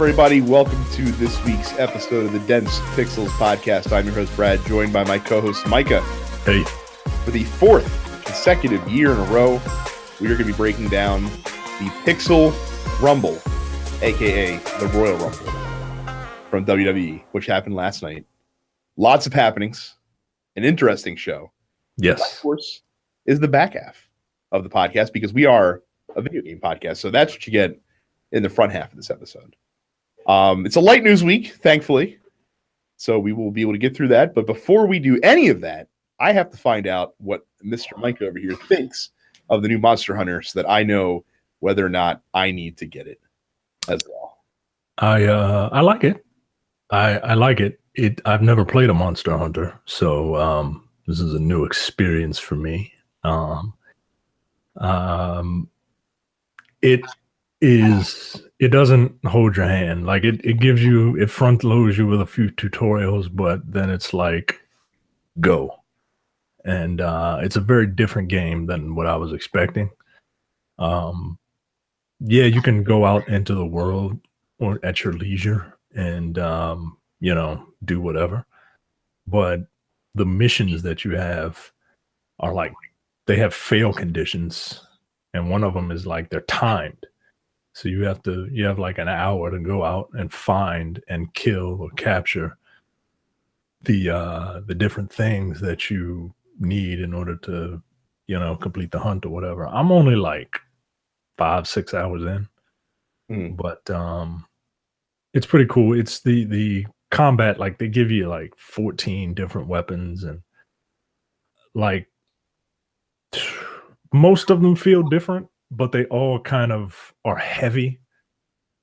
everybody? Welcome to this week's episode of the Dense Pixels podcast. I'm your host, Brad, joined by my co-host, Micah. Hey. For the fourth consecutive year in a row, we are going to be breaking down the Pixel Rumble, a.k.a. the Royal Rumble from WWE, which happened last night. Lots of happenings. An interesting show. Yes. That, of course, is the back half of the podcast because we are a video game podcast. So that's what you get in the front half of this episode. It's a light news week, thankfully. So we will be able to get through that. But before we do any of that, I have to find out what Mr. Mike over here thinks of the new Monster Hunter so that I know whether or not I need to get it as well. I like it. I like it. I've never played a Monster Hunter, so this is a new experience for me. It doesn't hold your hand. Like it front loads you with a few tutorials, but then it's like go. And it's a very different game than what I was expecting. Yeah, you can go out into the world or at your leisure and do whatever. But the missions that you have are like they have fail conditions, and one of them is like they're timed. So you have like an hour to go out and find and kill or capture the different things that you need in order to, complete the hunt or whatever. I'm only like 5-6 hours in, but it's pretty cool. It's the combat, like they give you like 14 different weapons, and like most of them feel different, but they all kind of are heavy.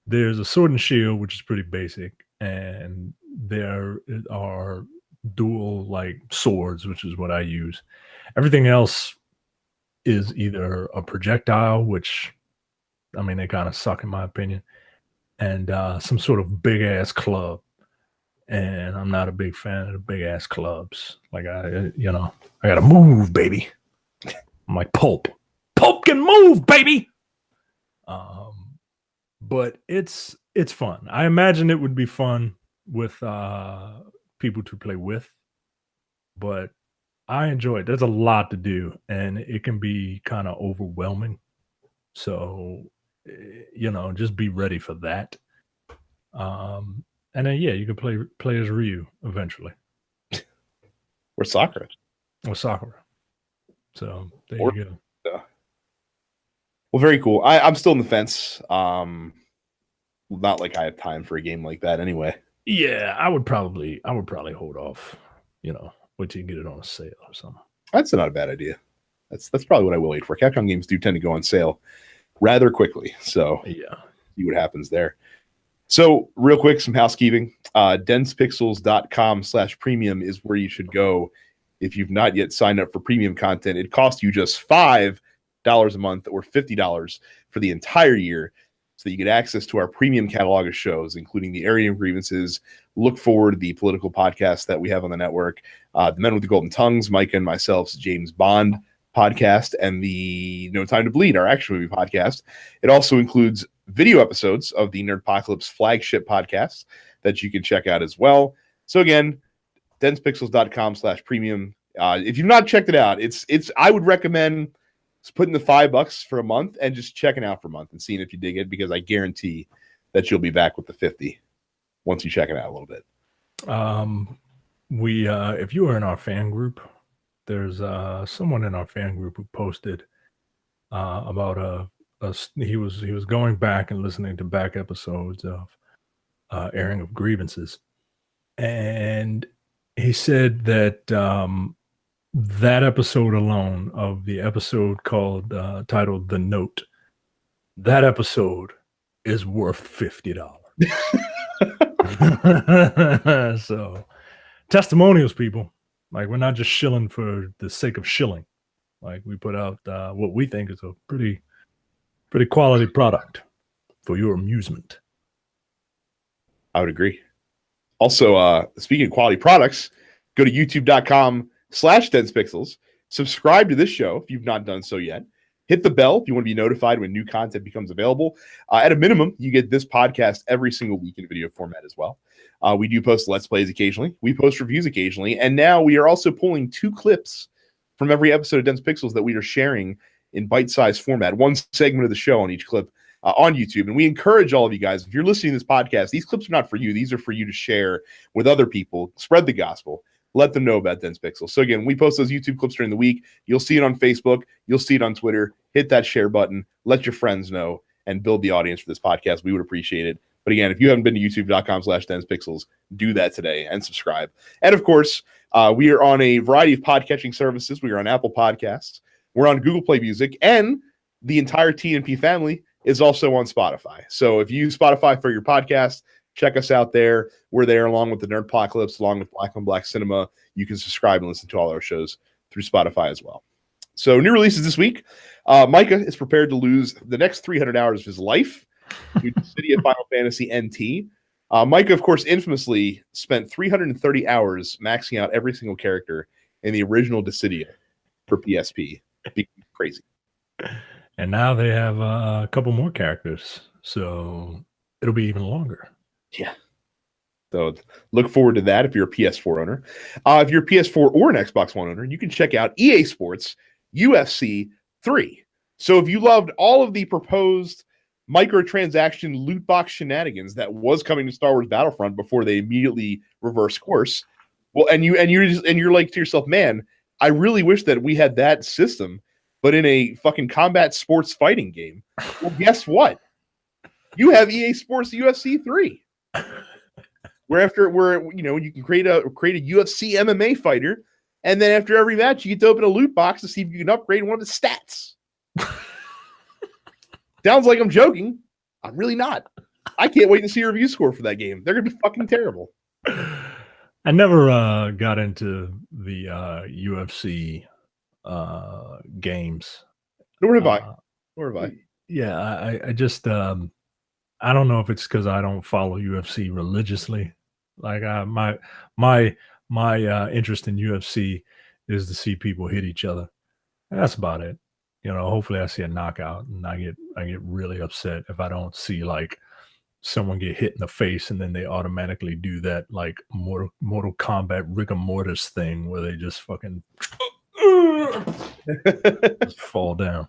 There's a sword and shield, which is pretty basic, and there are dual like swords, which is what I use. Everything else is either a projectile, which they kind of suck in my opinion, and some sort of big ass club. And I'm not a big fan of the big ass clubs. Like I gotta move, baby. I'm like Pulp. Pulp can move, baby. But it's fun. I imagine it would be fun with people to play with, but I enjoy it. There's a lot to do, and it can be kind of overwhelming. So, just be ready for that. And then, yeah, you can play as Ryu eventually. Or Sakura. So there you go. Well, very cool. I'm still in the fence. Not like I have time for a game like that anyway. Yeah, I would probably hold off. Wait till you get it on a sale or something. That's not a bad idea. That's probably what I will wait for. Capcom games do tend to go on sale rather quickly. So yeah, see what happens there. So real quick, some housekeeping. densepixels.com/premium is where you should go if you've not yet signed up for premium content. It costs you just $5 a month or $50 for the entire year so that you get access to our premium catalog of shows, including the Area of Grievances, Look Forward, the political podcast that we have on the network, the Men with the Golden Tongues, Micah and myself's James Bond podcast, and the No Time to Bleed, our action movie podcast. It also includes video episodes of the Nerdpocalypse flagship podcast that you can check out as well. So again, densepixels.com/premium. If you've not checked it out, it's I would recommend putting the $5 for a month and just checking out for a month and seeing if you dig it, because I guarantee that you'll be back with the 50 once you check it out a little bit. If you are in our fan group, there's someone in our fan group who posted about he was going back and listening to back episodes of Airing of Grievances, and he said that that episode alone, of the episode titled The Note, that episode is worth $50. So testimonials, people. Like, we're not just shilling for the sake of shilling. Like, we put out what we think is a pretty quality product for your amusement. I would agree. Also, speaking of quality products, go to youtube.com/densepixels. Subscribe to this show if you've not done so yet. Hit the bell if you want to be notified when new content becomes available. At a minimum, you get this podcast every single week in video format as well. We do post Let's Plays occasionally. We post reviews occasionally. And now we are also pulling 2 clips from every episode of Dense Pixels that we are sharing in bite-sized format, one segment of the show on each clip on YouTube. And we encourage all of you guys, if you're listening to this podcast, these clips are not for you. These are for you to share with other people. Spread the gospel. Let them know about Dense Pixels. So again, we post those YouTube clips during the week. You'll see it on Facebook. You'll see it on Twitter. Hit that share button. Let your friends know and build the audience for this podcast. We would appreciate it. But again, if you haven't been to youtube.com/DensePixels, do that today and subscribe. And of course, we are on a variety of podcatching services. We are on Apple Podcasts. We're on Google Play Music. And the entire TNP family is also on Spotify. So if you use Spotify for your podcast, check us out there. We're there along with the Nerdpocalypse, along with Black on Black Cinema. You can subscribe and listen to all our shows through Spotify as well. So new releases this week. Micah is prepared to lose the next 300 hours of his life to the City of Final Fantasy NT. Micah, of course, infamously spent 330 hours maxing out every single character in the original Dissidia for PSP. Crazy. And now they have a couple more characters, so it'll be even longer. Yeah. So look forward to that if you're a PS4 owner. If you're a PS4 or an Xbox One owner, you can check out EA Sports UFC 3. So if you loved all of the proposed microtransaction loot box shenanigans that was coming to Star Wars Battlefront before they immediately reversed course, well, and you're like to yourself, man, I really wish that we had that system, but in a fucking combat sports fighting game. Well, guess what? You have EA Sports UFC 3. Where you can create a UFC MMA fighter, and then after every match, you get to open a loot box to see if you can upgrade one of the stats. Sounds like I'm joking. I'm really not. I can't wait to see a review score for that game. They're gonna be fucking terrible. I never got into the UFC games. Nor have I. Yeah, I just I don't know if it's because I don't follow UFC religiously. Like my interest in UFC is to see people hit each other. And that's about it. You know, hopefully I see a knockout, and I get really upset if I don't see like someone get hit in the face and then they automatically do that like Mortal Kombat rigor mortis thing where they just fucking just fall down.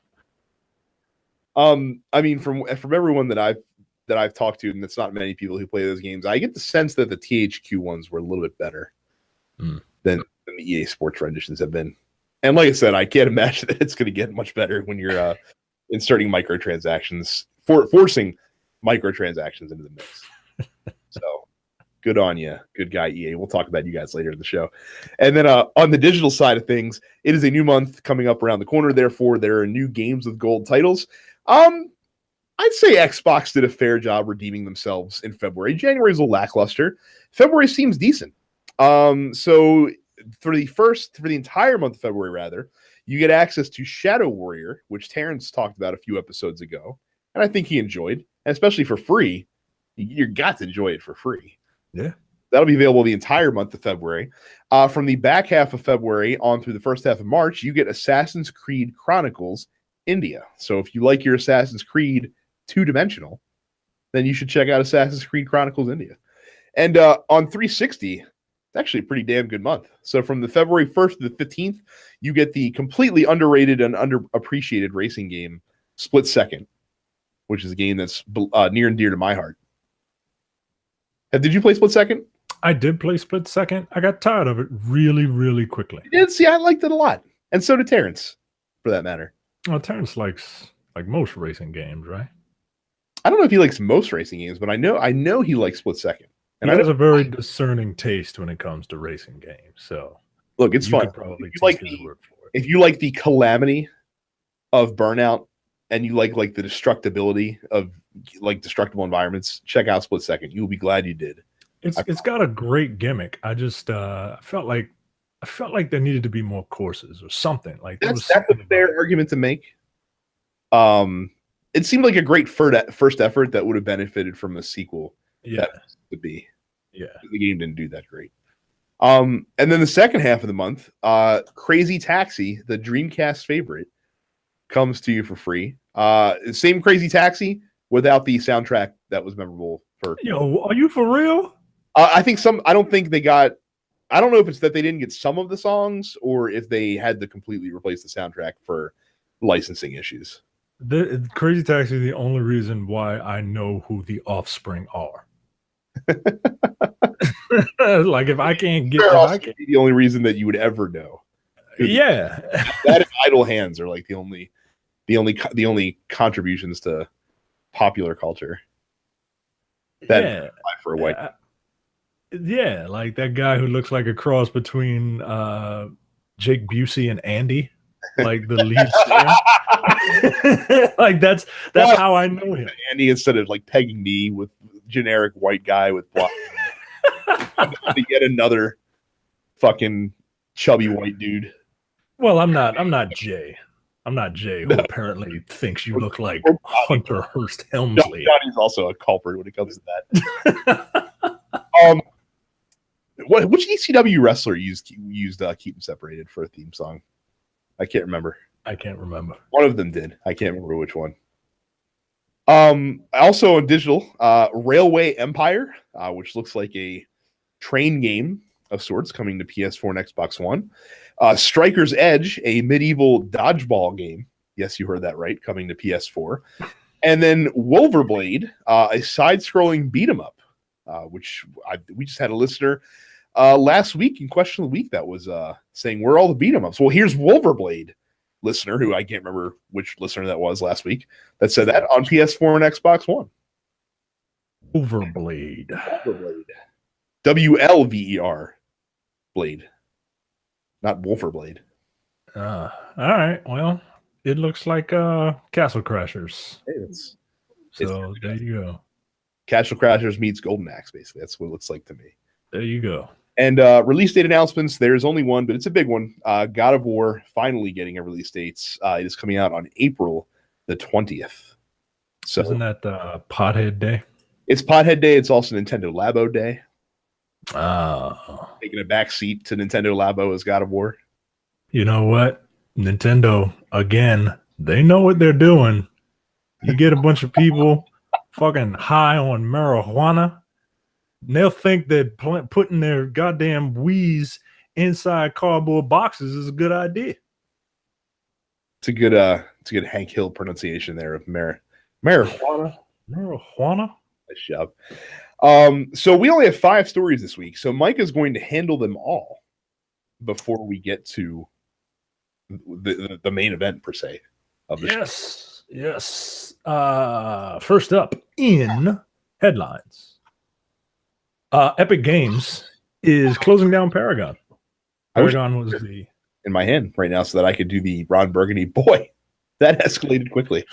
I mean, from everyone that I've talked to, and it's not many people who play those games, I get the sense that the THQ ones were a little bit better than the EA Sports renditions have been. And like I said, I can't imagine that it's going to get much better when you're inserting microtransactions, forcing microtransactions into the mix. So good on you. Good guy, EA. We'll talk about you guys later in the show. And then on the digital side of things, it is a new month coming up around the corner. Therefore, there are new games with gold titles. I'd say Xbox did a fair job redeeming themselves in February. January is a little lackluster. February seems decent. So for the entire month of February, rather, you get access to Shadow Warrior, which Terrence talked about a few episodes ago, and I think he enjoyed, and especially for free. You got to enjoy it for free. Yeah. That'll be available the entire month of February. From the back half of February on through the first half of March, you get Assassin's Creed Chronicles India. So if you like your Assassin's Creed two-dimensional, then you should check out Assassin's Creed Chronicles India. And on 360, it's actually a pretty damn good month. So from the February 1st to the 15th, you get the completely underrated and underappreciated racing game Split Second, which is a game that's near and dear to my heart. Did you play Split Second? I did play Split Second. I got tired of it really, really quickly. You did? See, I liked it a lot. And so did Terrence, for that matter. Well, Terrence likes like most racing games, right? I don't know if he likes most racing games, but I know he likes Split Second. And he has a very discerning taste when it comes to racing games. So look, it's fun. If you like the calamity of Burnout and you like the destructibility of like destructible environments, check out Split Second. You'll be glad you did. It's got a great gimmick. I just felt like there needed to be more courses or something. Like that's a fair argument to make. It seemed like a great first effort that would have benefited from a sequel. Yeah, that would be. Yeah, the game didn't do that great. And then the second half of the month, Crazy Taxi, the Dreamcast favorite, comes to you for free. Same Crazy Taxi without the soundtrack that was memorable for. Yo, are you for real? I think I don't think they got. I don't know if it's that they didn't get some of the songs or if they had to completely replace the soundtrack for licensing issues. The Crazy Taxi is the only reason why I know who the Offspring are. Like if I can't get the only reason that you would ever know. Yeah. That and Idle Hands are like the only contributions to popular culture. That for a white. Yeah, like that guy who looks like a cross between Jake Busey and Andy, like the lead singer. Like that's how I know him. Andy instead of like pegging me with generic white guy with black. To get another fucking chubby white dude. Well, I'm not Jay. I'm not Jay, who apparently thinks you look like Hunter Hearst Helmsley. Johnny's also a culprit when it comes to that. Which ECW wressler used Keep Them Separated for a theme song? I can't remember. One of them did. I can't remember which one. Also on digital, Railway Empire, which looks like a train game of sorts, coming to PS4 and Xbox One. Striker's Edge, a medieval dodgeball game. Yes, you heard that right, coming to PS4. And then Wolverblade, a side-scrolling beat-em-up, which we just had a listener last week in Question of the Week that was saying, where are all the beat-em-ups? Well, here's Wolverblade, listener, who I can't remember which listener that was last week, that said that on PS4 and Xbox One. Wolverblade. WLVER Blade. Not Wolferblade. All right. Well, it looks like Castle Crashers. So there you go. Castle Crashers meets Golden Axe, basically. That's what it looks like to me. There you go. And release date announcements, there's only one, but it's a big one. God of War finally getting a release date. It is coming out on April the 20th. So isn't that Pothead Day? It's Pothead Day. It's also Nintendo Labo Day. Oh. Taking a back seat to Nintendo Labo as God of War. You know what? Nintendo, again, they know what they're doing. You get a bunch of people fucking high on marijuana. They'll think that putting their goddamn Wii's inside cardboard boxes is a good idea. It's a good Hank Hill pronunciation there of marijuana. Marijuana? Nice job. So we only have 5 stories this week, so Mike is going to handle them all before we get to the main event per se of the show. Yes. First up in headlines, Epic Games is closing down Paragon. Paragon was in my hand right now so that I could do the Ron Burgundy. Boy, that escalated quickly.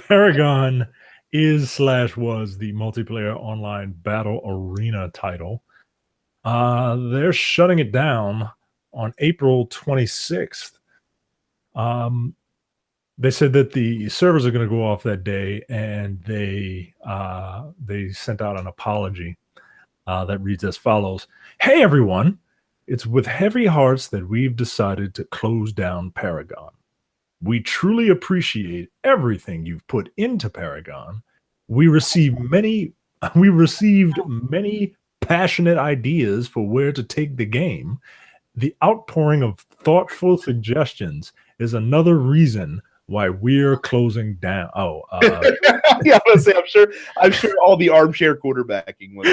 Paragon was the multiplayer online battle arena title. They're shutting it down on April 26th. They said that the servers are going to go off that day, and they sent out an apology that reads as follows. Hey, everyone. It's with heavy hearts that we've decided to close down Paragon. We truly appreciate everything you've put into Paragon. We received many passionate ideas for where to take the game. The outpouring of thoughtful suggestions is another reason why we're closing down. Yeah, I was gonna say, I'm sure all the armchair quarterbacking was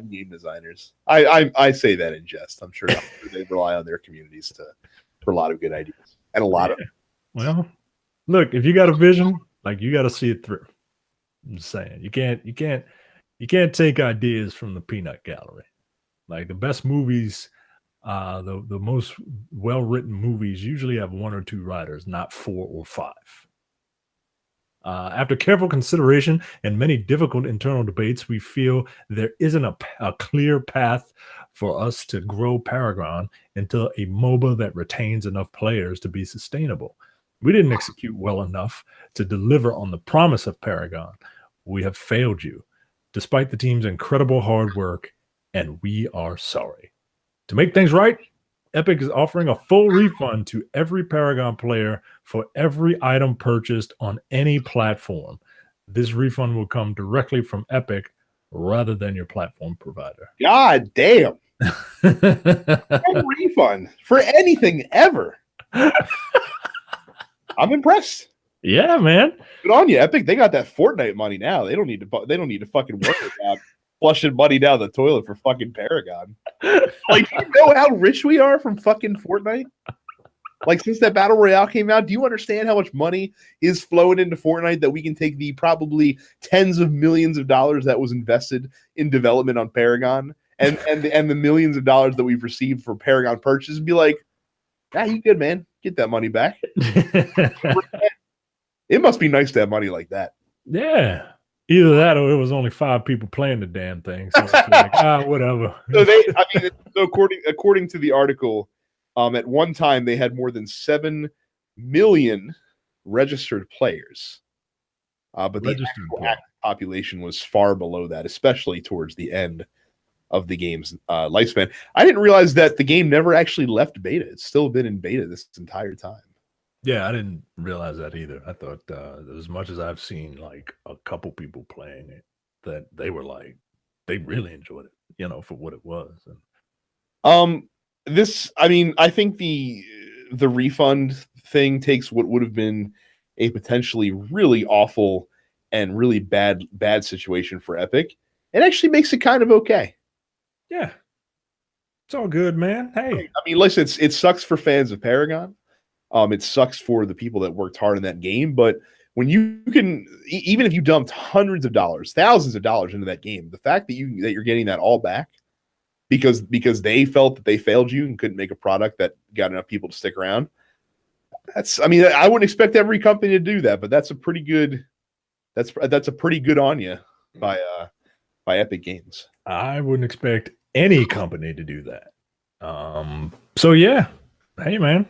game designers. I say that in jest. I'm sure they rely on their communities for a lot of good ideas and a lot of. Well, look, if you got a vision, like you got to see it through. I'm just saying, you can't take ideas from the peanut gallery. Like the best movies, the most well-written movies usually have 1 or 2 writers, not 4 or 5. After careful consideration and many difficult internal debates, we feel there isn't a clear path for us to grow Paragon into a MOBA that retains enough players to be sustainable. We didn't execute well enough to deliver on the promise of Paragon. We have failed you, despite the team's incredible hard work, and we are sorry. To make things right, Epic is offering a full refund to every Paragon player for every item purchased on any platform. This refund will come directly from Epic rather than your platform provider. God damn. No refund for anything ever. I'm impressed. Yeah, man. Good on you, Epic. They got that Fortnite money now. They don't need to fucking worry about flushing money down the toilet for fucking Paragon. Like, do you know how rich we are from fucking Fortnite? Like, since that Battle Royale came out, do you understand how much money is flowing into Fortnite that we can take the probably tens of millions of dollars that was invested in development on Paragon and the millions of dollars that we've received for Paragon purchases and be like, you good, man. Get that money back. It must be nice to have money like that. Yeah. Either that or it was only 5 people playing the damn thing. So it's like, whatever. So according to the article, at one time they had more than 7 million registered players. But the active population was far below that, especially towards the end of the game's lifespan. I didn't realize that the game never actually left beta. It's still been in beta this entire time. Yeah, I didn't realize that either. I thought as much as I've seen like a couple people playing it, that they were like, they really enjoyed it, for what it was. And I think the refund thing takes what would have been a potentially really awful and really bad situation for Epic and actually makes it kind of okay. Yeah. It's all good, man. Hey. Listen, it sucks for fans of Paragon. It sucks for the people that worked hard in that game, but when you can, even if you dumped hundreds of dollars, thousands of dollars into that game, the fact that you're getting that all back because they felt that they failed you and couldn't make a product that got enough people to stick around. I wouldn't expect every company to do that, but that's a pretty good on you by Epic Games. I wouldn't expect any company to do that. So yeah, hey man.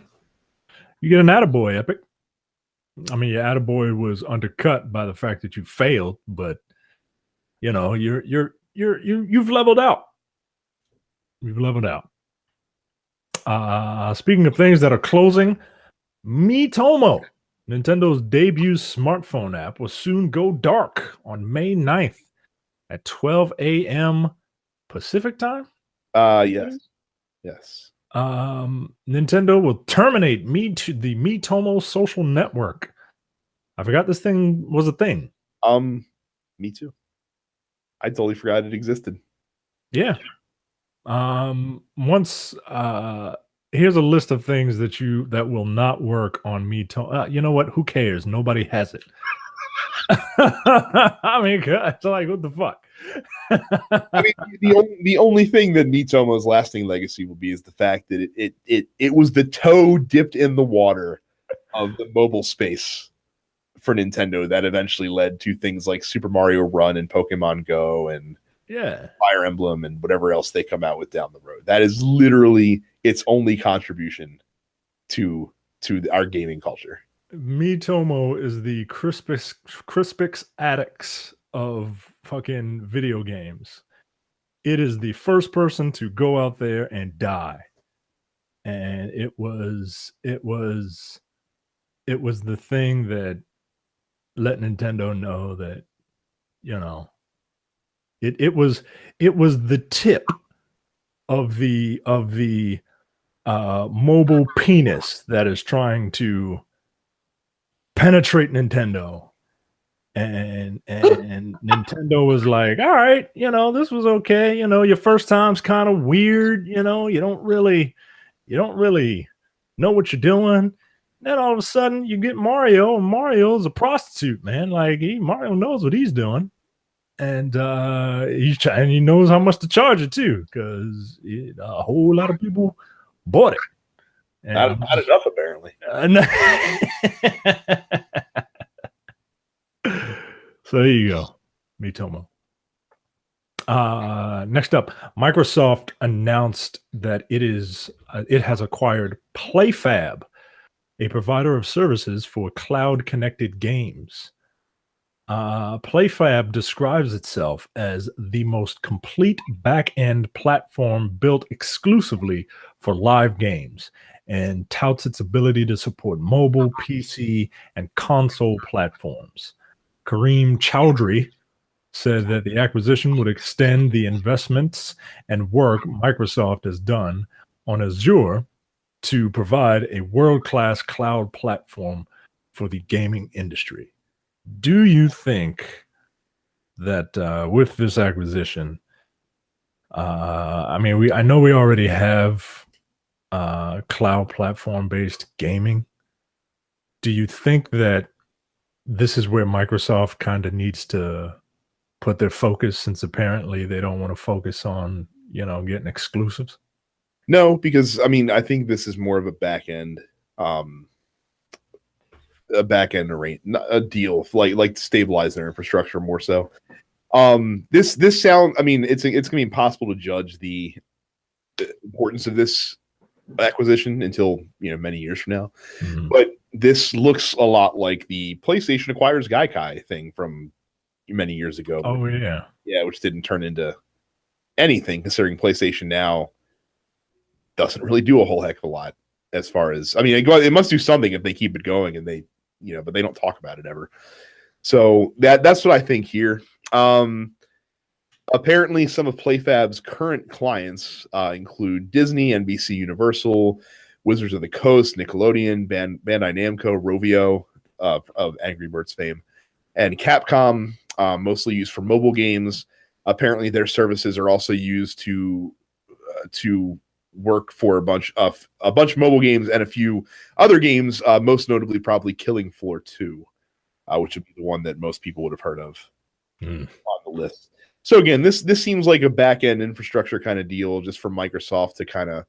You get an attaboy, Epic. Your attaboy was undercut by the fact that you failed, but you've leveled out. You've leveled out. Speaking of things that are closing, Miitomo, Nintendo's debut smartphone app, will soon go dark on May 9th at 12 a.m. Pacific time. Yes. Nintendo will terminate the Miitomo social network. I forgot this thing was a thing. Me too. I totally forgot it existed. Yeah. Here's a list of things that will not work on Miitomo. You know what? Who cares? Nobody has it. It's like, what the fuck? The only thing that Miitomo's lasting legacy will be is the fact that it was the toe dipped in the water of the mobile space for Nintendo that eventually led to things like Super Mario Run and Pokemon Go and Fire Emblem and whatever else they come out with down the road. That is literally its only contribution to our gaming culture. Miitomo is the Crispix addicts of fucking video games. It is the first person to go out there and die. And it was the thing that let Nintendo know that, it was the tip of the mobile penis that is trying to penetrate Nintendo, and Nintendo was like, all right, this was okay. Your first time's kind of weird. You don't really know what you're doing. Then all of a sudden you get Mario, and Mario's a prostitute, man. Like Mario knows what he's doing, and he knows how much to charge it too, because a whole lot of people bought it. Not enough, apparently. So there you go, Miitomo. Next up, Microsoft announced that it has acquired PlayFab, a provider of services for cloud-connected games. PlayFab describes itself as the most complete back-end platform built exclusively for live games and touts its ability to support mobile, PC, and console platforms. Kareem Chowdhury said that the acquisition would extend the investments and work Microsoft has done on Azure to provide a world-class cloud platform for the gaming industry. Do you think that with this acquisition, I know we already have cloud platform-based gaming. Do you think that this is where Microsoft kind of needs to put their focus, since apparently they don't want to focus on, getting exclusives? No, because I think this is more of a back end a deal, like to stabilize their infrastructure more so. This sound, it's gonna be impossible to judge the importance of this acquisition until many years from now. Mhm. But this looks a lot like the PlayStation acquires Gaikai thing from many years ago. Oh yeah. Yeah, which didn't turn into anything, considering PlayStation now doesn't really do a whole heck of a lot as far as it must do something if they keep it going, and they but they don't talk about it ever. So that's what I think here. Apparently some of PlayFab's current clients include Disney, NBC Universal, Wizards of the Coast, Nickelodeon, Bandai Namco, Rovio of Angry Birds fame, and Capcom, mostly used for mobile games. Apparently their services are also used to work for a bunch of mobile games and a few other games, most notably probably Killing Floor 2, which would be the one that most people would have heard of on the list. So again, this seems like a back-end infrastructure kind of deal just for Microsoft to kind of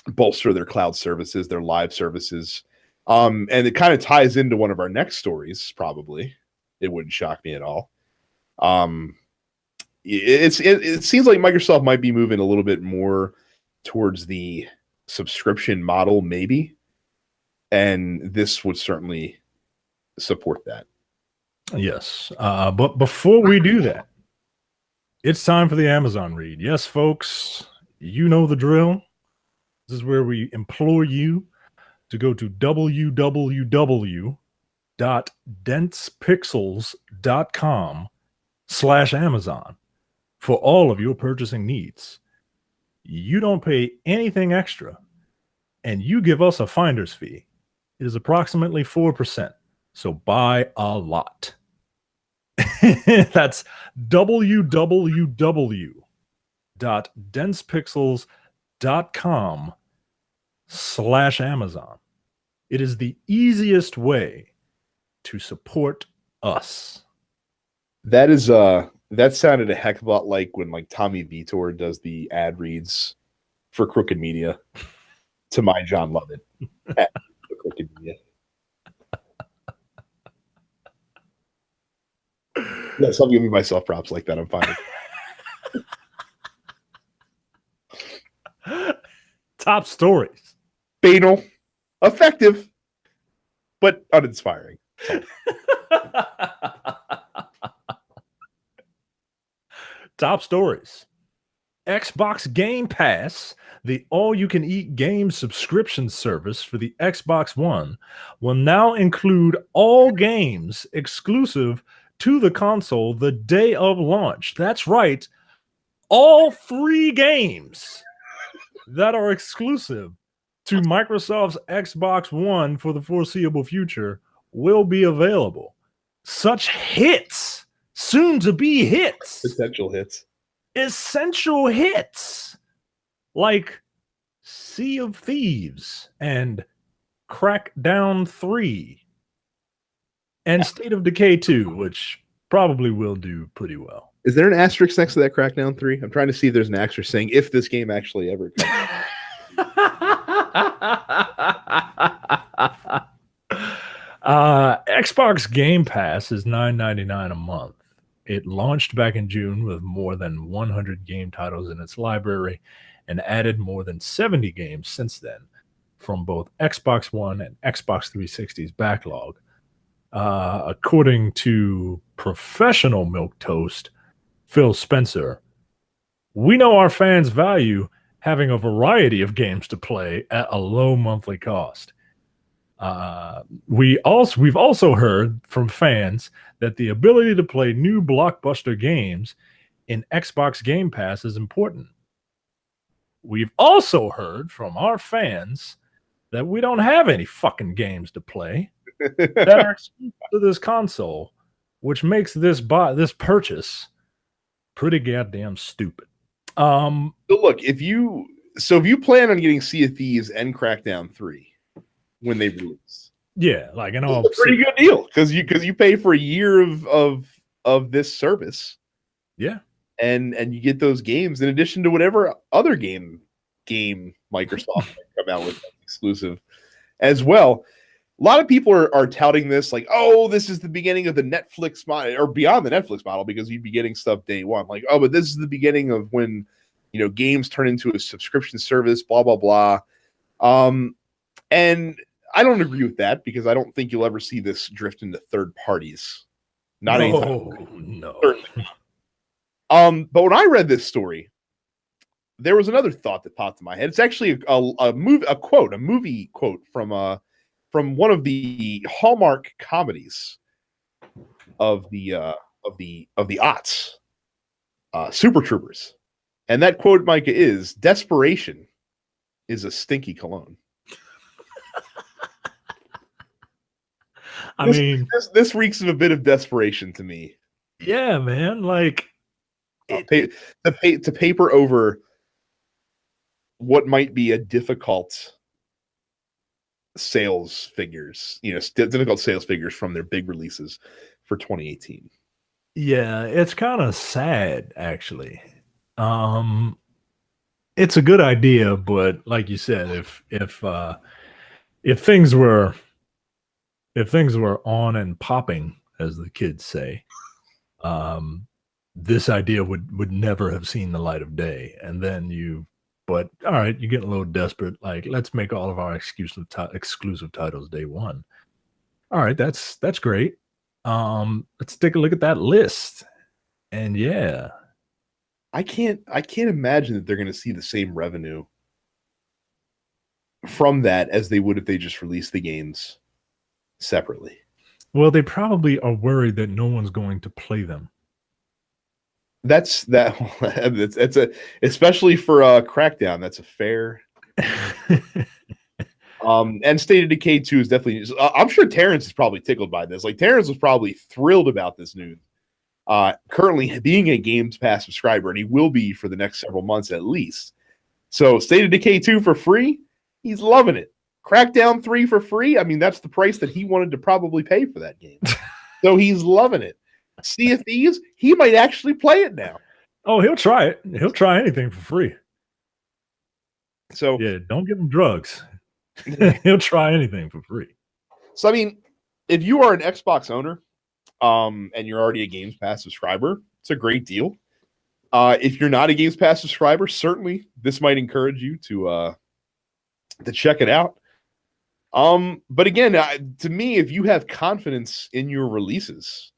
bolster their cloud services, their live services. And it kind of ties into one of our next stories, probably. It wouldn't shock me at all. It seems like Microsoft might be moving a little bit more towards the subscription model, maybe. And this would certainly support that. Yes. But before we do that, it's time for the Amazon read. Yes, folks, you know the drill. This is where we implore you to go to www.densepixels.com/Amazon for all of your purchasing needs. You don't pay anything extra, and you give us a finder's fee. It is approximately 4%. So buy a lot. That's www.densepixels.com/Amazon. It is the easiest way to support us. That sounded a heck of a lot like when Tommy Vitor does the ad reads for Crooked Media to my John Lovett at Crooked Media. Yes, I'm giving myself props like that. I'm fine. Top stories. Banal, effective, but uninspiring. Top stories. Xbox Game Pass, the all-you-can-eat game subscription service for the Xbox One, will now include all games exclusive to the console the day of launch. That's right. All free games that are exclusive to Microsoft's Xbox One for the foreseeable future will be available. Such hits, soon to be hits, essential hits like Sea of Thieves and Crackdown 3 and State of Decay 2, which probably will do pretty well. Is there an asterisk next to that Crackdown 3? I'm trying to see if there's an asterisk saying if this game actually ever comes. Xbox Game Pass is $9.99 a month. It launched back in June with more than 100 game titles in its library and added more than 70 games since then from both Xbox One and Xbox 360's backlog. According to professional milquetoast Phil Spencer, we know our fans value having a variety of games to play at a low monthly cost. We've also heard from fans that the ability to play new blockbuster games in Xbox Game Pass is important. We've also heard from our fans that we don't have any fucking games to play that are exclusive to this console, which makes this purchase pretty goddamn stupid. So look, if you plan on getting Sea of Thieves and Crackdown 3 when they release, yeah, like it's a pretty good deal because you pay for a year of this service, yeah, and you get those games in addition to whatever other game Microsoft might come out with exclusive as well. A lot of people are touting this like, oh, this is the beginning of the Netflix model or beyond the Netflix model because you'd be getting stuff day one. Like, oh, but this is the beginning of when, games turn into a subscription service, blah, blah, blah. And I don't agree with that because I don't think you'll ever see this drift into third parties. Not anytime. No. But when I read this story, there was another thought that popped in my head. It's actually a movie quote from one of the hallmark comedies of the aughts, Super Troopers, and that quote, Micah, is "Desperation is a stinky cologne." This reeks of a bit of desperation to me. Yeah, man, like to paper over what might be a difficult sales figures, difficult sales figures from their big releases for 2018. Yeah, it's kind of sad, actually. It's a good idea, but like you said, if things were on and popping, as the kids say, this idea would never have seen the light of day. And then but all right, you're getting a little desperate. Like, let's make all of our exclusive titles day one. All right, that's great. Let's take a look at that list. And yeah, I can't imagine that they're going to see the same revenue from that as they would if they just released the games separately. Well, they probably are worried that no one's going to play them. That's especially for Crackdown. That's a fair. And State of Decay 2 is definitely. I'm sure Terrence is probably tickled by this. Like, Terrence was probably thrilled about this news. Currently being a Games Pass subscriber, and he will be for the next several months at least. So State of Decay 2 for free, he's loving it. Crackdown 3 for free, I mean, that's the price that he wanted to probably pay for that game. So he's loving it. Sea of Thieves, he might actually play it now. Oh, he'll try it. He'll try anything for free. So yeah, don't give him drugs. He'll try anything for free. So I mean, if you are an Xbox owner, and you're already a Games Pass subscriber, it's a great deal. If you're not a Games Pass subscriber, certainly this might encourage you to check it out. But again, to me, if you have confidence in your releases,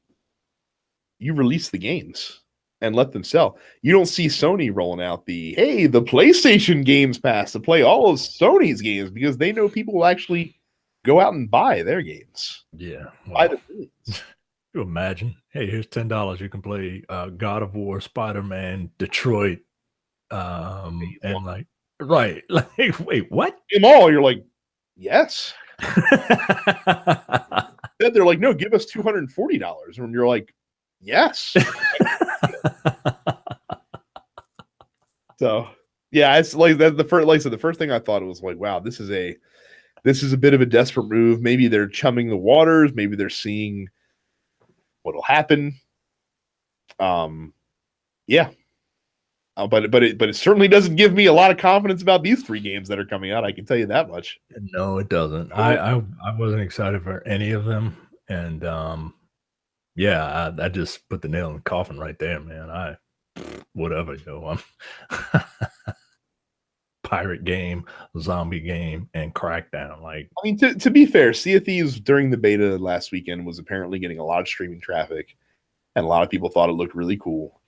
you release the games and let them sell. You don't see Sony rolling out the PlayStation Games Pass to play all of Sony's games because they know people will actually go out and buy their games. Yeah. Buy the games. You imagine, hey, here's $10. You can play God of War, Spider-Man, Detroit, and like, right? Like, wait, what? Them all? You're like, yes. Then they're like, no, give us $240, and you're like, yes. So yeah, it's like that. The first thing I thought was like, wow, this is a bit of a desperate move. Maybe they're chumming the waters. Maybe they're seeing what'll happen. Yeah. But it certainly doesn't give me a lot of confidence about these 3 games that are coming out. I can tell you that much. No, it doesn't. I wasn't excited for any of them, and yeah, I just put the nail in the coffin right there, man. Whatever, I'm pirate game, zombie game, and Crackdown. Like, I mean, to be fair, Sea of Thieves during the beta last weekend was apparently getting a lot of streaming traffic, and a lot of people thought it looked really cool.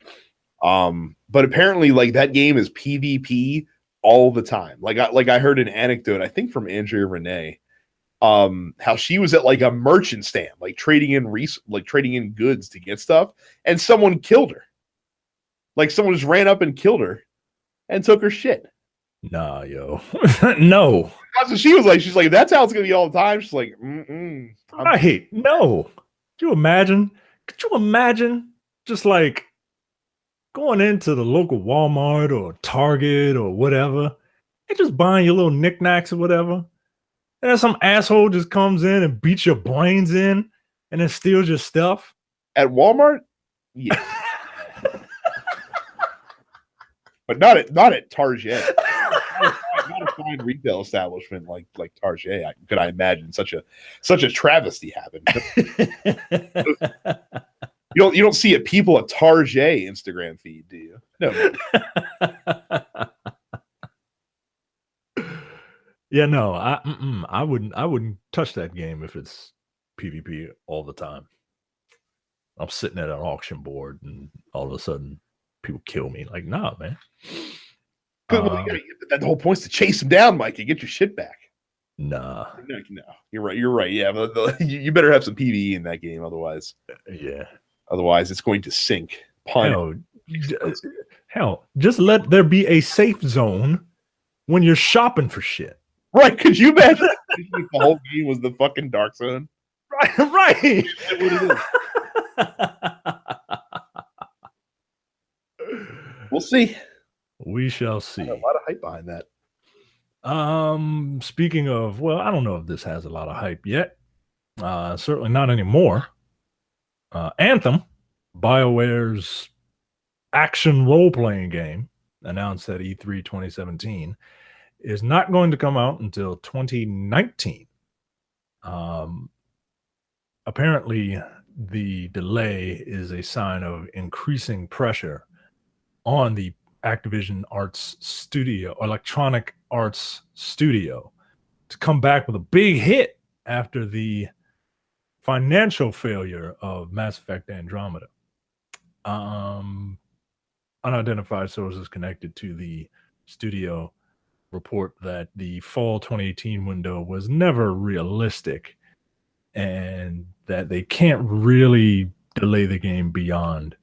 But apparently, like, that game is PvP all the time. Like I heard an anecdote, I think from Andrea Renee, how she was at like a merchant stand, like trading in goods to get stuff, and someone killed her. Like, someone just ran up and killed her and took her shit. Nah, yo. No. That's what she was like. She's like, that's how it's gonna be all the time. She's like, right. No. Could you imagine? Could you imagine just like going into the local Walmart or Target or whatever and just buying your little knickknacks or whatever? And then some asshole just comes in and beats your brains in and then steals your stuff? At Walmart? Yeah. But not at Target. Not a fine retail establishment like Target. Could I imagine such a travesty happen? You don't see a people at Target Instagram feed, do you? No. Yeah, no. I wouldn't touch that game if it's PvP all the time. I'm sitting at an auction board and all of a sudden people kill me. Like, nah, man. The whole point's to chase him down, Mike, and get your shit back. Nah. No. You're right. Yeah, but you better have some PvE in that game, otherwise. Yeah. Otherwise, it's going to sink. Hell, just let there be a safe zone when you're shopping for shit. Right? Could you imagine if the whole game was the fucking dark zone? Right. What it is. We'll see. We shall see. A lot of hype behind that. Speaking of, well, I don't know if this has a lot of hype yet. Certainly not anymore. Anthem, BioWare's action role-playing game, announced at E3 2017, is not going to come out until 2019. Apparently, the delay is a sign of increasing pressure on the Activision Arts Studio, Electronic Arts Studio, to come back with a big hit after the financial failure of Mass Effect Andromeda. Unidentified sources connected to the studio report that the fall 2018 window was never realistic and that they can't really delay the game beyond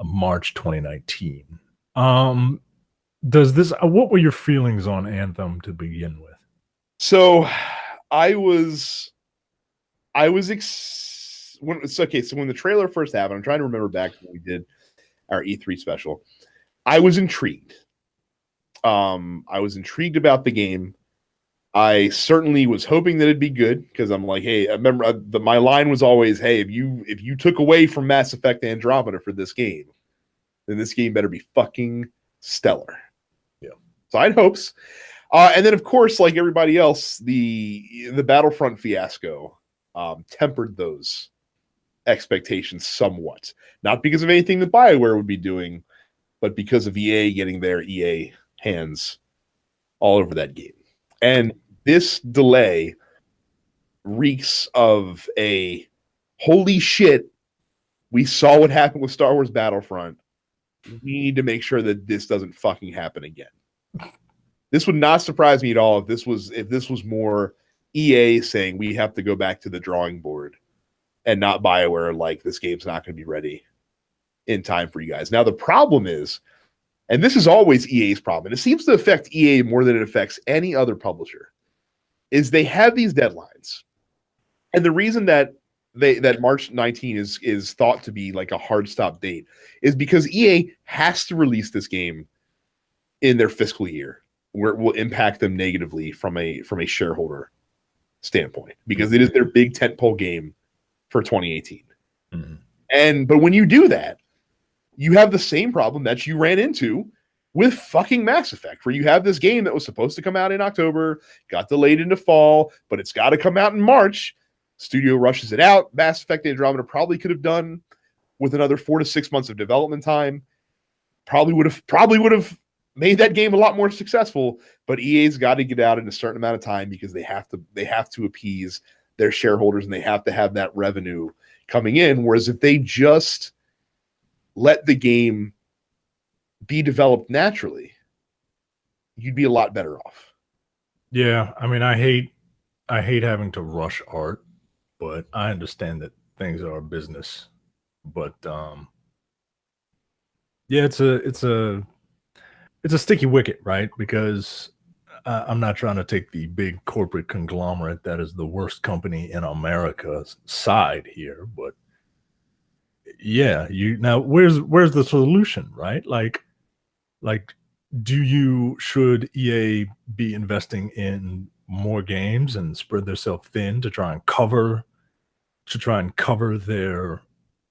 March 2019. What were your feelings on Anthem to begin with? So so when the trailer first happened, I'm trying to remember back when we did our E3 special, I was intrigued. I was intrigued about the game. I certainly was hoping that it'd be good because I'm like, hey, I remember my line was always, hey, if you took away from Mass Effect Andromeda for this game, then this game better be fucking stellar. Yeah. So I had hopes. And then, of course, like everybody else, the Battlefront fiasco tempered those expectations somewhat. Not because of anything that BioWare would be doing, but because of EA getting their EA hands all over that game. And this delay reeks of a holy shit, we saw what happened with Star Wars Battlefront. We need to make sure that this doesn't fucking happen again. This would not surprise me at all if this was more EA saying we have to go back to the drawing board and not BioWare like this game's not going to be ready in time for you guys. Now the problem is, and this is always EA's problem, and it seems to affect EA more than it affects any other publisher, is they have these deadlines. And the reason that March 19 is thought to be like a hard stop date is because EA has to release this game in their fiscal year, where it will impact them negatively from a shareholder standpoint, because it is their big tentpole game for 2018. Mm-hmm. But when you do that, you have the same problem that you ran into with fucking Mass Effect, where you have this game that was supposed to come out in October, got delayed into fall, but it's got to come out in March. Studio rushes it out. Mass Effect Andromeda probably could have done with another 4 to 6 months of development time. Probably would have made that game a lot more successful, but EA's got to get out in a certain amount of time because they have to appease their shareholders and they have to have that revenue coming in. Whereas if they just let the game be developed naturally, you'd be a lot better off. Yeah, I mean, I hate having to rush art, but I understand that things are a business. But yeah, it's a sticky wicket, right? Because I'm not trying to take the big corporate conglomerate that is the worst company in America's side here, but yeah, where's the solution, right? Like should EA be investing in more games and spread themselves thin to try and cover their,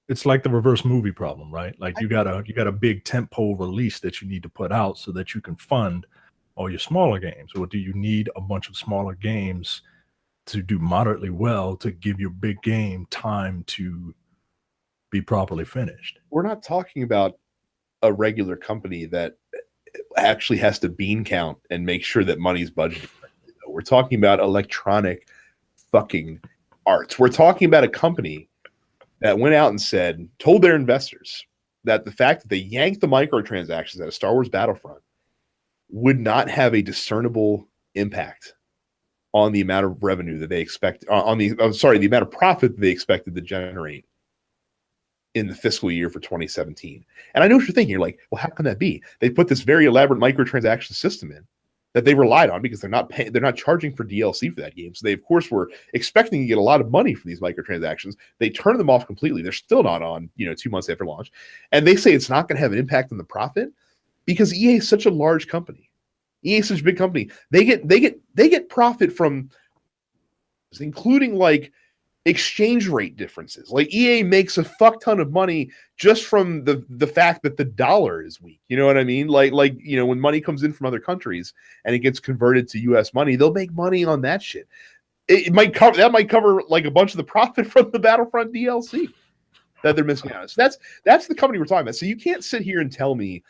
it's like the reverse movie problem, right? Like you got a big tentpole release that you need to put out so that you can fund all your smaller games. Or do you need a bunch of smaller games to do moderately well to give your big game time to be properly finished? We're not talking about a regular company that actually has to bean count and make sure that money's budgeted. We're talking about Electronic fucking Arts. We're talking about a company that went out and told their investors that the fact that they yanked the microtransactions at a Star Wars Battlefront would not have a discernible impact on the amount of revenue that they expect, the amount of profit that they expected to generate in the fiscal year for 2017. And I know what you're thinking. You're like, well, how can that be? They put this very elaborate microtransaction system in that they relied on because they're not charging for DLC for that game. So they, of course, were expecting to get a lot of money from these microtransactions. They turned them off completely. They're still not on, 2 months after launch. And they say it's not going to have an impact on the profit because EA is such a large company. EA is such a big company. They get profit from, including like exchange rate differences. Like EA makes a fuck ton of money just from the fact that the dollar is weak. You know what I mean? Like when money comes in from other countries and it gets converted to US money, they'll make money on that shit. It might cover like a bunch of the profit from the Battlefront DLC that they're missing out. So that's the company we're talking about. So you can't sit here and tell me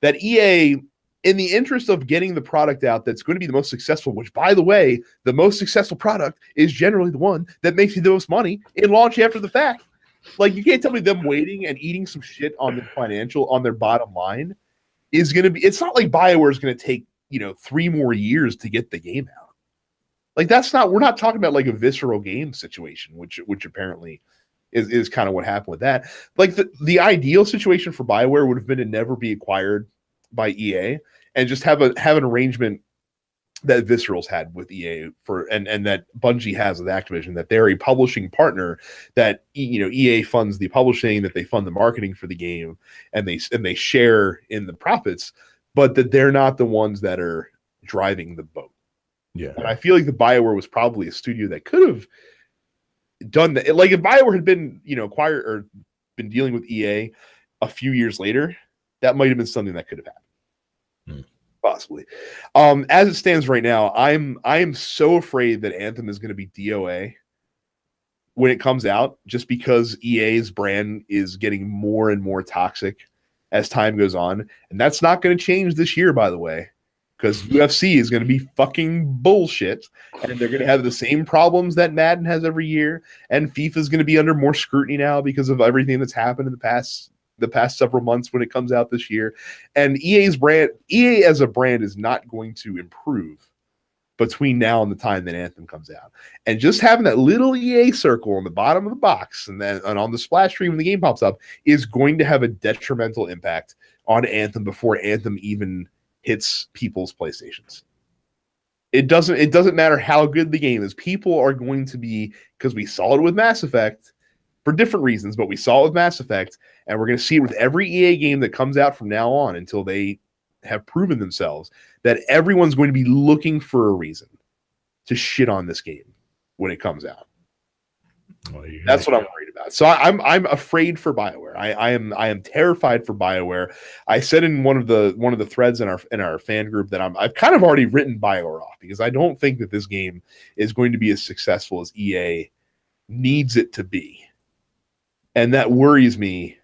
that EA, in the interest of getting the product out that's going to be the most successful, which, by the way, the most successful product is generally the one that makes you the most money in launch after the fact. Like, you can't tell me them waiting and eating some shit on their bottom line is going to be, it's not like Bioware is going to take, 3 more years to get the game out. Like, we're not talking about like a visceral game situation, which apparently is kind of what happened with that. Like the ideal situation for Bioware would have been to never be acquired by EA and just have an arrangement that Visceral's had with EA and that Bungie has with Activision, that they're a publishing partner, that EA funds the publishing, that they fund the marketing for the game, and they share in the profits, but that they're not the ones that are driving the boat. Yeah. And I feel like the Bioware was probably a studio that could have done that. Like if Bioware had been, acquired or been dealing with EA a few years later, that might have been something that could have happened. Possibly. As it stands right now, I'm so afraid that Anthem is going to be DOA when it comes out, just because EA's brand is getting more and more toxic as time goes on. And that's not going to change this year, by the way, because UFC is going to be fucking bullshit, and they're going to have the same problems that Madden has every year, and FIFA is going to be under more scrutiny now because of everything that's happened in the past several months when it comes out this year. And EA as a brand is not going to improve between now and the time that Anthem comes out. And just having that little EA circle on the bottom of the box and on the splash screen when the game pops up is going to have a detrimental impact on Anthem before Anthem even hits people's PlayStations. It doesn't matter how good the game is. People are going to be, because we saw it with Mass Effect for different reasons, but we saw it with Mass Effect, and we're going to see it with every EA game that comes out from now on until they have proven themselves, that everyone's going to be looking for a reason to shit on this game when it comes out. Well, that's what I'm worried about. So I'm afraid for Bioware. I am terrified for Bioware. I said in one of the threads in our fan group that I've kind of already written Bioware off, because I don't think that this game is going to be as successful as EA needs it to be. And that worries me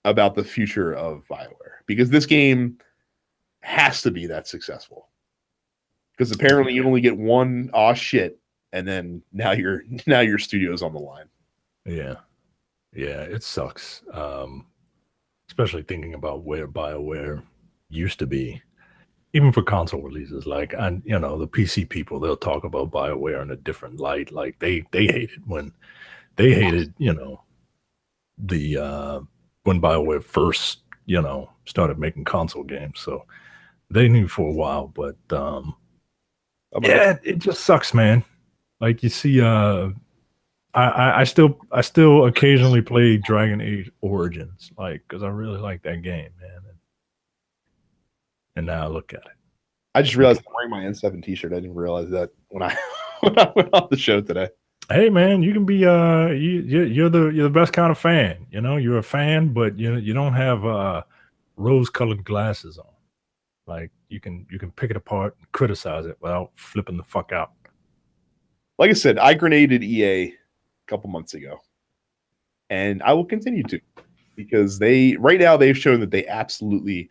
about the future of Bioware, because this game has to be that successful. Because apparently you only get one shit, and then now your studio's on the line. Yeah, it sucks. Especially thinking about where Bioware used to be, even for console releases. Like, and you know, the PC people, they'll talk about Bioware in a different light. Like they hated when they hated, you know, the when Bioware first, you know, started making console games. So they knew for a while, but yeah, it just sucks, man. Like you see, I still occasionally play Dragon Age Origins, like because I really like that game, man. And now look at it. I just realized I'm wearing my N7 T-shirt. I didn't realize that when I when I went on the show today. Hey man, you can be you're the best kind of fan. You know, you're a fan, but you don't have rose-colored glasses on. Like you can pick it apart and criticize it without flipping the fuck out. Like I said, I grenaded EA a couple months ago, and I will continue to, because right now they've shown that they absolutely,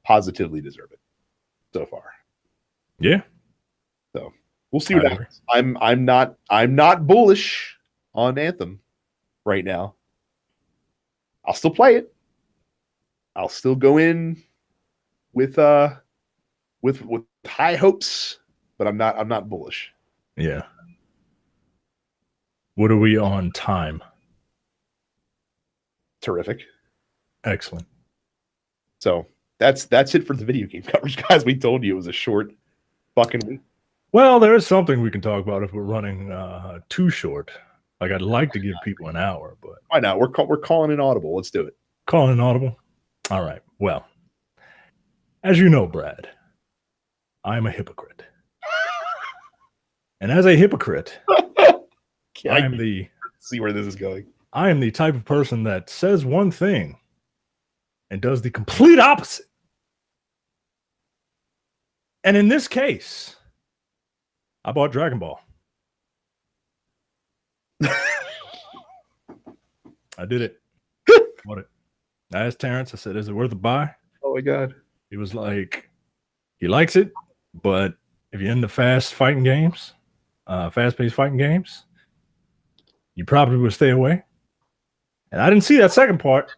positively deserve it so far. Yeah. So we'll see what happens. I'm not bullish on Anthem right now. I'll still play it. I'll still go in with high hopes, but I'm not bullish. Yeah. What are we on time? Terrific. Excellent. So that's it for the video game coverage, guys. We told you it was a short fucking week. Well, there is something we can talk about if we're running too short. Like I'd like to give people an hour, but why not? We're calling it audible. Let's do it. Calling an audible. All right. Well, as you know, Brad, I am a hypocrite, and as a hypocrite, see where this is going. I am the type of person that says one thing and does the complete opposite. And in this case, I bought Dragonball. I did it. Bought it. I asked Terrence, I said, is it worth a buy? Oh my God. He was like, he likes it, but if you're into fast-paced fighting games, you probably would stay away. And I didn't see that second part.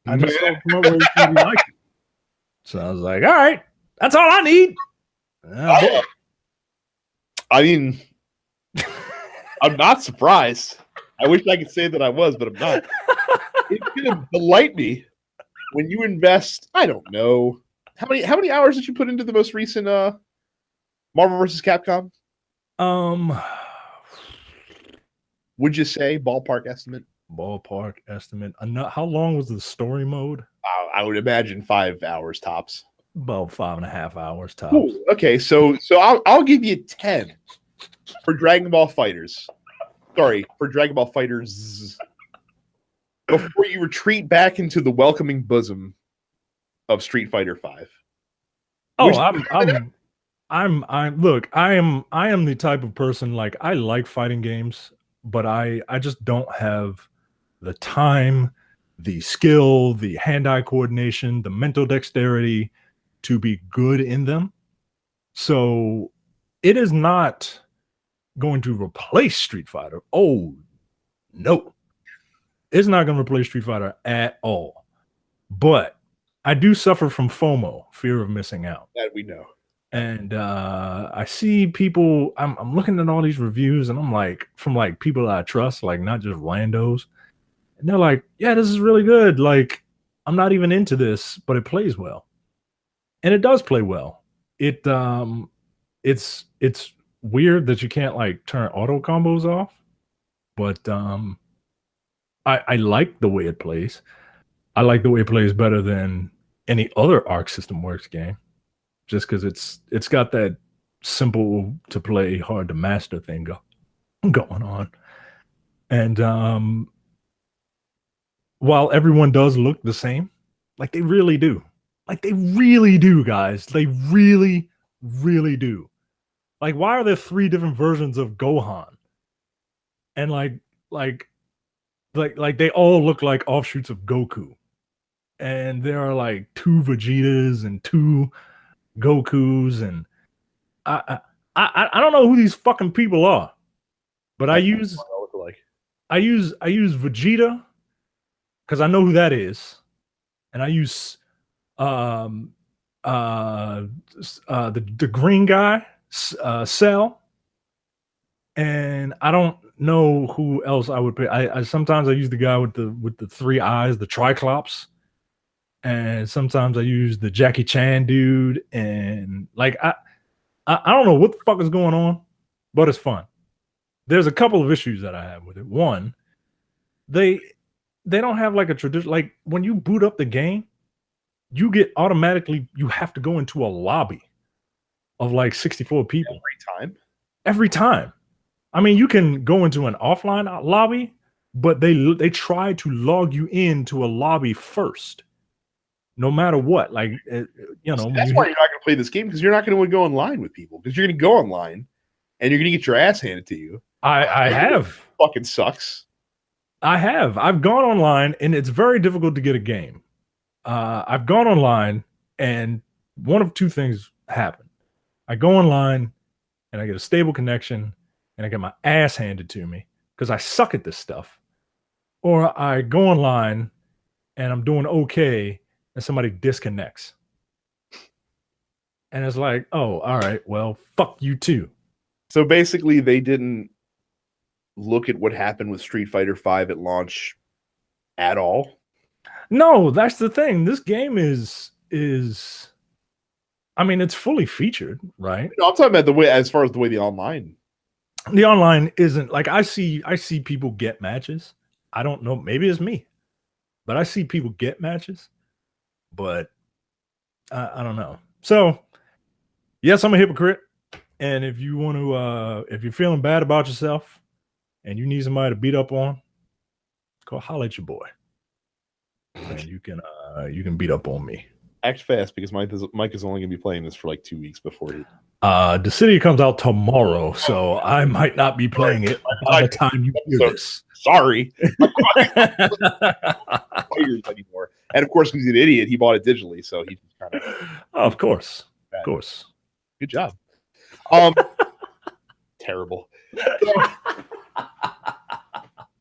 I just saw the part where he liked it. So I was like, all right, that's all I need. I mean, I'm not surprised. I wish I could say that I was, but I'm not. It's gonna delight me when you invest. I don't know how many hours did you put into the most recent Marvel vs. Capcom? Would you say ballpark estimate? Ballpark estimate. How long was the story mode? I would imagine 5 hours tops. About 5.5 hours tops. Ooh, okay, so I'll give you 10 for Dragon Ball FighterZ. Sorry, for Dragon Ball FighterZ. Before you retreat back into the welcoming bosom of Street Fighter V. Oh, look, I am the type of person, like, I like fighting games, but I just don't have the time, the skill, the hand-eye coordination, the mental dexterity to be good in them. So it is not going to replace Street Fighter. Oh, no. It's not going to replace Street Fighter at all. But I do suffer from FOMO, fear of missing out. That we know. And I see people, I'm looking at all these reviews, and I'm like, from like people that I trust, like not just randos. And they're like, yeah, this is really good. Like, I'm not even into this, but it plays well. And it does play well. It's weird that you can't like turn auto combos off, but I like the way it plays. I like the way it plays better than any other Arc System Works game, just because it's got that simple to play, hard to master thing going on. And while everyone does look the same, like they really do. Like they really do, guys. They really, really do. Like, why are there 3 different versions of Gohan? And like they all look like offshoots of Goku. And there are like 2 Vegetas and 2 Gokus, and I don't know who these fucking people are, but I use Vegeta because I know who that is, and I use the green guy, Cell, and I don't know who else I would pick. I sometimes I use the guy with the three eyes, the Triclops, and sometimes I use the Jackie Chan dude, and like I don't know what the fuck is going on, but it's fun. There's a couple of issues that I have with it. One, they don't have like a tradition. Like when you boot up the game, you have to go into a lobby of like 64 people every time. I mean, you can go into an offline lobby, but they try to log you into a lobby first, no matter what. Like, that's why you're not going to play this game, because you're not going to go online with people, because you're going to go online and you're going to get your ass handed to you. I have. Fucking sucks. I've gone online, and it's very difficult to get a game. I've gone online, and one of two things happen. I go online, and I get a stable connection, and I get my ass handed to me because I suck at this stuff. Or I go online, and I'm doing okay, and somebody disconnects. And it's like, oh, all right, well, fuck you too. So basically, they didn't look at what happened with Street Fighter V at launch at all. No, that's the thing. This game is I mean, it's fully featured, right? No, I'm talking about the way, as far as the way the online isn't like, I see people get matches. I don't know, maybe it's me, but I see people get matches, but I don't know. So yes, I'm a hypocrite. And if you want to, if you're feeling bad about yourself and you need somebody to beat up on, go holler at your boy, and you can beat up on me. Act fast, because Mike is only going to be playing this for like 2 weeks before he. The city comes out tomorrow, so I might not be playing it by the time you hear this. Sorry. Anymore. And of course, he's an idiot. He bought it digitally, so he's kind of. Of course. Good job. Terrible.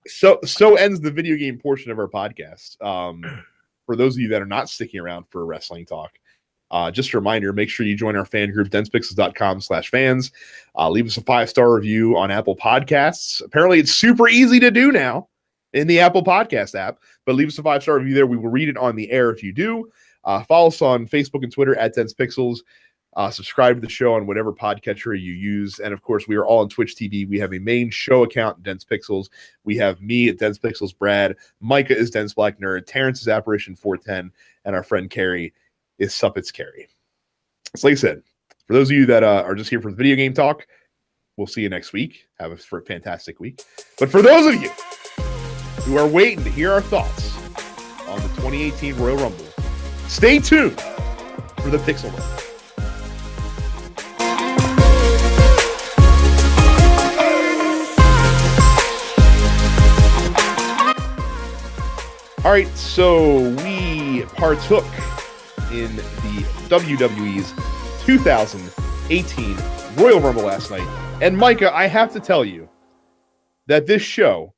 So ends the video game portion of our podcast. For those of you that are not sticking around for wrestling talk, just a reminder, make sure you join our fan group, densepixels.com/fans. Leave us a 5-star review on Apple Podcasts. Apparently, it's super easy to do now in the Apple Podcast app, but leave us a 5-star review there. We will read it on the air if you do. Follow us on Facebook and Twitter at densepixels. Subscribe to the show on whatever podcatcher you use. And of course, we are all on Twitch TV. We have a main show account, Dense Pixels. We have me at Dense Pixels Brad. Micah is Dense Black Nerd. Terrence is Apparition 410. And our friend Carrie is Suppets Carrie. So like I said, for those of you that are just here for the video game talk, we'll see you next week. Have a fantastic week. But for those of you who are waiting to hear our thoughts on the 2018 Royal Rumble, stay tuned for the Pixel Run. All right, so we partook in the WWE's 2018 Royal Rumble last night. And Micah, I have to tell you that this show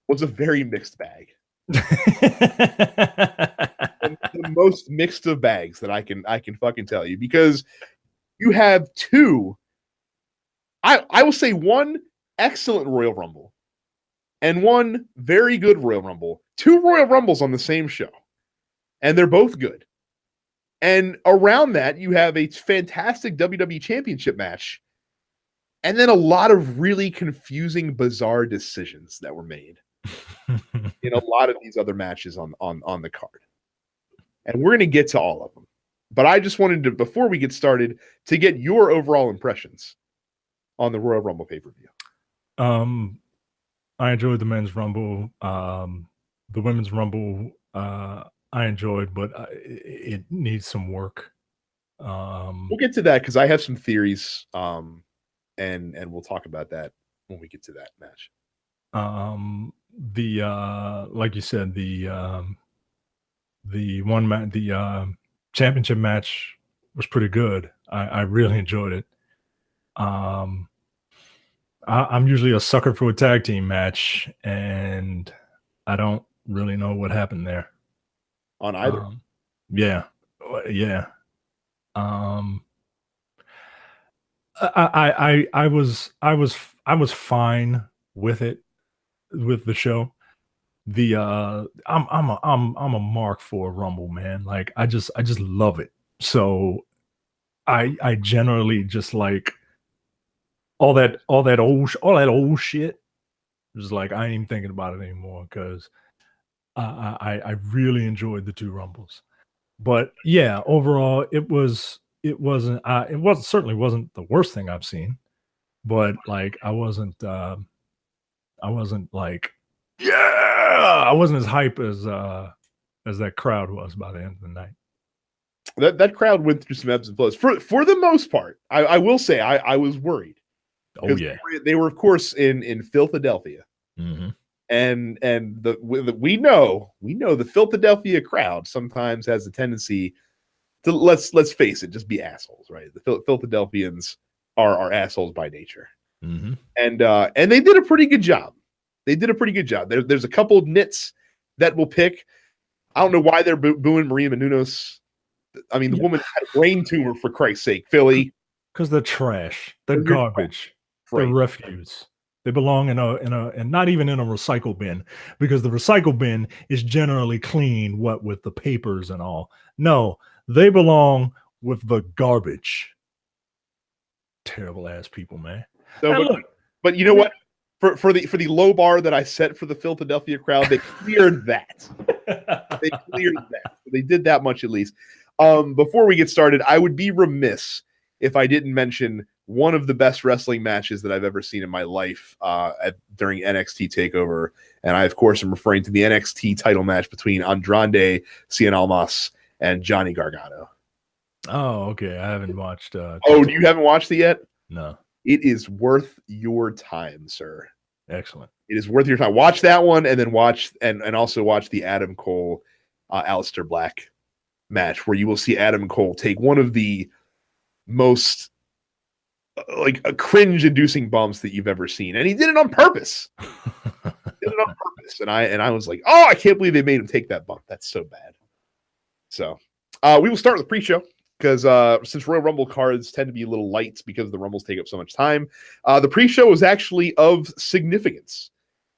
was a very mixed bag. The most mixed of bags that I can fucking tell you, because you have two, I will say, one excellent Royal Rumble and one very good Royal Rumble. Two Royal Rumbles on the same show, and they're both good. And around that, you have a fantastic WWE Championship match, and then a lot of really confusing, bizarre decisions that were made in a lot of these other matches on the card. And we're going to get to all of them. But I just wanted to, before we get started, to get your overall impressions on the Royal Rumble pay-per-view. I enjoyed the men's Rumble. The women's Rumble, I enjoyed, but it needs some work. We'll get to that, because I have some theories, and we'll talk about that when we get to that match. Like you said, the championship match was pretty good. I really enjoyed it. I'm usually a sucker for a tag team match, and I don't really know what happened there. On either. Yeah. Yeah. Um, I was fine with it, with the show. I'm a mark for a Rumble, man. Like I just love it. So I generally just like all that old shit. Just like I ain't even thinking about it anymore because I really enjoyed the two Rumbles. But yeah, overall it was certainly wasn't the worst thing I've seen, but like I wasn't like, yeah, I wasn't as hype as that crowd was by the end of the night. That crowd went through some ebbs and flows. For the most part, I will say I was worried. Oh yeah, they were of course in Philadelphia, and we know the Philadelphia crowd sometimes has a tendency to let's face it, just be assholes, right? The Philadelphians are assholes by nature, and they did a pretty good job. There's a couple of nits that will pick. I don't know why they're booing Maria Menounos. I mean, the woman had a brain tumor, for Christ's sake, Philly. Because they're trash. They're garbage. Right. They're refuse. They belong in a and not even in a recycle bin, because the recycle bin is generally clean, what with the papers and all. No, they belong with the garbage. Terrible ass people, man. So, but you know what? For the low bar that I set for the Philadelphia crowd, they cleared that. They did that much at least. Before we get started, I would be remiss if I didn't mention one of the best wrestling matches that I've ever seen in my life during NXT TakeOver. And I, of course, am referring to the NXT title match between Andrade Cien Almas and Johnny Gargano. Oh, okay. I haven't watched. You haven't watched it yet? No. It is worth your time, sir. Excellent. It is worth your time. Watch that one, and then watch and also watch the Adam Cole, Aleister Black match, where you will see Adam Cole take one of the most like a cringe-inducing bumps that you've ever seen, and he did it on purpose. And I was like, oh, I can't believe they made him take that bump. That's so bad. So we will start with the pre-show, because since Royal Rumble cards tend to be a little light because the Rumbles take up so much time, the pre-show was actually of significance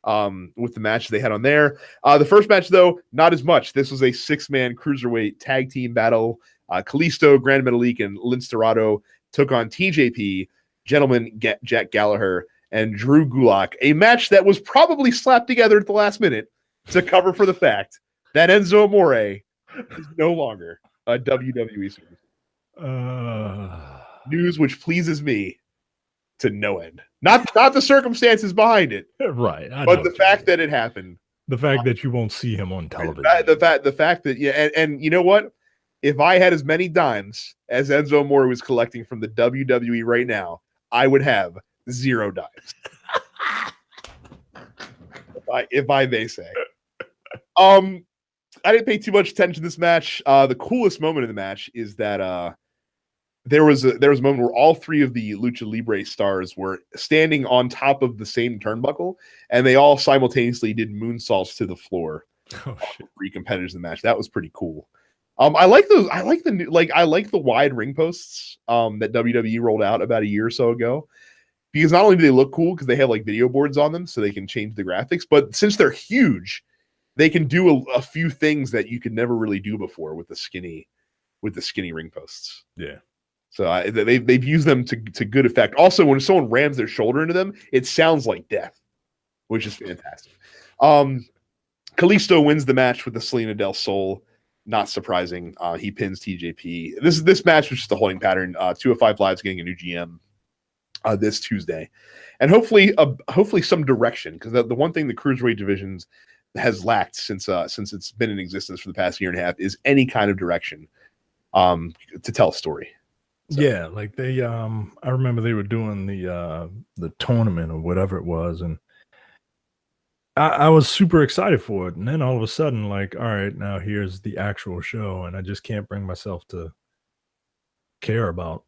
with the match they had on there. The first match, though, not as much. This was a 6-man cruiserweight tag team battle. Kalisto, Grand Metalik, and Lince Dorado took on TJP, Gentleman Jack Gallagher, and Drew Gulak, a match that was probably slapped together at the last minute to cover for the fact that Enzo Amore is no longer a WWE superstar. News which pleases me to no end. Not the circumstances behind it, right? But the fact that it happened. The fact that you won't see him on television. The fact that and you know what? If I had as many dimes as Enzo Amore was collecting from the WWE right now, I would have 0 dimes. if I may say. I didn't pay too much attention to this match. The coolest moment of the match is that there was a moment where all 3 of the Lucha Libre stars were standing on top of the same turnbuckle, and they all simultaneously did moonsaults to the floor. Oh shit! 3 competitors in the match. That was pretty cool. I like those. I like the wide ring posts that WWE rolled out about a year or so ago, because not only do they look cool because they have like video boards on them so they can change the graphics, but since they're huge, they can do a few things that you could never really do before with the skinny ring posts. Yeah. So they've used them to good effect. Also, when someone rams their shoulder into them, it sounds like death, which is fantastic. Kalisto wins the match with the Selena del Sol. Not surprising. He pins TJP. This match was just a holding pattern. 205 Live's getting a new GM this Tuesday, and hopefully some direction, because the one thing the cruiserweight divisions has lacked since it's been in existence for the past year and a half is any kind of direction to tell a story. So. Yeah, like they I remember they were doing the tournament or whatever it was, and I was super excited for it, and then all of a sudden, like, all right, now here's the actual show, and I just can't bring myself to care about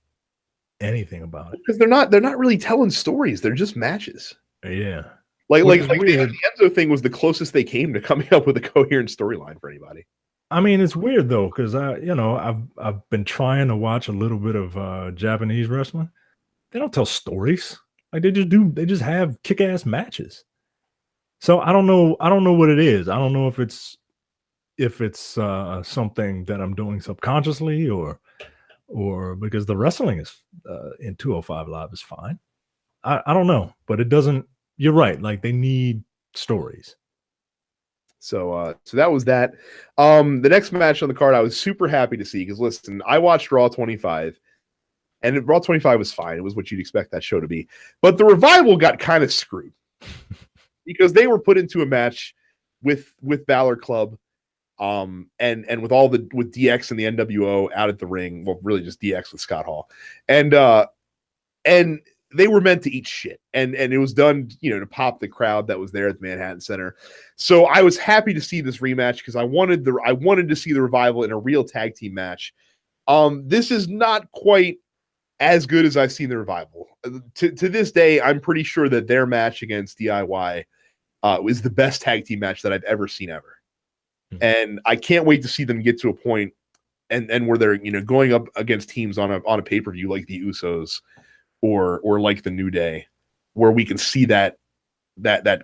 anything about it because they're not really telling stories. They're just matches. yeah Like Which like is like the weird. Enzo thing was the closest they came to coming up with a coherent storyline for anybody. I mean, it's weird though, because I've been trying to watch a little bit of Japanese wrestling. They don't tell stories. Like they just have kick-ass matches. So I don't know what it is. I don't know if it's something that I'm doing subconsciously or because the wrestling is in 205 Live is fine. I don't know, but it doesn't. You're right. Like they need stories. So that was that. The next match on the card I was super happy to see because listen, I watched Raw 25 and Raw 25 was fine. It was what you'd expect that show to be. But the Revival got kind of screwed because they were put into a match with Balor Club and with with DX and the NWO out at the ring. Well, really just DX with Scott Hall. And they were meant to eat shit. And it was done, to pop the crowd that was there at the Manhattan Center. So I was happy to see this rematch because I wanted to see the Revival in a real tag team match. This is not quite as good as I've seen the Revival. To this day, I'm pretty sure that their match against DIY is the best tag team match that I've ever seen ever. Mm-hmm. And I can't wait to see them get to a point and where they're going up against teams on a pay-per-view like the Usos or like the New Day, where we can see that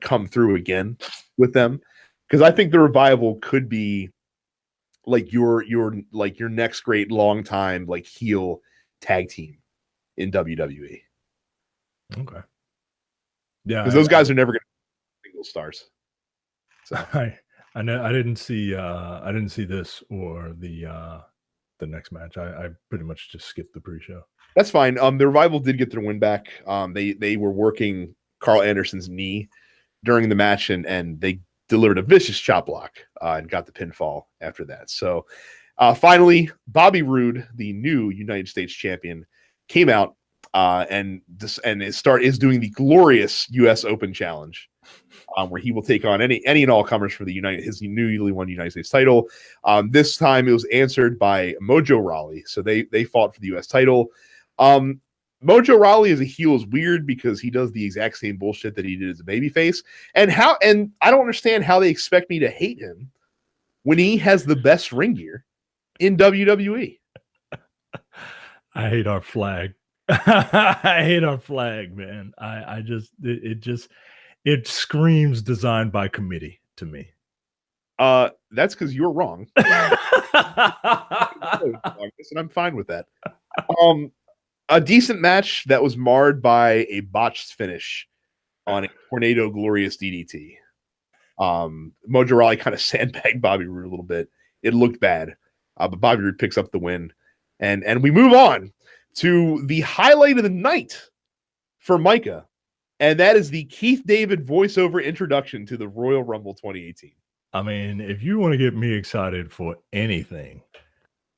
come through again with them. Because I think the Revival could be like your next great long time like heel tag team in WWE. Okay. Yeah. Because those guys are never gonna be single stars. So I know I didn't see this or the next match. I pretty much just skipped the pre-show. That's fine. The Revival did get their win back. They were working Carl Anderson's knee during the match, and they delivered a vicious chop block and got the pinfall after that. So finally, Bobby Roode, the new United States champion, came out and is doing the glorious U.S. Open Challenge, where he will take on any and all comers for his newly won United States title. This time it was answered by Mojo Rawley, so they fought for the U.S. title. Mojo Rawley as a heel is weird because he does the exact same bullshit that he did as a babyface, and I don't understand how they expect me to hate him when he has the best ring gear in WWE. I hate our flag. I hate our flag, man. It screams designed by committee to me. That's because you're wrong. And I'm fine with that. A decent match that was marred by a botched finish on a Tornado Glorious DDT. Mojo Rawley kind of sandbagged Bobby Roode a little bit. It looked bad, but Bobby Roode picks up the win. And we move on to the highlight of the night for Micah, and that is the Keith David voiceover introduction to the Royal Rumble 2018. I mean, if you want to get me excited for anything,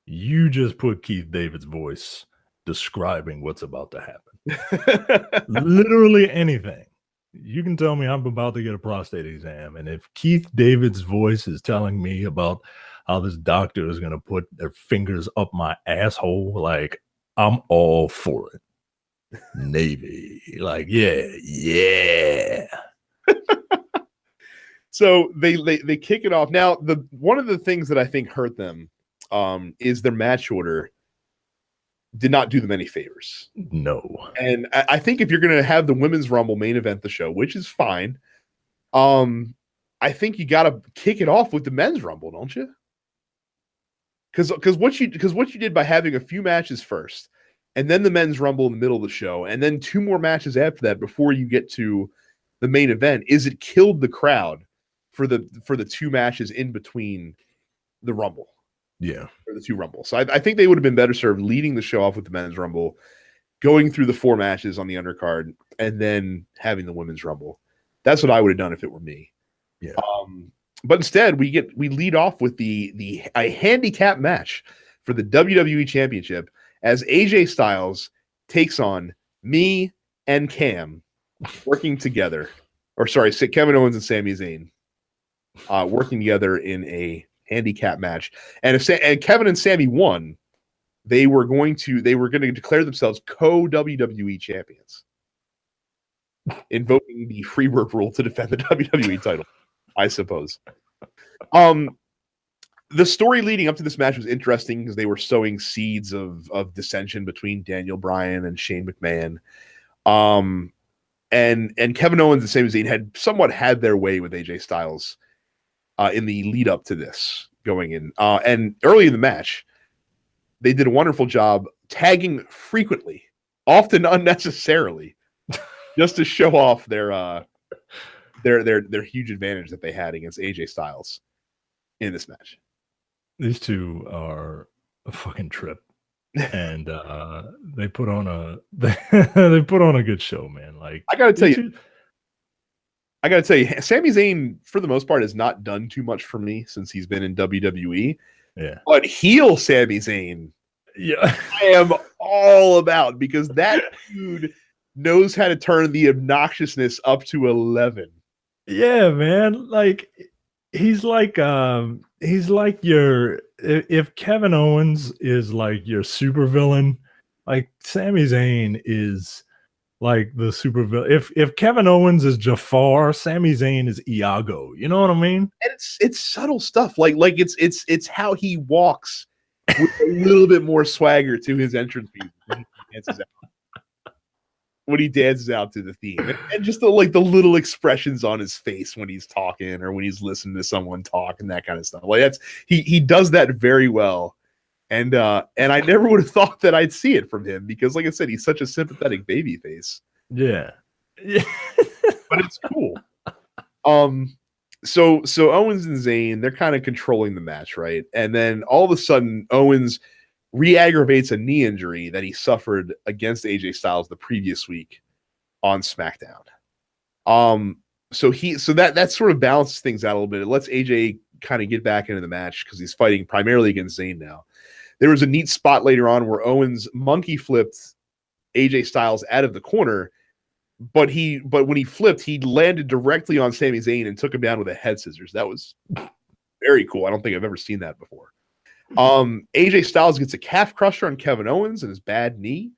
you just put Keith David's voice describing what's about to happen. Literally anything. You can tell me I'm about to get a prostate exam, and if Keith David's voice is telling me about how this doctor is going to put their fingers up my asshole, like, I'm all for it. Navy. Like, yeah. So they kick it off. Now, one of the things that I think hurt them is their match order did not do them any favors. No. And I think if you're going to have the Women's Rumble main event the show, which is fine, I think you got to kick it off with the Men's Rumble, don't you? Because what you did by having a few matches first, and then the Men's Rumble in the middle of the show, and then two more matches after that before you get to the main event, is it killed the crowd for the two matches in between the Rumble. Yeah. Or the two Rumbles. So I think they would have been better served leading the show off with the Men's Rumble, going through the four matches on the undercard, and then having the Women's Rumble. That's what I would have done if it were me. Yeah. But instead, we lead off with a handicap match for the WWE Championship as AJ Styles takes on me and Cam working together. Or sorry, Kevin Owens and Sami Zayn working together in a handicap match. And Kevin and Sami won they were going to declare themselves co-WWE champions, invoking the Freebird rule to defend the WWE title, I suppose. The story leading up to this match was interesting because they were sowing seeds of dissension between Daniel Bryan and Shane McMahon. And Kevin Owens and Sami Zayn had somewhat had their way with AJ Styles in the lead up to this going in. And early in the match, they did a wonderful job tagging frequently, often unnecessarily, just to show off their huge advantage that they had against AJ Styles in this match. These two are a fucking trip, and they put on a they put on a good show, man. Like I gotta tell you, Sami Zayn for the most part has not done too much for me since he's been in WWE. Yeah, but heel Sami Zayn, yeah, I am all about, because that dude knows how to turn the obnoxiousness up to 11. Yeah, man. Like he's like your, if Kevin Owens is like your supervillain, like Sami Zayn is like the supervillain. If Kevin Owens is Jafar, Sami Zayn is Iago. You know what I mean? And it's subtle stuff. Like it's how he walks with a little bit more swagger to his entrance music when he dances out to the theme, and just the little expressions on his face when he's talking or when he's listening to someone talk and that kind of stuff. Like that's he does that very well, and I never would have thought that I'd see it from him, because, like I said, he's such a sympathetic baby face. Yeah, but it's cool. So Owens and Zayn, they're kind of controlling the match, right? And then all of a sudden, Owens re-aggravates a knee injury that he suffered against AJ Styles the previous week on SmackDown. So that sort of balances things out a little bit. It lets AJ kind of get back into the match because he's fighting primarily against Zayn now. There was a neat spot later on where Owens monkey flipped AJ Styles out of the corner, but when he flipped, he landed directly on Sami Zayn and took him down with a head scissors. That was very cool. I don't think I've ever seen that before. AJ Styles gets a calf crusher on Kevin Owens and his bad knee,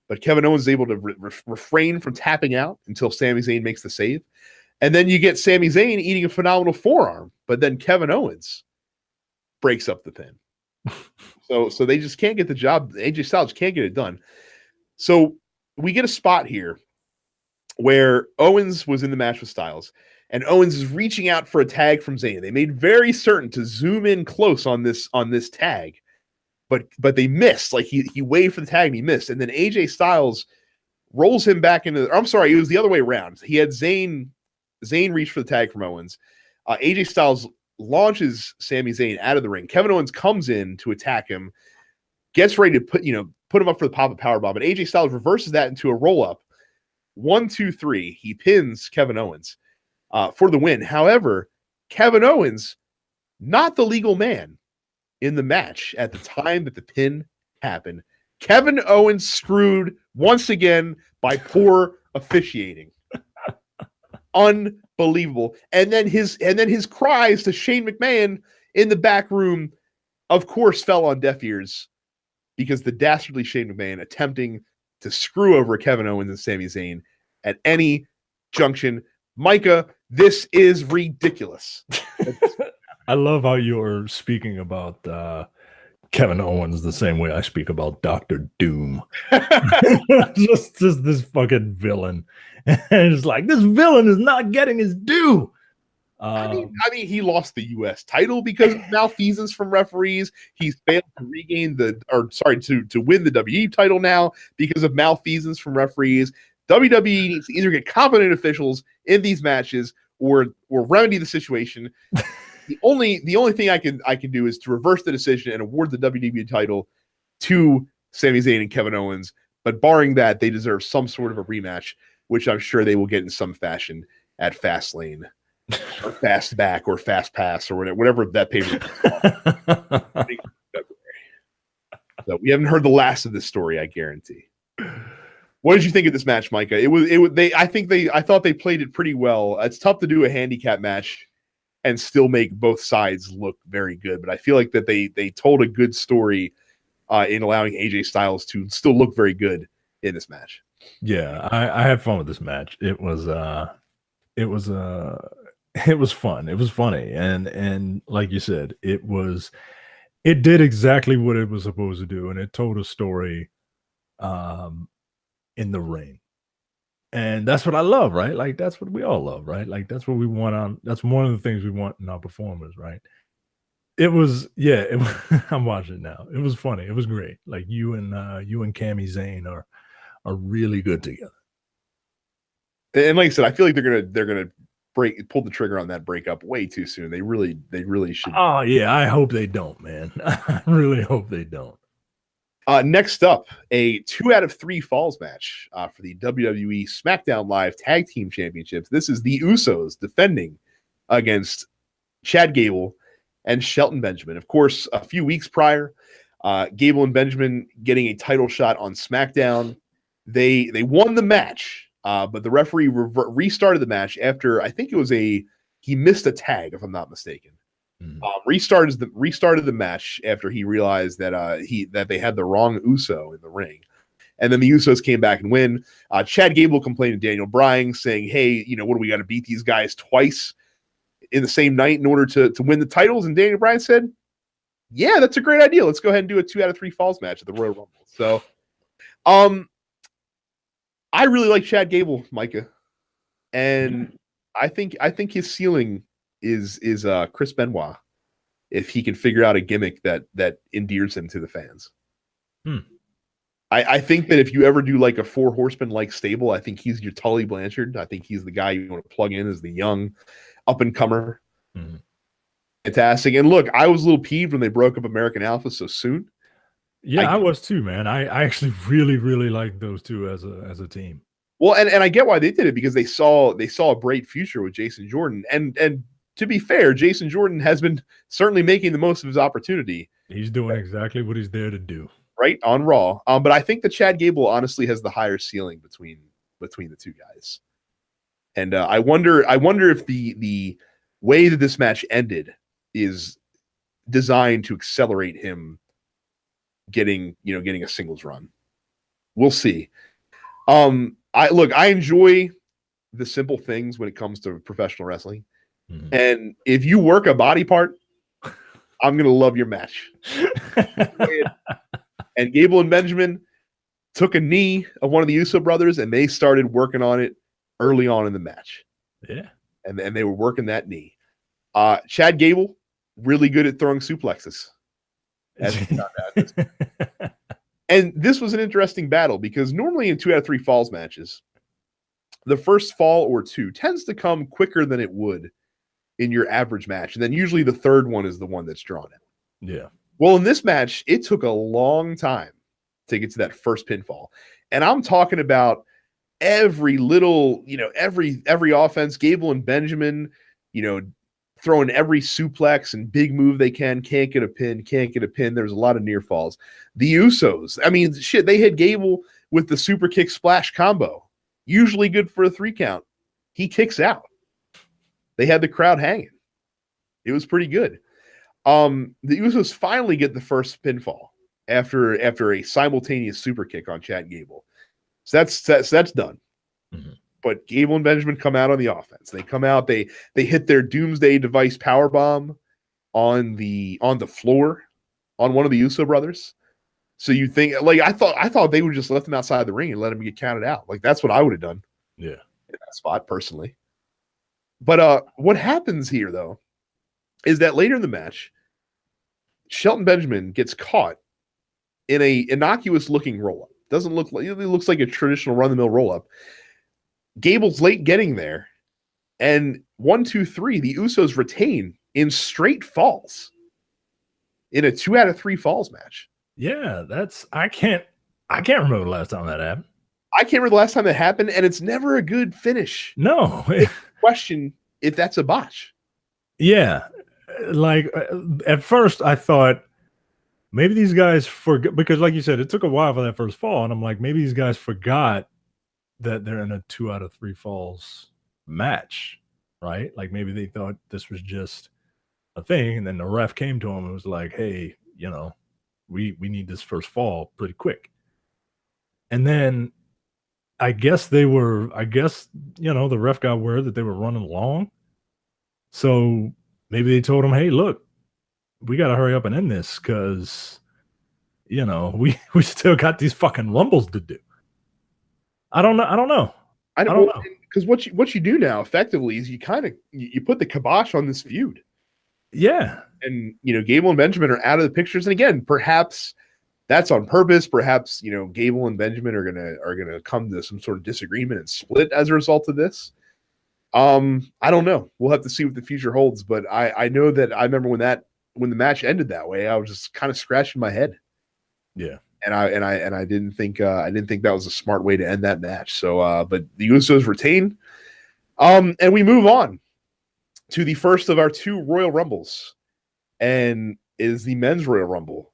but Kevin Owens is able to refrain from tapping out until Sami Zayn makes the save. And then you get Sami Zayn eating a phenomenal forearm, but then Kevin Owens breaks up the pin. So they just can't get the job. AJ Styles can't get it done. So we get a spot here where Owens was in the match with Styles, and Owens is reaching out for a tag from Zayn. They made very certain to zoom in close on this tag, but they missed. Like he waved for the tag and he missed. And then AJ Styles rolls him back into. I'm sorry, it was the other way around. He had Zayn reach for the tag from Owens. AJ Styles launches Sami Zayn out of the ring. Kevin Owens comes in to attack him, gets ready to put him up for the pop-up powerbomb, and AJ Styles reverses that into a roll-up. 1, 2, 3. He pins Kevin Owens for the win. However, Kevin Owens, not the legal man in the match at the time that the pin happened. Kevin Owens screwed once again by poor officiating. Unbelievable. And then his cries to Shane McMahon in the back room, of course, fell on deaf ears, because the dastardly Shane McMahon attempting to screw over Kevin Owens and Sami Zayn at any junction. Micah, this is ridiculous. I love how you're speaking about Kevin Owens the same way I speak about Dr. Doom. just this fucking villain. And it's like, this villain is not getting his due. I mean, he lost the U.S. title because of malfeasance from referees. He's failed to regain to win the WWE title now because of malfeasance from referees. WWE needs to either get competent officials in these matches or remedy the situation. The only thing I can do is to reverse the decision and award the WWE title to Sami Zayn and Kevin Owens. But barring that, they deserve some sort of a rematch, which I'm sure they will get in some fashion at Fastlane, or Fastback, or Fast Pass, or whatever that paper. So we haven't heard the last of this story, I guarantee. What did you think of this match, Micah? I thought they played it pretty well. It's tough to do a handicap match and still make both sides look very good, but I feel like that they told a good story in allowing AJ Styles to still look very good in this match. Yeah, I had fun with this match. It was it was fun. It was funny, and like you said, it did exactly what it was supposed to do, and it told a story in the ring. And that's what I love, right? Like that's what we all love, right? Like that's what we want that's one of the things we want in our performers, right? It was, yeah, I'm watching it now. It was funny. It was great. Like you and Cammy Zane are really good together. And like I said, I feel like they're gonna pull the trigger on that breakup way too soon. They really should. Oh yeah, I hope they don't, man. I really hope they don't. Next up, a 2 out of 3 falls match for the WWE SmackDown Live Tag Team Championships. This is the Usos defending against Chad Gable and Shelton Benjamin. Of course, a few weeks prior, Gable and Benjamin getting a title shot on SmackDown. They won the match, but the referee restarted the match after, I think it was he missed a tag, if I'm not mistaken. Restarted the match after he realized that they had the wrong Uso in the ring, and then the Usos came back and win. Chad Gable complained to Daniel Bryan, saying, "Hey, what do we got to beat these guys twice in the same night in order to win the titles?" And Daniel Bryan said, "Yeah, that's a great idea. Let's go ahead and do a 2 out of 3 falls match at the Royal Rumble." So, I really like Chad Gable, Micah, and I think his ceiling is Chris Benoit, if he can figure out a gimmick that endears him to the fans. I think that if you ever do like a 4 horseman like stable, I think he's your Tully Blanchard. I think he's the guy you want to plug in as the young up and comer. Fantastic. And look, I was a little peeved when they broke up American Alpha so soon. Yeah, I was too, man. I actually really like those two as a team. Well, and I get why they did it, because they saw a bright future with Jason Jordan. And to be fair, Jason Jordan has been certainly making the most of his opportunity. He's doing exactly what he's there to do. Right, on Raw. But I think that Chad Gable honestly has the higher ceiling between the two guys. And I wonder if the way that this match ended is designed to accelerate him getting a singles run. We'll see. I enjoy the simple things when it comes to professional wrestling. And if you work a body part, I'm going to love your match. And Gable and Benjamin took a knee of one of the Uso brothers, and they started working on it early on in the match. Yeah. And they were working that knee. Chad Gable, really good at throwing suplexes. And this was an interesting battle, because normally in 2 out of 3 falls matches, the first fall or two tends to come quicker than it would in your average match. And then usually the third one is the one that's drawn out. Yeah. Well, in this match, it took a long time to get to that first pinfall. And I'm talking about every little, every offense, Gable and Benjamin, throwing every suplex and big move they can't get a pin. There's a lot of near falls. The Usos, I mean, shit, they hit Gable with the super kick splash combo, usually good for a 3 count. He kicks out. They had the crowd hanging. It was pretty good. The Usos finally get the first pinfall after a simultaneous super kick on Chad Gable. So that's done. But Gable and Benjamin come out on the offense. They come out, they hit their Doomsday Device powerbomb on the floor on one of the Uso brothers. So you think, like, I thought they would just let them outside the ring and let him get counted out. Like, that's what I would have done. Yeah. In that spot, personally. But what happens here, though, is that later in the match, Shelton Benjamin gets caught in a innocuous looking roll-up. Doesn't look like, it looks like a traditional run-the-mill roll-up. Gable's late getting there, and 1, 2, 3, the Usos retain in straight falls in a 2 out of 3 falls match. Yeah, I can't remember the last time that happened. I can't remember the last time that happened, and it's never a good finish. No. Question if that's a botch. Yeah. Like, at first I thought maybe these guys forgot, because like you said, it took a while for that first fall, and I'm like, maybe these guys forgot that they're in a 2 out of 3 falls match, right? Like maybe they thought this was just a thing, and then the ref came to him and was like, hey, We need this first fall pretty quick. And then I guess the ref got word that they were running long. So maybe they told him, hey, look, we got to hurry up and end this because, we still got these fucking rumbles to do. I don't know. I don't know. Because what you do now effectively is you kind of you put the kibosh on this feud. Yeah. And, Gable and Benjamin are out of the pictures. And again, perhaps that's on purpose. Perhaps, Gable and Benjamin are gonna come to some sort of disagreement and split as a result of this. I don't know. We'll have to see what the future holds. But I know that I remember when the match ended that way, I was just kind of scratching my head. Yeah. And I didn't think that was a smart way to end that match. So but the Usos retain. And we move on to the first of our 2 Royal Rumbles. And is the Men's Royal Rumble.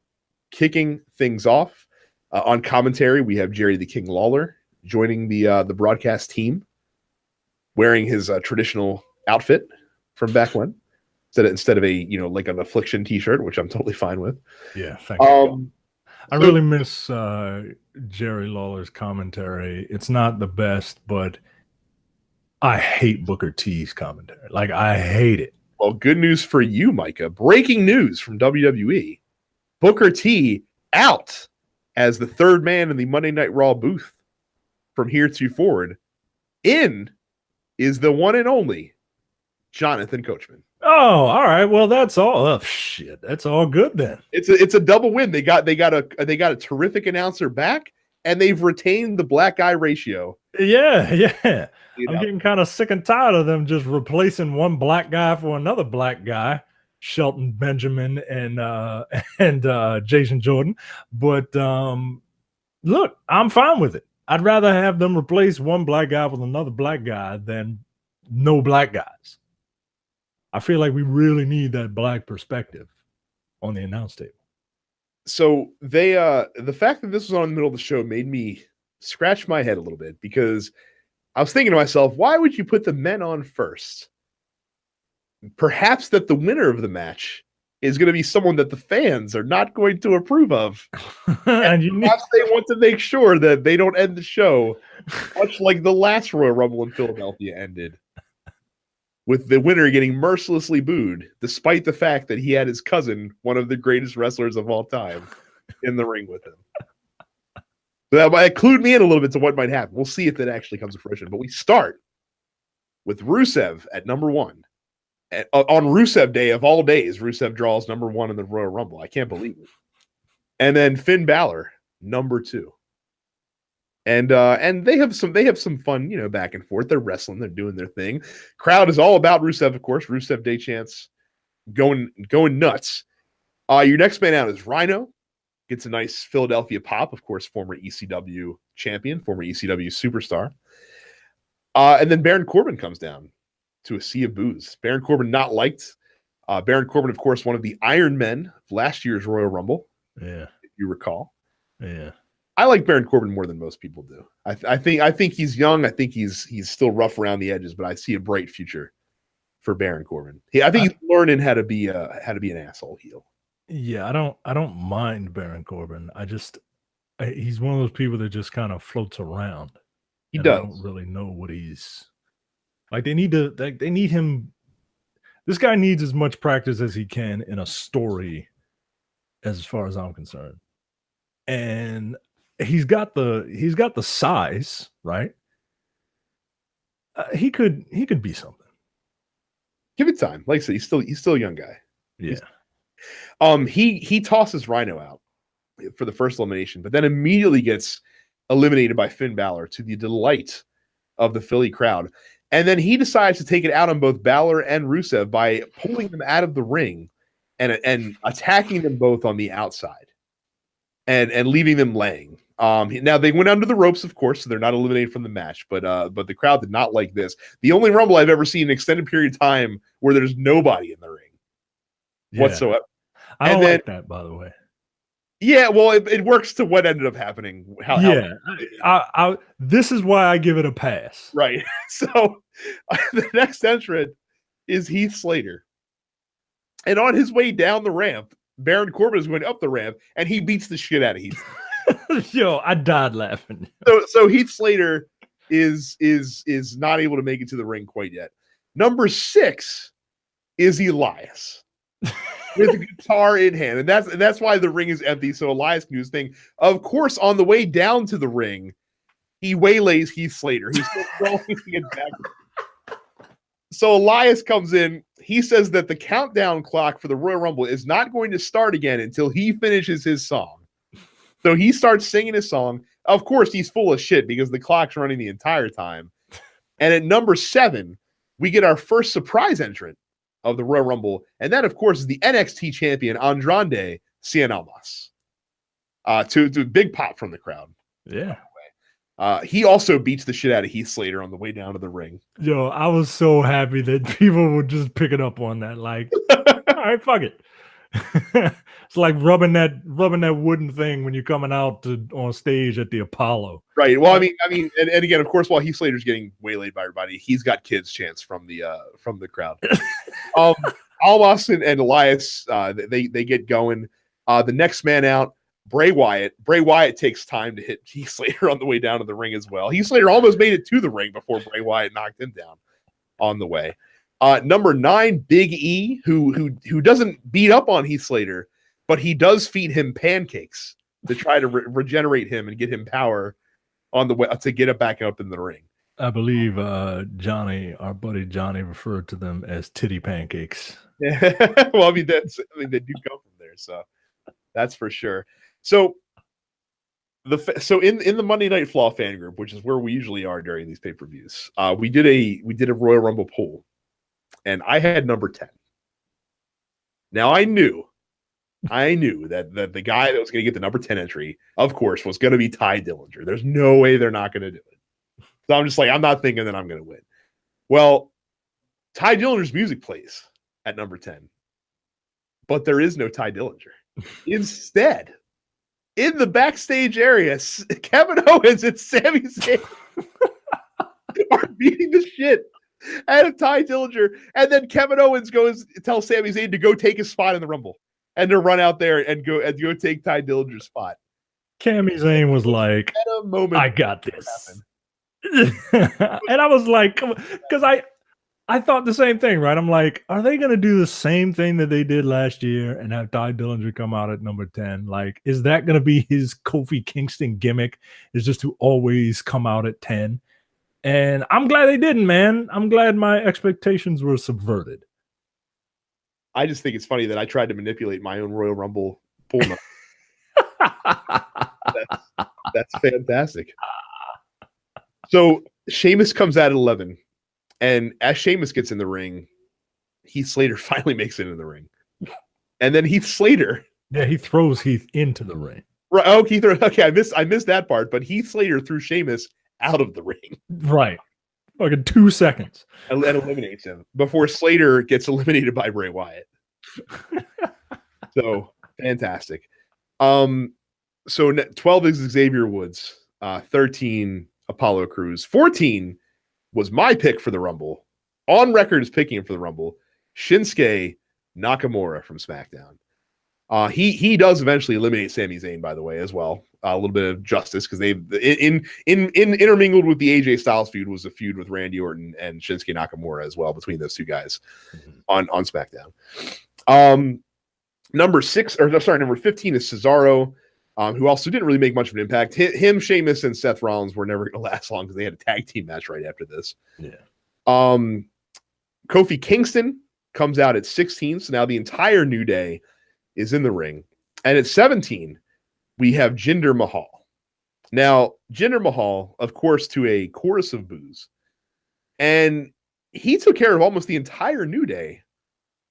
Kicking things off on commentary, we have Jerry the King Lawler joining the broadcast team, wearing his traditional outfit from back when, instead of a like an Affliction T-shirt, which I'm totally fine with. Yeah, thank you. I really miss Jerry Lawler's commentary. It's not the best, but I hate Booker T's commentary. Like, I hate it. Well, good news for you, Micah. Breaking news from WWE. Booker T out as the 3rd man in the Monday Night Raw booth from here to forward. In is the one and only Jonathan Coachman. Oh, all right. Well, that's all. Oh, shit. That's all good then. It's a double win. They got a terrific announcer back, and they've retained the black eye ratio. Yeah. I'm getting kind of sick and tired of them just replacing one black guy for another black guy. Shelton Benjamin and Jason Jordan. But look, I'm fine with it. I'd rather have them replace one black guy with another black guy than no black guys. I feel like we really need that black perspective on the announce table. So they the fact that this was on in the middle of the show made me scratch my head a little bit, because I was thinking to myself, why would you put the men on first? Perhaps that the winner of the match is going to be someone that the fans are not going to approve of. And perhaps they want to make sure that they don't end the show much like the last Royal Rumble in Philadelphia ended, with the winner getting mercilessly booed, despite the fact that he had his cousin, one of the greatest wrestlers of all time, in the ring with him. So that might clue me in a little bit to what might happen. We'll see if that actually comes to fruition. But we start with Rusev at number 1. On Rusev Day of all days, Rusev draws number 1 in the Royal Rumble. I can't believe it. And then Finn Balor, number 2. And they have some fun, back and forth. They're wrestling, they're doing their thing. Crowd is all about Rusev, of course. Rusev Day chants going nuts. Your next man out is Rhino. Gets a nice Philadelphia pop, of course, former ECW champion, former ECW superstar. And then Baron Corbin comes down to a sea of boos. Baron Corbin not liked. Baron Corbin, of course, one of the Iron Men of last year's Royal Rumble. Yeah, if you recall. Yeah, I like Baron Corbin more than most people do. I think he's young. I think he's still rough around the edges, but I see a bright future for Baron Corbin. I think he's learning how to be an asshole heel. Yeah, I don't mind Baron Corbin. He's one of those people that just kind of floats around. He does. I don't really know what he's like. They need him. This guy needs as much practice as he can in a story, as far as I'm concerned. And he's got the size, right? He could be something. Give it time. Like I said, he's still a young guy. Yeah. He tosses Rhino out for the first elimination, but then immediately gets eliminated by Finn Balor to the delight of the Philly crowd. And then he decides to take it out on both Balor and Rusev by pulling them out of the ring and attacking them both on the outside and leaving them laying. Now they went under the ropes, of course, so they're not eliminated from the match, but the crowd did not like this. The only Rumble I've ever seen in an extended period of time where there's nobody in the ring whatsoever. I don't like that, by the way. Yeah, well, it works to what ended up happening. This is why I give it a pass. Right. So the next entrant is Heath Slater. And on his way down the ramp, Baron Corbin is going up the ramp, and he beats the shit out of Heath. Yo, I died laughing. So Heath Slater is not able to make it to the ring quite yet. Number 6 is Elias with a guitar in hand, and that's why the ring is empty, so Elias can do his thing. Of course, on the way down to the ring, he waylays Heath Slater. He's still going to get back. So Elias comes in. He says that the countdown clock for the Royal Rumble is not going to start again until he finishes his song. So he starts singing his song. Of course, he's full of shit because the clock's running the entire time. And at number 7, we get our first surprise entrant of the Royal Rumble. And that, of course, is the NXT champion, Andrade Cien Almas. To a big pop from the crowd. Yeah. He also beats the shit out of Heath Slater on the way down to the ring. Yo, I was so happy that people were just picking up on that. Like, all right, fuck it. It's like rubbing that wooden thing when you're coming out on stage at the Apollo. Right. Well, I mean, and again, of course, while Heath Slater's getting waylaid by everybody, he's got kids' chants from the crowd. Almas and Elias, they get going. The next man out, Bray Wyatt. Bray Wyatt takes time to hit Heath Slater on the way down to the ring as well. Heath Slater almost made it to the ring before Bray Wyatt knocked him down on the way. Number 9, Big E, who doesn't beat up on Heath Slater, but he does feed him pancakes to try to regenerate him and get him power on the way to get it back up in the ring. I believe Johnny, our buddy Johnny, referred to them as titty pancakes. Well, I mean, they do come from there, so that's for sure. So in the Monday Night Flaw fan group, which is where we usually are during these pay-per-views, we did a Royal Rumble poll, and I had number 10. Now I knew that the guy that was going to get the number 10 entry, of course, was going to be Ty Dillinger. There's no way they're not going to do it. So I'm just like, I'm not thinking that I'm going to win. Well, Ty Dillinger's music plays at number 10, but there is no Ty Dillinger. Instead, in the backstage area, Kevin Owens and Sami Zayn are beating the shit out of Ty Dillinger, and then Kevin Owens tells Sami Zayn to go take his spot in the Rumble and to run out there and go take Ty Dillinger's spot. Sami Zayn was like, at a moment, I got this. And I was like, because I thought the same thing, right? I'm like, are they going to do the same thing that they did last year and have Ty Dillinger come out at number 10? Like, is that going to be his Kofi Kingston gimmick? Is just to always come out at 10? And I'm glad they didn't, man. I'm glad my expectations were subverted. I just think it's funny that I tried to manipulate my own Royal Rumble pool. That's fantastic. So Sheamus comes out at 11, and as Sheamus gets in the ring, Heath Slater finally makes it in the ring, and then Heath Slater, he throws Heath into the ring. Right? Okay, I missed that part, but Heath Slater threw Sheamus out of the ring, right? Like in 2 seconds, and eliminates him before Slater gets eliminated by Bray Wyatt. So fantastic. So 12 is Xavier Woods, 13 Apollo Crews, 14 was my pick for the Rumble. On record as picking him for the Rumble, Shinsuke Nakamura from SmackDown. He does eventually eliminate Sami Zayn, by the way, as well. A little bit of justice because they've intermingled with the AJ Styles feud was a feud with Randy Orton and Shinsuke Nakamura as well between those two guys on SmackDown. Number 15 is Cesaro, who also didn't really make much of an impact. Him, Sheamus, and Seth Rollins were never going to last long because they had a tag team match right after this. Yeah. Kofi Kingston comes out at 16, so now the entire New Day is in the ring. And at 17, we have Jinder Mahal. Now, Jinder Mahal, of course, to a chorus of boos. And he took care of almost the entire New Day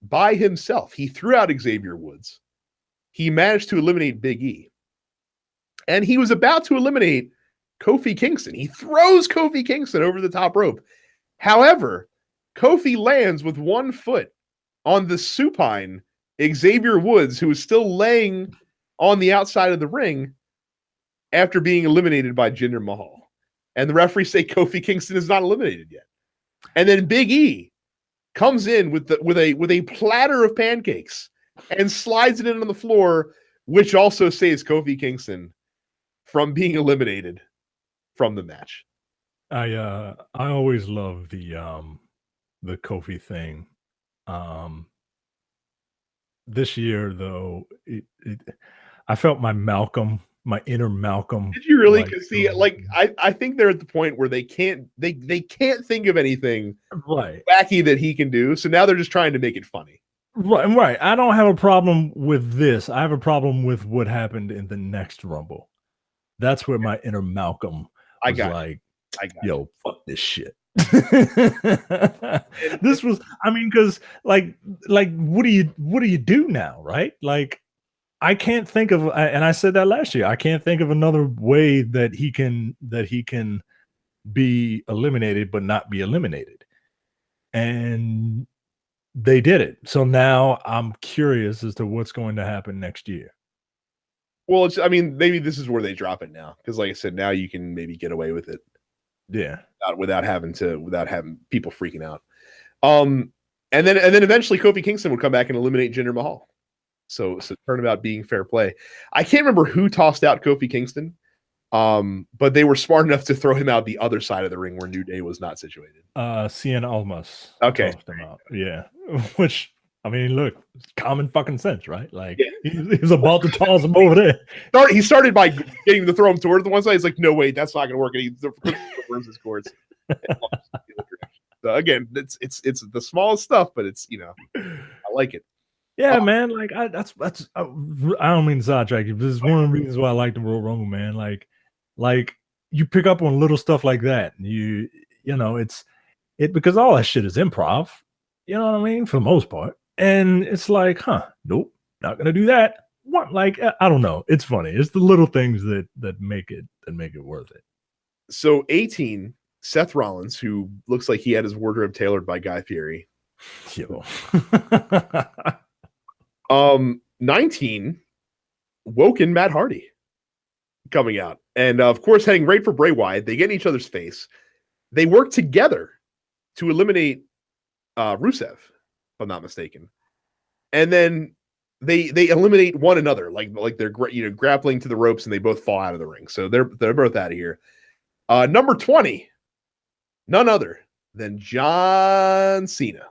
by himself. He threw out Xavier Woods. He managed to eliminate Big E. And he was about to eliminate Kofi Kingston. He throws Kofi Kingston over the top rope. However, Kofi lands with one foot on the supine Xavier Woods, who is still laying on the outside of the ring after being eliminated by Jinder Mahal. And the referees say Kofi Kingston is not eliminated yet. And then Big E comes in with a platter of pancakes and slides it in on the floor, which also saves Kofi Kingston from being eliminated from the match. I always love the Kofi thing. This year though, I felt my inner Malcolm. Did you really? Because see, I think they're at the point where they can't think of anything wacky that he can do. So now they're just trying to make it funny. Right. I don't have a problem with this. I have a problem with what happened in the next Rumble. That's where my inner Malcolm was yo, fuck this shit. This was, I mean, because like what do you do now, right? Like, I can't think of, and I said that last year, I can't think of another way that he can be eliminated but not be eliminated. And they did it. So now I'm curious as to what's going to happen next year. Well, maybe this is where they drop it now, because like I said, now you can maybe get away with it. Yeah. Without having people freaking out. And then eventually Kofi Kingston would come back and eliminate Jinder Mahal. So turnabout being fair play. I can't remember who tossed out Kofi Kingston. But they were smart enough to throw him out the other side of the ring where New Day was not situated. Cien Almas. Okay. Him out. Yeah. Which, I mean, look, common fucking sense, right? Like, he was about to toss him over there. He started by getting to throw him toward the one side. He's like, no, wait, that's not going to work. And he burns his cords. So again, it's the smallest stuff, but it's, I like it. Yeah, man. Like, I don't mean to sidetrack you. This is one of the reasons why I like the Royal Rumble, man. Like you pick up on little stuff like that. You know, it's because all that shit is improv. You know what I mean? For the most part. And it's like, nope, not gonna do that. What? Like, I don't know. It's funny. It's the little things that make it worth it. So 18, Seth Rollins, who looks like he had his wardrobe tailored by Guy Fieri. Yo. 19, Woken Matt Hardy coming out. And of course, heading right for Bray Wyatt. They get in each other's face. They work together to eliminate Rusev, if I'm not mistaken. And then they eliminate one another, like they're grappling to the ropes, and they both fall out of the ring. So they're both out of here. Number 20, none other than John Cena,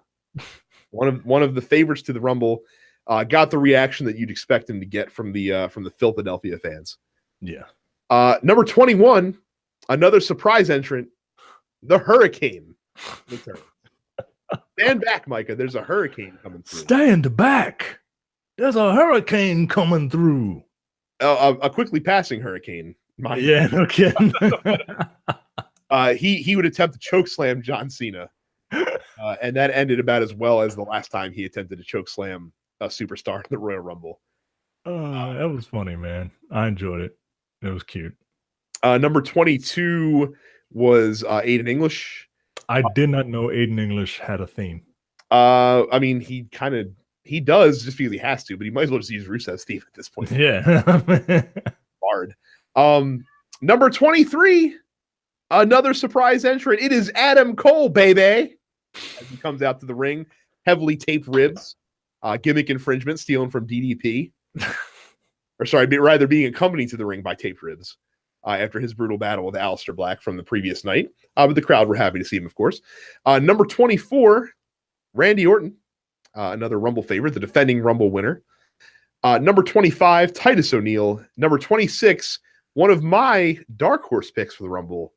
one of the favorites to the Rumble. Got the reaction that you'd expect him to get from the Philadelphia fans. Yeah. Number 21, another surprise entrant, the Hurricane. Stand back, Micah. There's a hurricane coming through. Stand back. There's a hurricane coming through. A quickly passing hurricane. Yeah, no kidding. He would attempt to choke slam John Cena. And that ended about as well as the last time he attempted to choke slam a superstar in the Royal Rumble. That was funny, man. I enjoyed it. It was cute. Number 22 was Aiden English. I did not know Aiden English had a theme. I mean, he does just because he has to, but he might as well just use Rusev's theme at this point. Yeah. Bard. Number 23, another surprise entrant. It is Adam Cole, baby. As he comes out to the ring, heavily taped ribs, gimmick infringement, stealing from DDP. Or sorry, rather being accompanied to the ring by taped ribs after his brutal battle with Aleister Black from the previous night. But the crowd were happy to see him, of course. Number 24, Randy Orton, another Rumble favorite, the defending Rumble winner. Number 25, Titus O'Neil. Number 26, one of my dark horse picks for the Rumble,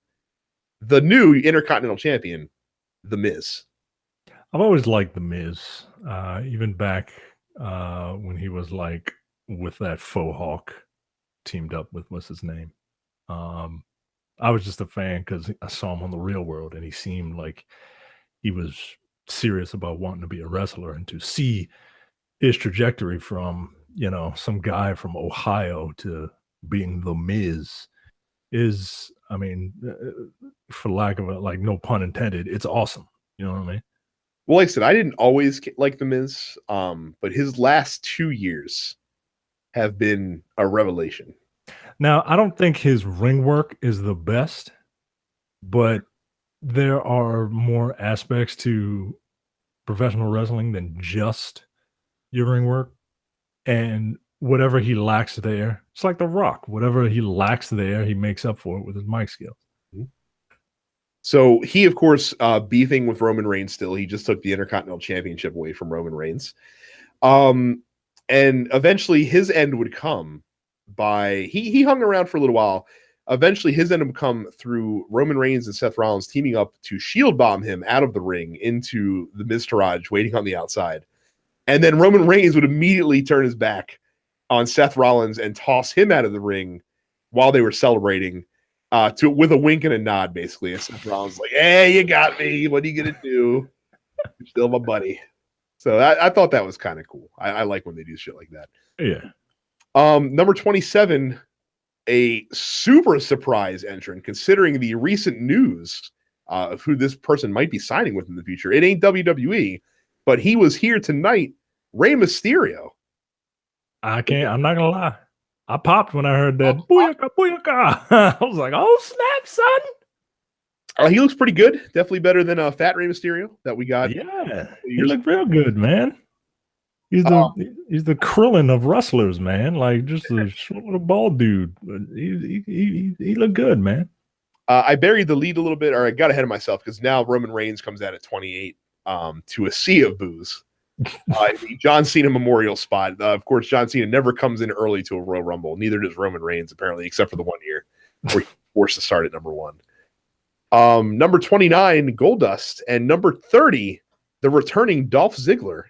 the new Intercontinental Champion, The Miz. I've always liked The Miz, even back when he was like with that faux hawk teamed up with what's his name. I was just a fan because I saw him on The Real World and he seemed like he was serious about wanting to be a wrestler, and to see his trajectory from, some guy from Ohio to being The Miz is, I mean, for lack of no pun intended, it's awesome. You know what I mean? Well, like I said, I didn't always like The Miz, but his last 2 years have been a revelation. Now, I don't think his ring work is the best, but there are more aspects to professional wrestling than just your ring work. and whatever he lacks there, it's like The Rock. Whatever he lacks there, he makes up for it with his mic skills. So he, of course, beefing with Roman Reigns still. He just took the Intercontinental Championship away from Roman Reigns. And eventually his end would come by... He hung around for a little while. Eventually his end would come through Roman Reigns and Seth Rollins teaming up to shield bomb him out of the ring into the Miztourage waiting on the outside. And then Roman Reigns would immediately turn his back on Seth Rollins and toss him out of the ring while they were celebrating, with a wink and a nod, basically. And Seth Rollins like, "Hey, you got me. What are you gonna do? You're still my buddy." So I thought that was kind of cool. I like when they do shit like that. Yeah. Number 27, a super surprise entrant, considering the recent news of who this person might be signing with in the future. It ain't WWE, but he was here tonight. Rey Mysterio. I'm not gonna lie. I popped when I heard that booyaka, booyaka. I was like, "Oh snap, son!" He looks pretty good. Definitely better than Fat Rey Mysterio that we got. Yeah, he looked real good, man. He's the Krillin of wrestlers, man. Like just a short little bald dude. But he looked good, man. I buried the lead a little bit, or I got ahead of myself because now Roman Reigns comes out at 28 to a sea of boos. John Cena memorial spot. Of course, John Cena never comes in early to a Royal Rumble. Neither does Roman Reigns, apparently, except for the 1 year where he forced to start at number 1. Number 29, Goldust, and number 30, the returning Dolph Ziggler.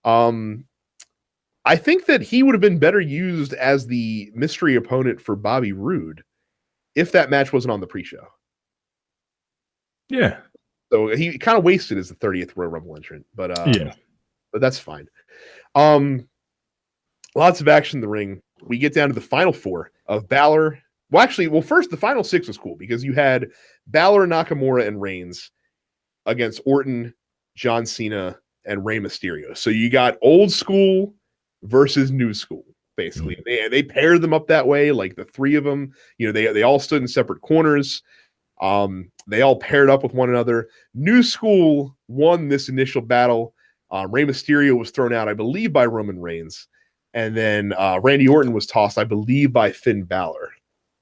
I think that he would have been better used as the mystery opponent for Bobby Roode if that match wasn't on the pre-show. Yeah. So he kind of wasted as the 30th Royal Rumble entrant, but that's fine. Lots of action in the ring. We get down to the final 4 of Balor. First, the final 6 was cool because you had Balor, Nakamura, and Reigns against Orton, John Cena, and Rey Mysterio. So you got old school versus new school, basically. Mm-hmm. They paired them up that way, like the 3 of them. They all stood in separate corners. They all paired up with one another. New school won this initial battle. Rey Mysterio was thrown out, I believe, by Roman Reigns. And then Randy Orton was tossed, I believe, by Finn Balor.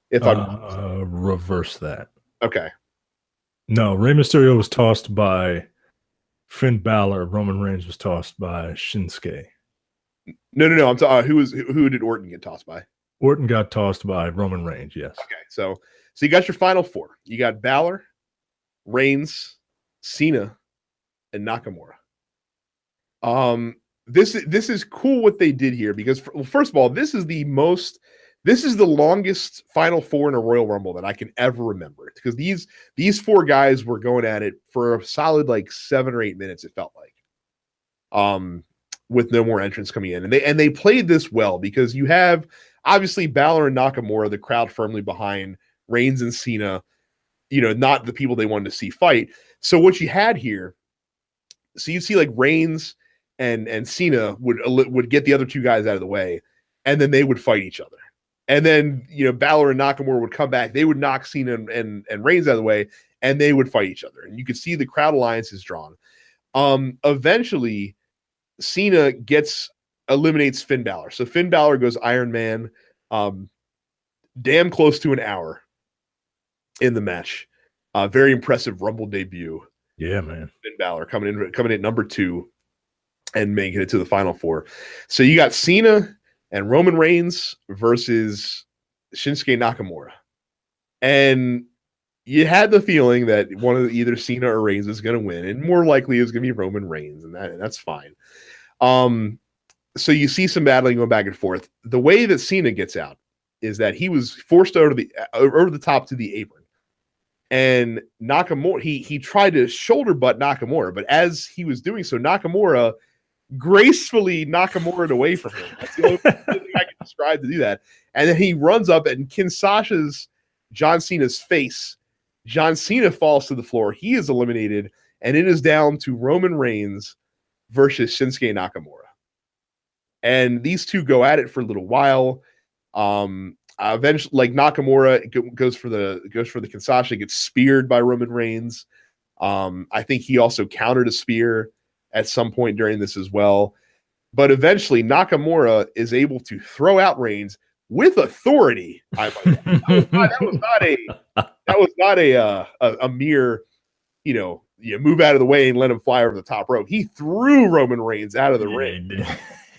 If I'm reverse that. Okay. No, Rey Mysterio was tossed by Finn Balor. Roman Reigns was tossed by Shinsuke. No. I'm talking. Who did Orton get tossed by? Orton got tossed by Roman Reigns. Yes. Okay. So you got your final 4. You got Balor, Reigns, Cena, and Nakamura. This is cool what they did here because first of all, this is the longest final 4 in a Royal Rumble that I can ever remember because these 4 guys were going at it for a solid like 7 or 8 minutes. It felt like, with no more entrants coming in, and they played this well because you have obviously Balor and Nakamura, the crowd firmly behind Reigns and Cena, not the people they wanted to see fight. So what you had here, so you see like Reigns and Cena would get the other 2 guys out of the way, and then they would fight each other. And then, Balor and Nakamura would come back. They would knock Cena and Reigns out of the way, and they would fight each other. And you could see the crowd alliances drawn. Eventually, Cena eliminates Finn Balor. So Finn Balor goes Iron Man, damn close to an hour in the match. Very impressive Rumble debut. Yeah, man. Finn Balor coming in number 2 and making it to the final 4. So you got Cena and Roman Reigns versus Shinsuke Nakamura. And you had the feeling that one of either Cena or Reigns is going to win, and more likely it was going to be Roman Reigns, and that's fine. So you see some battling going back and forth. The way that Cena gets out is that he was forced over the top to the apron. And Nakamura, he tried to shoulder butt Nakamura, but as he was doing so, Nakamura gracefully Nakamura'd away from him. That's the only thing I can describe to do that. And then he runs up and Kinsasha's John Cena's face. John Cena falls to the floor. He is eliminated, and it is down to Roman Reigns versus Shinsuke Nakamura. And these 2 go at it for a little while. Eventually, like Nakamura goes for the Kinsasha, gets speared by Roman Reigns. I think he also countered a spear at some point during this as well. But eventually, Nakamura is able to throw out Reigns with authority. That was not a mere, you move out of the way and let him fly over the top rope. He threw Roman Reigns out of the ring.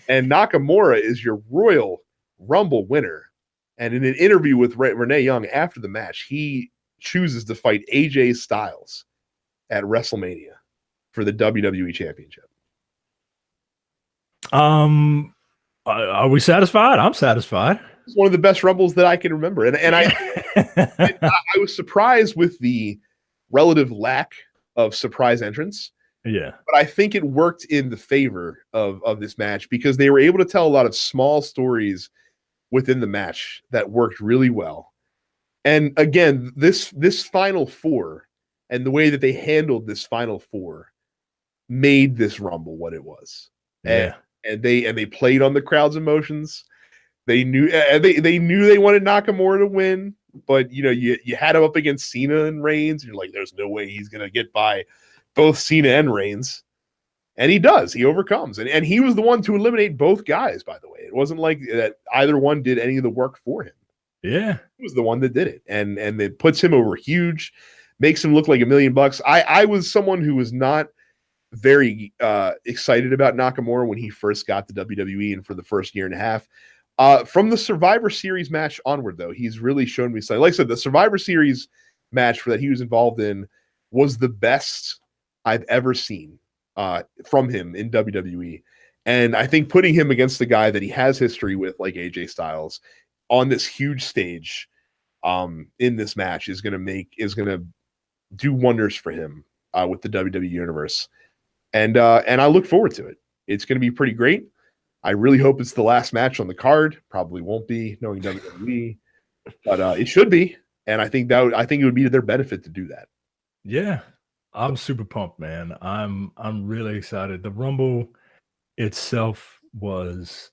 And Nakamura is your Royal Rumble winner. And in an interview with Renee Young after the match, he chooses to fight AJ Styles at WrestleMania for the WWE Championship. Are we satisfied? I'm satisfied. It's one of the best Rumbles that I can remember. And I was surprised with the relative lack of surprise entrance. Yeah. But I think it worked in the favor of this match because they were able to tell a lot of small stories within the match that worked really well. And again, this Final Four and the way that they handled this Final Four made this Rumble what it was. Yeah. And they played on the crowd's emotions. They knew they wanted Nakamura to win, but you had him up against Cena and Reigns. And you're like, there's no way he's gonna get by both Cena and Reigns. And he does. He overcomes. And he was the one to eliminate both guys, by the way. It wasn't like that either one did any of the work for him. Yeah. He was the one that did it. And it puts him over huge, makes him look like $1 million. I was someone who was not very excited about Nakamura when he first got to WWE and for the first year and a half. From the Survivor Series match onward, though, he's really shown me something. Like I said, the Survivor Series match that he was involved in was the best I've ever seen from him in WWE. And I think putting him against the guy that he has history with, like AJ Styles, on this huge stage in this match is going to do wonders for him with the WWE Universe. And I look forward to it. It's going to be pretty great. I really hope it's the last match on the card. Probably won't be, knowing WWE, but it should be. And I think it would be to their benefit to do that. Yeah, I'm super pumped, man. I'm really excited. The Rumble itself was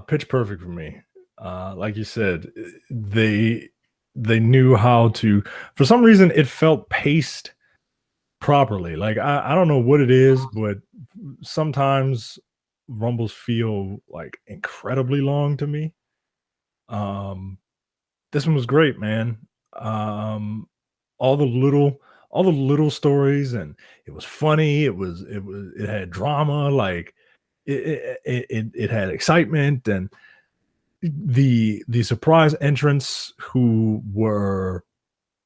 pitch perfect for me. Like you said, they knew how to. For some reason, it felt paced properly. Like I don't know what it is, but sometimes Rumbles feel like incredibly long to me. This one was great, man. All the little stories, and it was funny. It had drama, like it had excitement, and the surprise entrants who were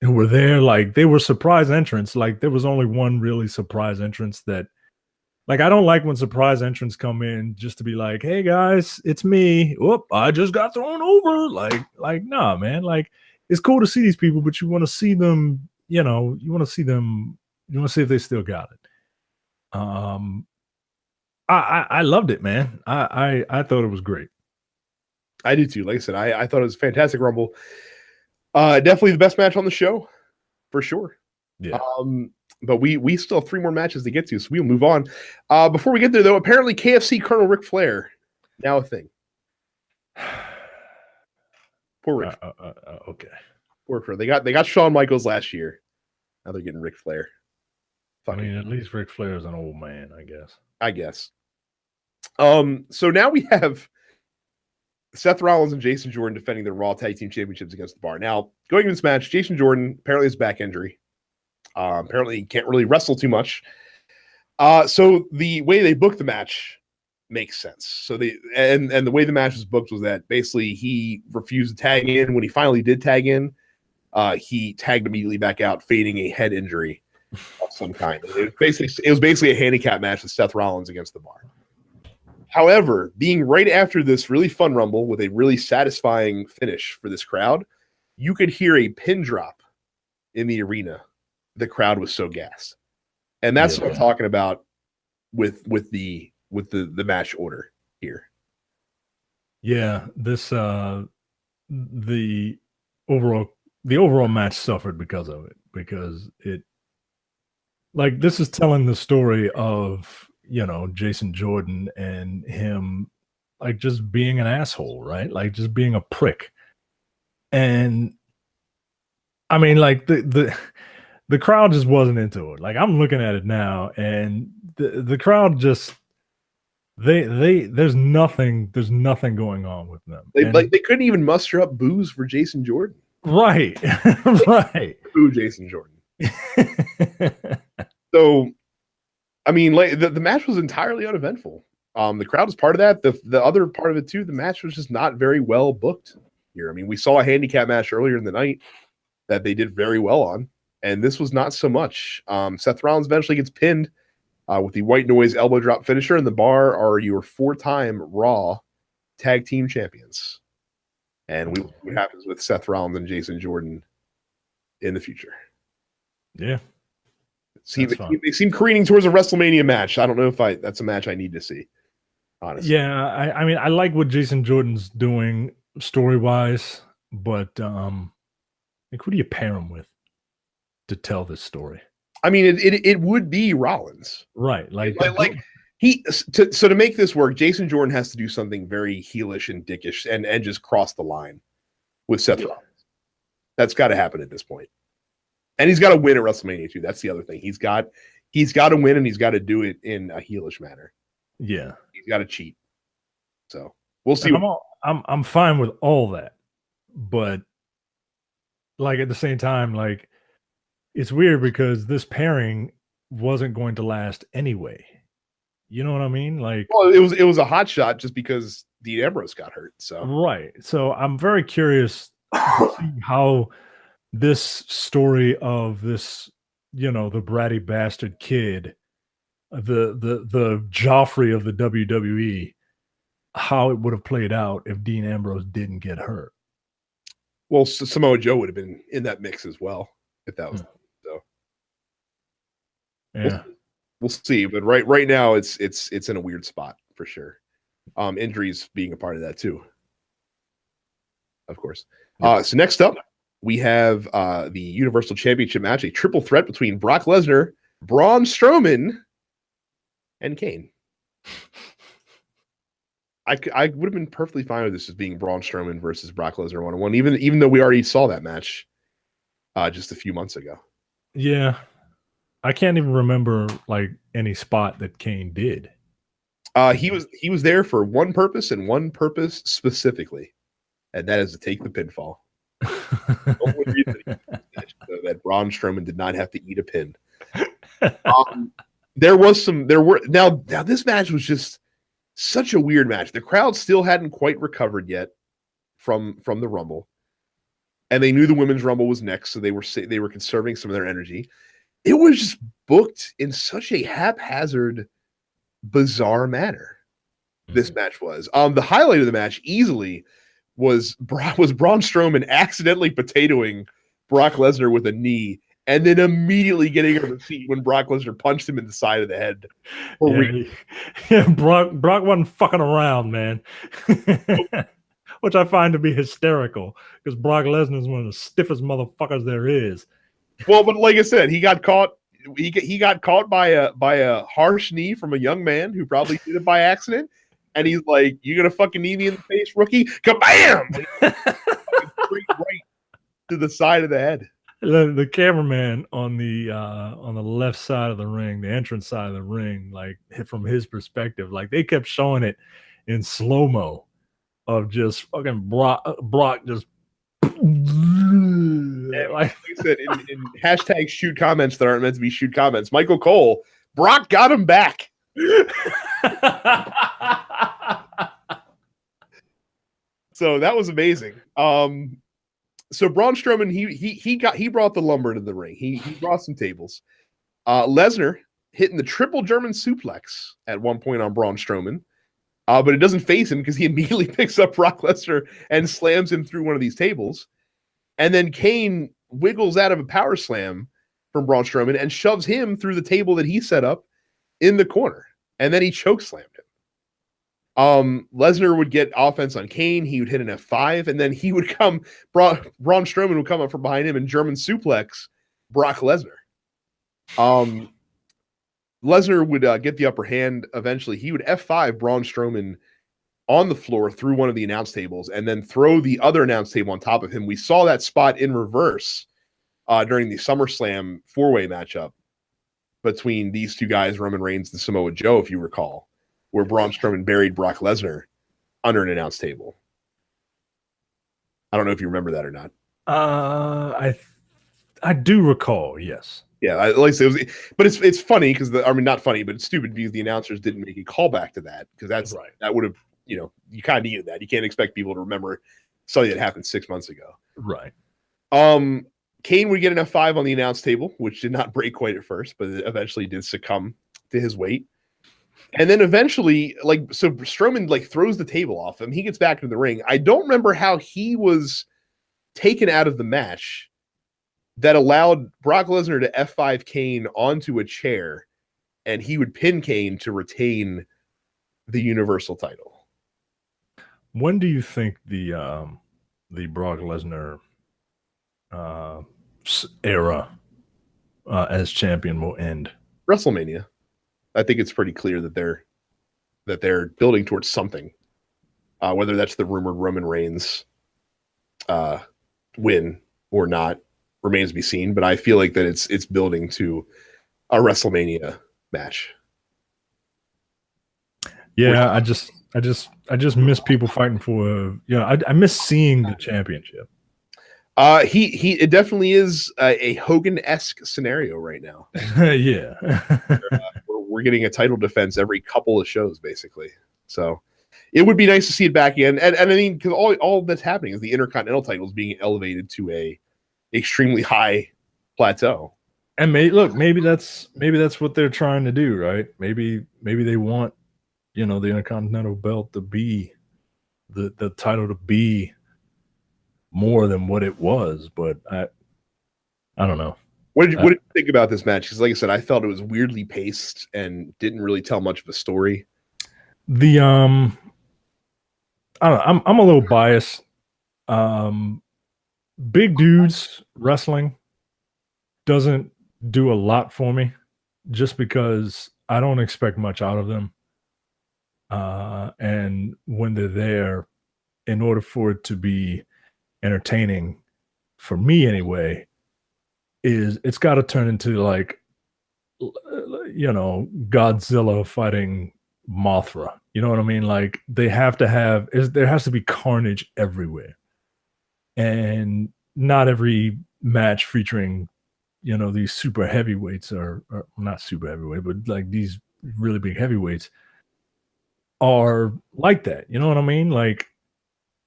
there, like they were surprise entrants. Like there was only one really surprise entrance that, like, I don't like when surprise entrants come in just to be like, hey guys, it's me. Whoop, I just got thrown over. Like, nah, man. Like, it's cool to see these people, but you want to see them, you want to see if they still got it. I loved it, man. I thought it was great. I do too. Like I said, I thought it was a fantastic Rumble. Definitely the best match on the show, for sure. Yeah. But we still have 3 more matches to get to, so we'll move on. Before we get there, though, apparently KFC Colonel Ric Flair, now a thing. Poor Ric. Okay. Poor Flair. They got Shawn Michaels last year. Now they're getting Ric Flair. I mean, at least Ric Flair is an old man, I guess. So now we have Seth Rollins and Jason Jordan defending their Raw Tag Team Championships against the Bar. Now, going into this match, Jason Jordan apparently has back injury. Apparently he can't really wrestle too much. So the way they booked the match makes sense. So and the way the match was booked was that basically he refused to tag in. When he finally did tag in, he tagged immediately back out, feigning a head injury of some kind. It was basically a handicap match with Seth Rollins against the Bar. However, being right after this really fun Rumble with a really satisfying finish for this crowd, you could hear a pin drop in the arena. The crowd was so gassed. And that's what I'm talking about with the match order here. Yeah, this the overall match suffered because of it, because it, like, this is telling the story of, Jason Jordan and him, like, just being an asshole, right? Like, just being a prick. And I mean, like, the crowd just wasn't into it. Like, I'm looking at it now, and the crowd just, there's nothing going on with them. They couldn't even muster up boos for Jason Jordan. Right. Right. Boo Jason Jordan. So, I mean, like the match was entirely uneventful. The crowd was part of that. The other part of it too, the match was just not very well booked here. I mean, we saw a handicap match earlier in the night that they did very well on, and this was not so much. Seth Rollins eventually gets pinned with the white noise elbow drop finisher, and the Bar are your 4-time Raw tag team champions. And we see what happens with Seth Rollins and Jason Jordan in the future. Yeah. They seem careening towards a WrestleMania match. I don't know if that's a match I need to see, honestly. Yeah, I mean, I like what Jason Jordan's doing story-wise, but like, who do you pair him with to tell this story? I mean, it would be Rollins. Right. So to make this work, Jason Jordan has to do something very heelish and dickish and just cross the line with Seth Rollins. That's got to happen at this point. And he's got to win at WrestleMania too. That's the other thing. He's got to win, and he's got to do it in a heelish manner. Yeah. He's got to cheat. So we'll see. I'm fine with all that. But like at the same time, like it's weird because this pairing wasn't going to last anyway. You know what I mean? Like, well, it was a hot shot just because Dean Ambrose got hurt. So right. So I'm very curious to see how this story of this, the bratty bastard kid, the Joffrey of the WWE, how it would have played out if Dean Ambrose didn't get hurt. Well, Samoa Joe would have been in that mix as well if that was so. Yeah. We'll see, but right now it's in a weird spot for sure. Injuries being a part of that too, of course. So next up, we have the Universal Championship match, a triple threat between Brock Lesnar, Braun Strowman, and Kane. I would have been perfectly fine with this as being Braun Strowman versus Brock Lesnar 1-on-1, even though we already saw that match just a few months ago. Yeah. I can't even remember like any spot that Kane did. He was there for one purpose and one purpose specifically, and that is to take the pinfall. That Braun Strowman did not have to eat a pin. Now this match was just such a weird match. The crowd still hadn't quite recovered yet from the Rumble, and they knew the Women's Rumble was next, so they were conserving some of their energy. It was just booked in such a haphazard, bizarre manner. This match was. The highlight of the match easily was Braun Strowman accidentally potatoing Brock Lesnar with a knee, and then immediately getting on the seat when Brock Lesnar punched him in the side of the head. Brock wasn't fucking around, man. Which I find to be hysterical because Brock Lesnar is one of the stiffest motherfuckers there is. Well, but like I said, he got caught. He got caught by a harsh knee from a young man who probably did it by accident, and he's like, "You gonna fucking knee me in the face, rookie?" Kabam! Straight right to the side of the head. The cameraman on the left side of the ring, the entrance side of the ring, like from his perspective, like they kept showing it in slow-mo of just fucking Brock just. Like I said, in hashtag shoot comments that aren't meant to be shoot comments, Michael Cole, Brock got him back. So that was amazing. So Braun Strowman, he brought the lumber to the ring. He brought some tables. Lesnar hitting the triple German suplex at one point on Braun Strowman. But it doesn't phase him because he immediately picks up Brock Lesnar and slams him through one of these tables. And then Kane wiggles out of a power slam from Braun Strowman and shoves him through the table that he set up in the corner. And then he chokeslammed him. Lesnar would get offense on Kane. He would hit an F5, and then he would come. Braun Strowman would come up from behind him and German suplex Brock Lesnar. Lesnar would get the upper hand eventually. He would F5 Braun Strowman on the floor through one of the announce tables and then throw the other announce table on top of him. We saw that spot in reverse during the SummerSlam four-way matchup between these two guys, Roman Reigns and Samoa Joe, if you recall. where Braun Strowman buried Brock Lesnar under an announce table. I don't know if you remember that or not. I do recall, yes. Yeah, like I say, but it's funny because not funny, but it's stupid because the announcers didn't make a callback to that because that would have, you kind of needed that. You can't expect people to remember something that happened 6 months ago. Right. Kane would get an F5 on the announce table, which did not break quite at first, but it eventually did succumb to his weight. And then eventually, so Strowman throws the table off him. He gets back into the ring. I don't remember how he was taken out of the match that allowed Brock Lesnar to F5 Kane onto a chair, and he would pin Kane to retain the Universal title. When do you think the Brock Lesnar era as champion will end? WrestleMania. I think it's pretty clear that they're building towards something. Whether that's the rumored Roman Reigns win or not remains to be seen. But I feel like that it's building to a WrestleMania match. Yeah, I just miss people fighting for. I miss seeing the championship. It definitely is a Hogan-esque scenario right now. Yeah. We're getting a title defense every couple of shows, basically. So it would be nice to see it back again. And I mean, because all that's happening is the Intercontinental title is being elevated to a extremely high plateau. And maybe that's what they're trying to do, right? Maybe they want, the Intercontinental belt to be the title to be more than what it was, but I don't know. What did you think about this match? Because, like I said, I felt it was weirdly paced and didn't really tell much of a story. I don't know. I'm a little biased. Big dudes wrestling doesn't do a lot for me, just because I don't expect much out of them. And when they're there, in order for it to be entertaining, for me anyway, it's got to turn into Godzilla fighting Mothra. You know what I mean? Like, they have to there has to be carnage everywhere, and not every match featuring these super heavyweights or not super heavyweight, but like these really big heavyweights are like that. You know what I mean? Like,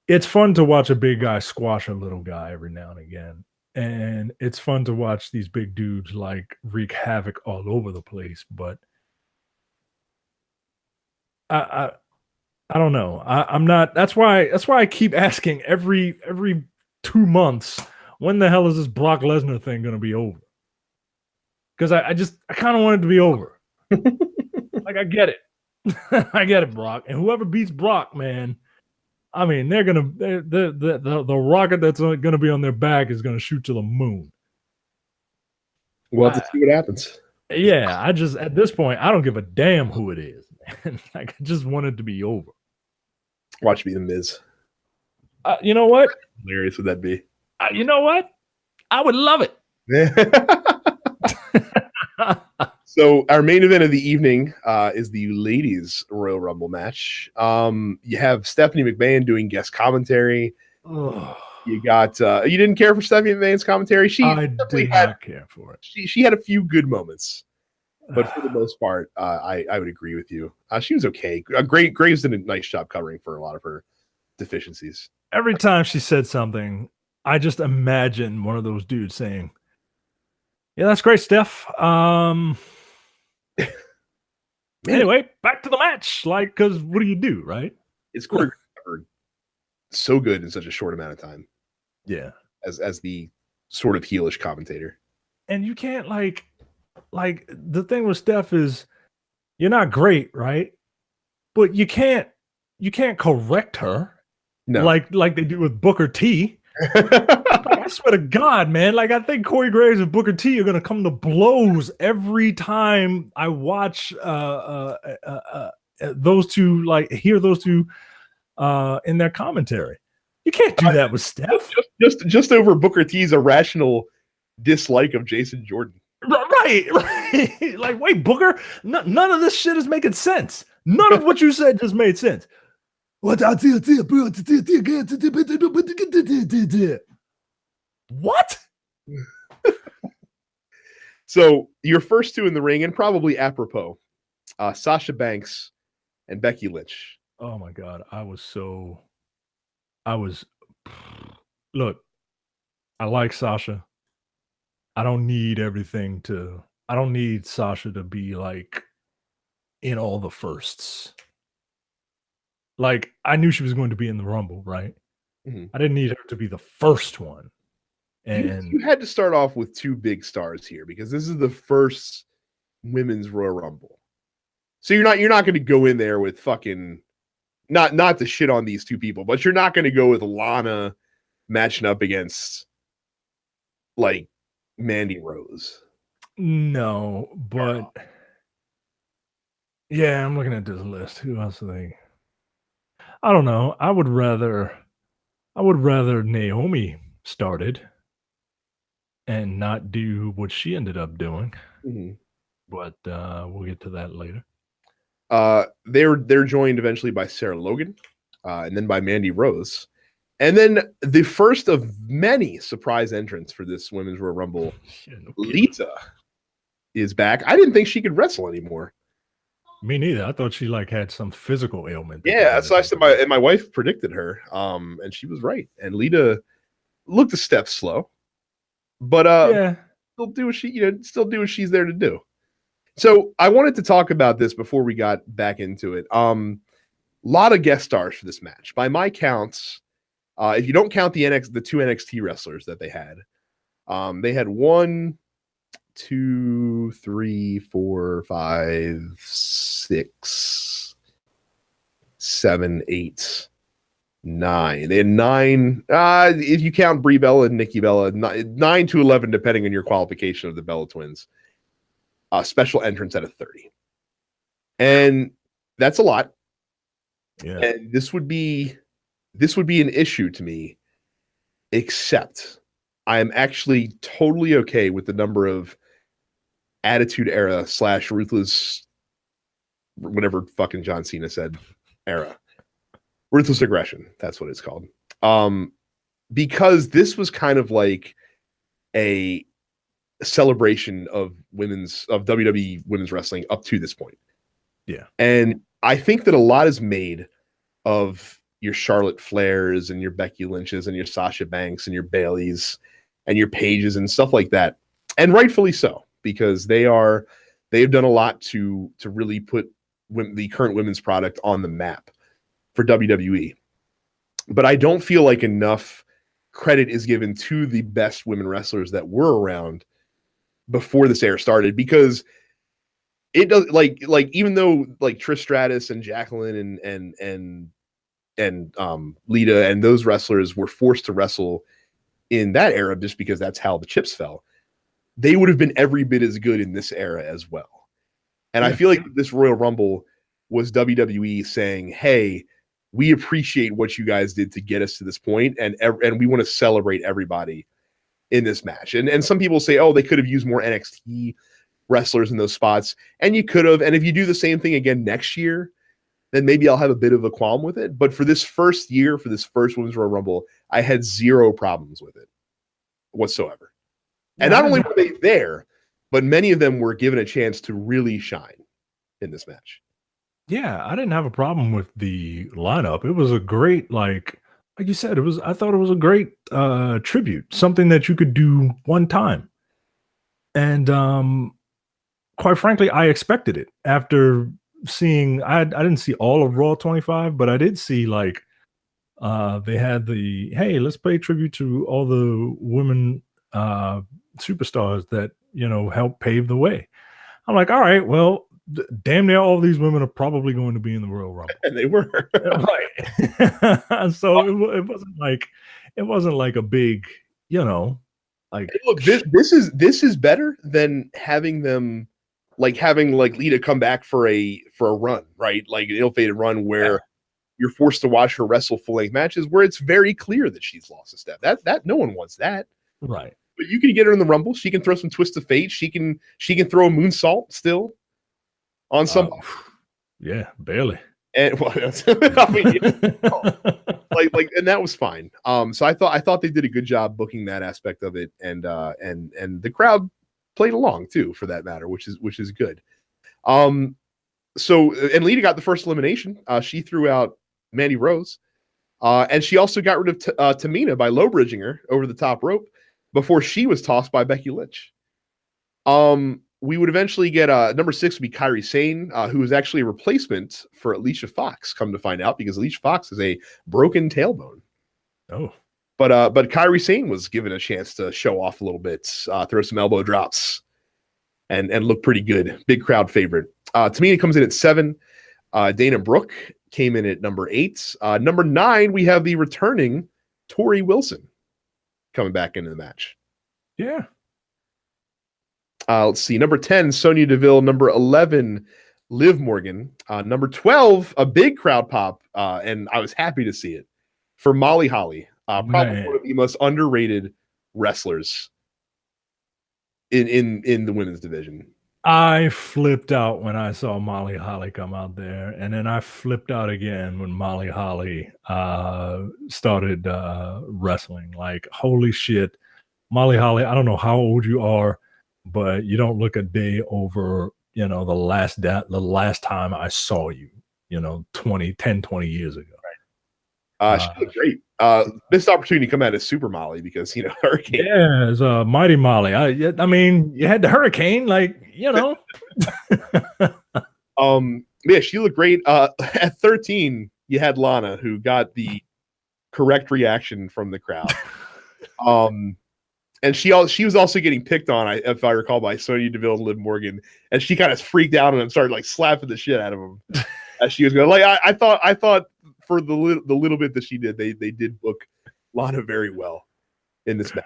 it's fun to watch a big guy squash a little guy every now and again. And it's fun to watch these big dudes wreak havoc all over the place. But I don't know. I'm not. That's why I keep asking every 2 months, when the hell is this Brock Lesnar thing going to be over? Because I kind of want it to be over. I get it. I get it, Brock. And whoever beats Brock, man, I mean, the rocket that's going to be on their back is going to shoot to the moon. We'll have to see what happens. Yeah, at this point, I don't give a damn who it is, man. I just want it to be over. Watch me, The Miz. You know what? How hilarious would that be? You know what? I would love it. So our main event of the evening is the ladies Royal Rumble match. You have Stephanie McMahon doing guest commentary. You got you didn't care for Stephanie McMahon's commentary. I did not care for it. She had a few good moments, but for the most part, I would agree with you. She was okay. Graves did a nice job covering for a lot of her deficiencies. Every time she said something, I just imagine one of those dudes saying, "Yeah, that's great, Steph. Anyway, back to the match." Because what do you do, right? It's covered so good in such a short amount of time. Yeah, as the sort of heelish commentator, and you can't like the thing with Steph is you're not great, right? But you can't correct her, like they do with Booker T. I swear to God, man. I think Corey Graves and Booker T are gonna come to blows every time I watch those two, hear those two in their commentary. You can't do that with Steph. Just over Booker T's irrational dislike of Jason Jordan. Right. Wait, Booker, none of this shit is making sense. None of what you said just made sense. What? So your first two in the ring, and probably apropos, Sasha Banks and Becky Lynch. Oh my God. Look, I like Sasha. I don't need Sasha to be like in all the firsts. Like, I knew she was going to be in the Rumble, right? Mhm. I didn't need her to be the first one. And you had to start off with two big stars here because this is the first women's Royal Rumble. So you're not going to go in there with fucking not to shit on these two people, but you're not going to go with Lana matching up against like Mandy Rose. no, but yeah, I'm looking at this list. Who else are they? I don't know. I would rather Naomi started and not do what she ended up doing. Mm-hmm. But we'll get to that later. They're joined eventually by Sarah Logan, and then by Mandy Rose. And then the first of many surprise entrants for this Women's Royal Rumble, Lita is back. I didn't think she could wrestle anymore. Me neither. I thought she like had some physical ailment. Yeah, so I said my wife predicted her, and she was right. And Lita looked a step slow, but yeah, still do what she's there to do. So I wanted to talk about this before we got back into it. A lot of guest stars for this match. By my counts, if you don't count the two NXT wrestlers that they had 1, 2, 3, 4, 5, 6, 7, 8, 9. They had 9. If you count Brie Bella and Nikki Bella, 9 to 11, depending on your qualification of the Bella twins. Special entrance out of 30, and that's a lot. Yeah, and this would be an issue to me, except I am actually totally okay with the number of Attitude Era / Ruthless, whatever fucking John Cena said, era, Ruthless Aggression. That's what it's called. Because this was kind of like a celebration of WWE women's wrestling up to this point. Yeah. And I think that a lot is made of your Charlotte Flairs and your Becky Lynches and your Sasha Banks and your Baileys and your Paiges and stuff like that. And rightfully so, because they've done a lot to really put the current women's product on the map for WWE. But I don't feel like enough credit is given to the best women wrestlers that were around before this era started, because it does like even though like Trish Stratus and Jacqueline and Lita and those wrestlers were forced to wrestle in that era just because that's how the chips fell, they would have been every bit as good in this era as well. And I feel like this Royal Rumble was WWE saying, hey, we appreciate what you guys did to get us to this point, and we want to celebrate everybody in this match. And some people say, oh, they could have used more NXT wrestlers in those spots, and you could have. And if you do the same thing again next year, then maybe I'll have a bit of a qualm with it. But for this first year, for this first Women's Royal Rumble, I had zero problems with it whatsoever. And not only were they there, but many of them were given a chance to really shine in this match. Yeah, I didn't have a problem with the lineup. It was a great, like you said, I thought it was a great tribute, something that you could do one time. And quite frankly, I expected it after seeing, I didn't see all of Raw 25, but I did see like they had the, hey, let's pay tribute to all the women superstars that, helped pave the way. I'm like, all right, well, damn near all these women are probably going to be in the Royal Rumble. And they were. Right. So it wasn't like a big, like, look, this is better than having them having Lita come back for a run, right? Like an ill-fated run where you're forced to watch her wrestle full-length matches where it's very clear that she's lost a step. That no one wants that. Right. But you can get her in the Rumble. She can throw some twist of fate. She can throw a moonsault still on some. Yeah, barely. And well, I mean, and that was fine. So I thought they did a good job booking that aspect of it, and the crowd played along too, for that matter, which is good. So and Lita got the first elimination. She threw out Mandy Rose, and she also got rid of Tamina by low bridging her over the top rope before she was tossed by Becky Lynch. We would eventually get number 6 would be Kairi Sane, who is actually a replacement for Alicia Fox, come to find out, because Alicia Fox is a broken tailbone. Oh. But Kairi Sane was given a chance to show off a little bit, throw some elbow drops, and look pretty good. Big crowd favorite. Tamina comes in at 7. Dana Brooke came in at number 8. Number 9, we have the returning Tori Wilson coming back into the match. Yeah. Let's see. Number 10, Sonya Deville. Number 11, Liv Morgan. Number 12, a big crowd pop, and I was happy to see it, for Molly Holly. Probably one of the most underrated wrestlers in the women's division. I flipped out when I saw Molly Holly come out there, and then I flipped out again when Molly Holly started wrestling. Like, holy shit, Molly Holly! I don't know how old you are, but you don't look a day over, the last time I saw you, 20 years ago. Right. She looked great. Missed opportunity to come out as Super Molly, because, Hurricane. Yeah, it's Mighty Molly. I mean, you had the Hurricane, Yeah, she looked great. At 13, you had Lana, who got the correct reaction from the crowd. And she was also getting picked on, if I recall, by Sonya Deville and Liv Morgan, and she kind of freaked out and started slapping the shit out of him as she was going. I thought for the little bit that she did, they did book Lana very well in this match.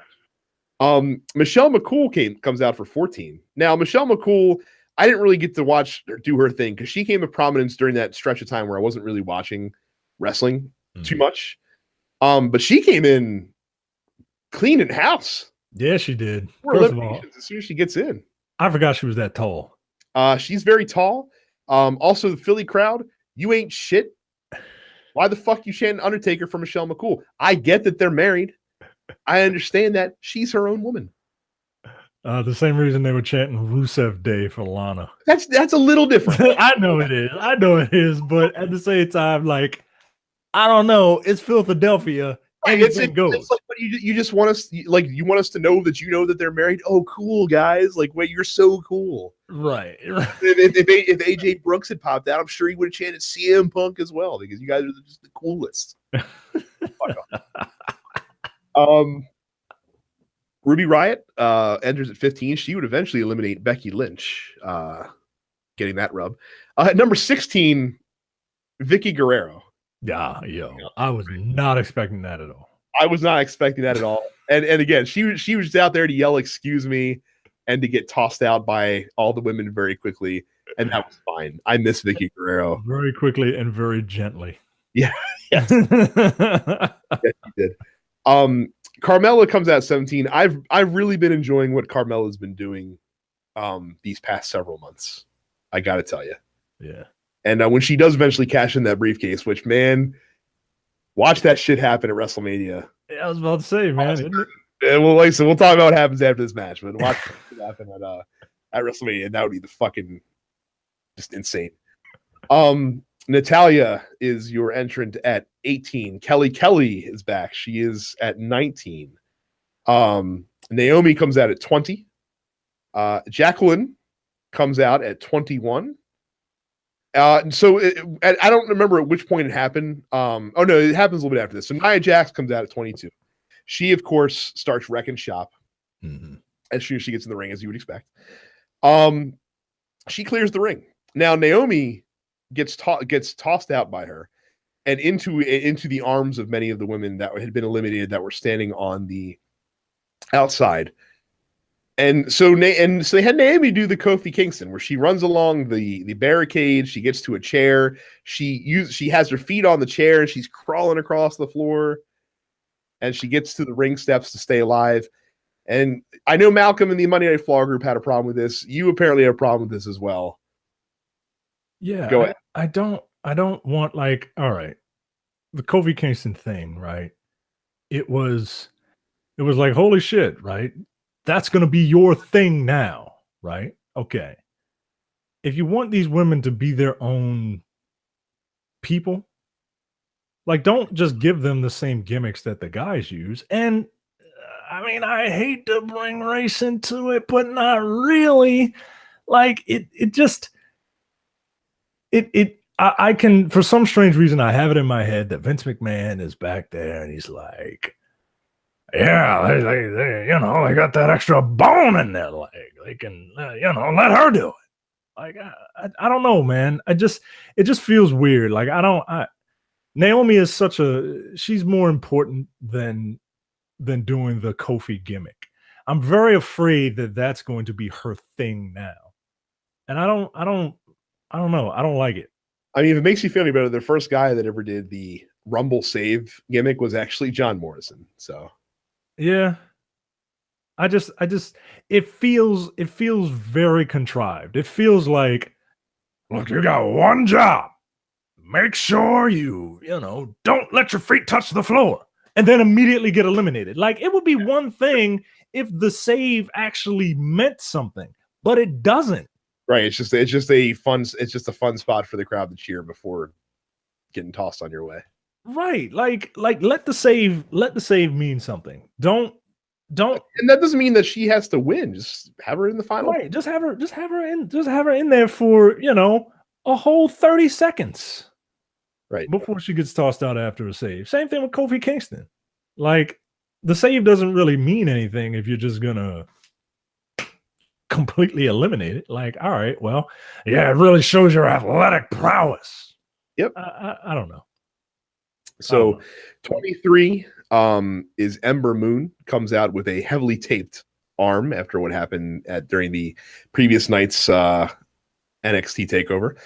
Michelle McCool comes out for 14. Now, Michelle McCool, I didn't really get to watch her do her thing, because she came to prominence during that stretch of time where I wasn't really watching wrestling too much. But she came in clean in house. Yeah, she did. First of all, as soon as she gets in, I forgot she was that tall. She's very tall. Also, the Philly crowd, you ain't shit. Why the fuck you chanting Undertaker for Michelle McCool? I get that they're married. I understand that. She's her own woman. The same reason they were chanting Rusev Day for Lana. That's a little different. I know it is. But at the same time, I don't know. It's Philadelphia. Anything goes. It's like, but you just want us, you want us to know that that they're married. Oh, cool, guys! Wait, you're so cool, right? If AJ Brooks had popped out, I'm sure he would have chanted CM Punk as well, because you guys are just the coolest. Ruby Riott enters at 15. She would eventually eliminate Becky Lynch, getting that rub. At number 16, Vicky Guerrero. Yeah, I was not expecting that at all. I was not expecting that at all. And again, she was out there to yell, "Excuse me," and to get tossed out by all the women very quickly, and that was fine. I miss Vicky Guerrero. Very quickly and very gently. Yeah. Yes. Yes, she did. Carmella comes out at 17. I've really been enjoying what Carmella's been doing these past several months. I got to tell you. Yeah. And when she does eventually cash in that briefcase, which, man, watch that shit happen at WrestleMania. Yeah, I was about to say, man. Isn't it? And we'll talk about what happens after this match, but watch it happen at WrestleMania, and that would be the fucking just insane. Natalia is your entrant at 18. Kelly is back. She is at 19. Naomi comes out at 20. Jacqueline comes out at 21. I don't remember at which point it happened. Oh no, it happens a little bit after this. So Nia Jax comes out at 22. She, of course, starts wrecking shop as soon as she gets in the ring, as you would expect. She clears the ring. Now Naomi gets tossed out by her and into the arms of many of the women that had been eliminated that were standing on the outside. And so they had Naomi do the Kofi Kingston, where she runs along the barricade. She gets to a chair. She has her feet on the chair and she's crawling across the floor. And she gets to the ring steps to stay alive. And I know Malcolm and the Monday Night Flaw group had a problem with this. You apparently have a problem with this as well. Yeah, Go ahead. I don't want like, all right, the Kofi Kingston thing, right? It was like, holy shit, right? That's gonna be your thing now, right? Okay. If you want these women to be their own people, like don't just give them the same gimmicks that the guys use. And I mean, I hate to bring race into it, but not really. Like it just I can, for some strange reason, I have it in my head that Vince McMahon is back there and he's like, yeah, they you know, they got that extra bone in their leg. They can, you know, let her do it. Like, I don't know, man. It just feels weird. Like, Naomi is she's more important than doing the Kofi gimmick. I'm very afraid that that's going to be her thing now. And I don't know. I don't like it. I mean, if it makes you feel any better, the first guy that ever did the Rumble save gimmick was actually John Morrison. So yeah, I just it feels very contrived. It feels like, look, you got one job. Make sure you know, don't let your feet touch the floor and then immediately get eliminated. Like, it would be one thing if the save actually meant something, but it doesn't. Right. It's just a fun spot for the crowd to cheer before getting tossed on your way. Right. Like let the save mean something. Don't And that doesn't mean that she has to win. Just have her in the final. Right. Just have her in there for, you know, a whole 30 seconds. Right. Before she gets tossed out after a save. Same thing with Kofi Kingston. Like, the save doesn't really mean anything if you're just gonna completely eliminate it. Like, all right, well, yeah, it really shows your athletic prowess. Yep. I don't know. So 23 is Ember Moon, comes out with a heavily taped arm after what happened during the previous night's NXT takeover.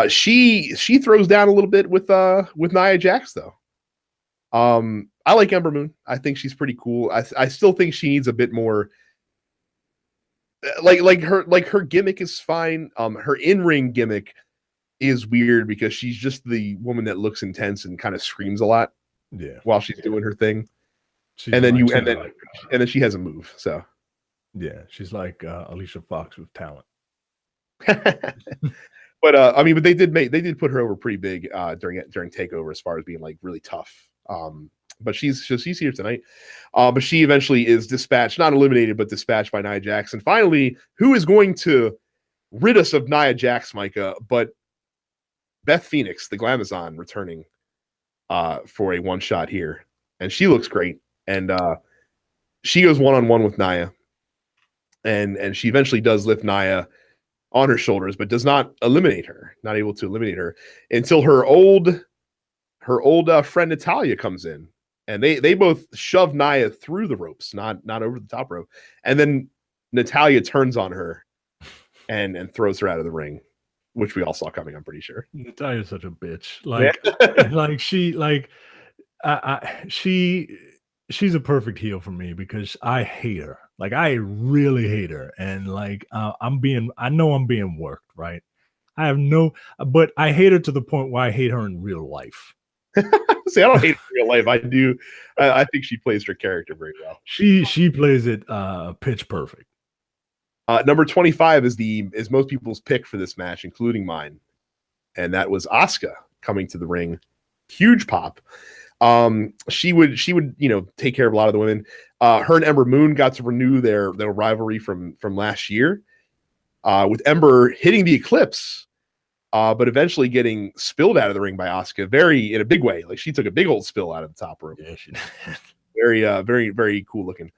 She throws down a little bit with Nia Jax though. I like Ember Moon. I think she's pretty cool. I still think she needs a bit more. Like her gimmick is fine. Her in-ring gimmick is weird because she's just the woman that looks intense and kind of screams a lot. Yeah, while she's doing her thing. And then she has a move. So yeah, she's like Alicia Fox with talent. But I mean, but they did put her over pretty big during Takeover as far as being like really tough. But she's here tonight. But she eventually is dispatched, not eliminated, but dispatched by Nia Jax. And finally, who is going to rid us of Nia Jax, Micah? But Beth Phoenix, the Glamazon, returning for a one shot here, and she looks great. And she goes one-on-one with Nia, and she eventually does lift Nia on her shoulders, but does not eliminate her. Not able to eliminate her until her old friend Natalya comes in, and they both shove Nia through the ropes, not over the top rope, and then Natalya turns on her and throws her out of the ring, which we all saw coming, I'm pretty sure. Natalya's such a bitch. Like, like she's a perfect heel for me because I hate her. Like, I really hate her. And like, I know I'm being worked, right? But I hate her to the point where I hate her in real life. See, I don't hate her in real life. I do. I think she plays her character very well. She plays it pitch perfect. Number 25 is most people's pick for this match, including mine, and that was Asuka coming to the ring. Huge pop. She would take care of a lot of the women. Her and Ember Moon got to renew their rivalry from last year, with Ember hitting the Eclipse, but eventually getting spilled out of the ring by Asuka in a big way. Like, she took a big old spill out of the top rope. Yeah, she did. Very, very cool looking.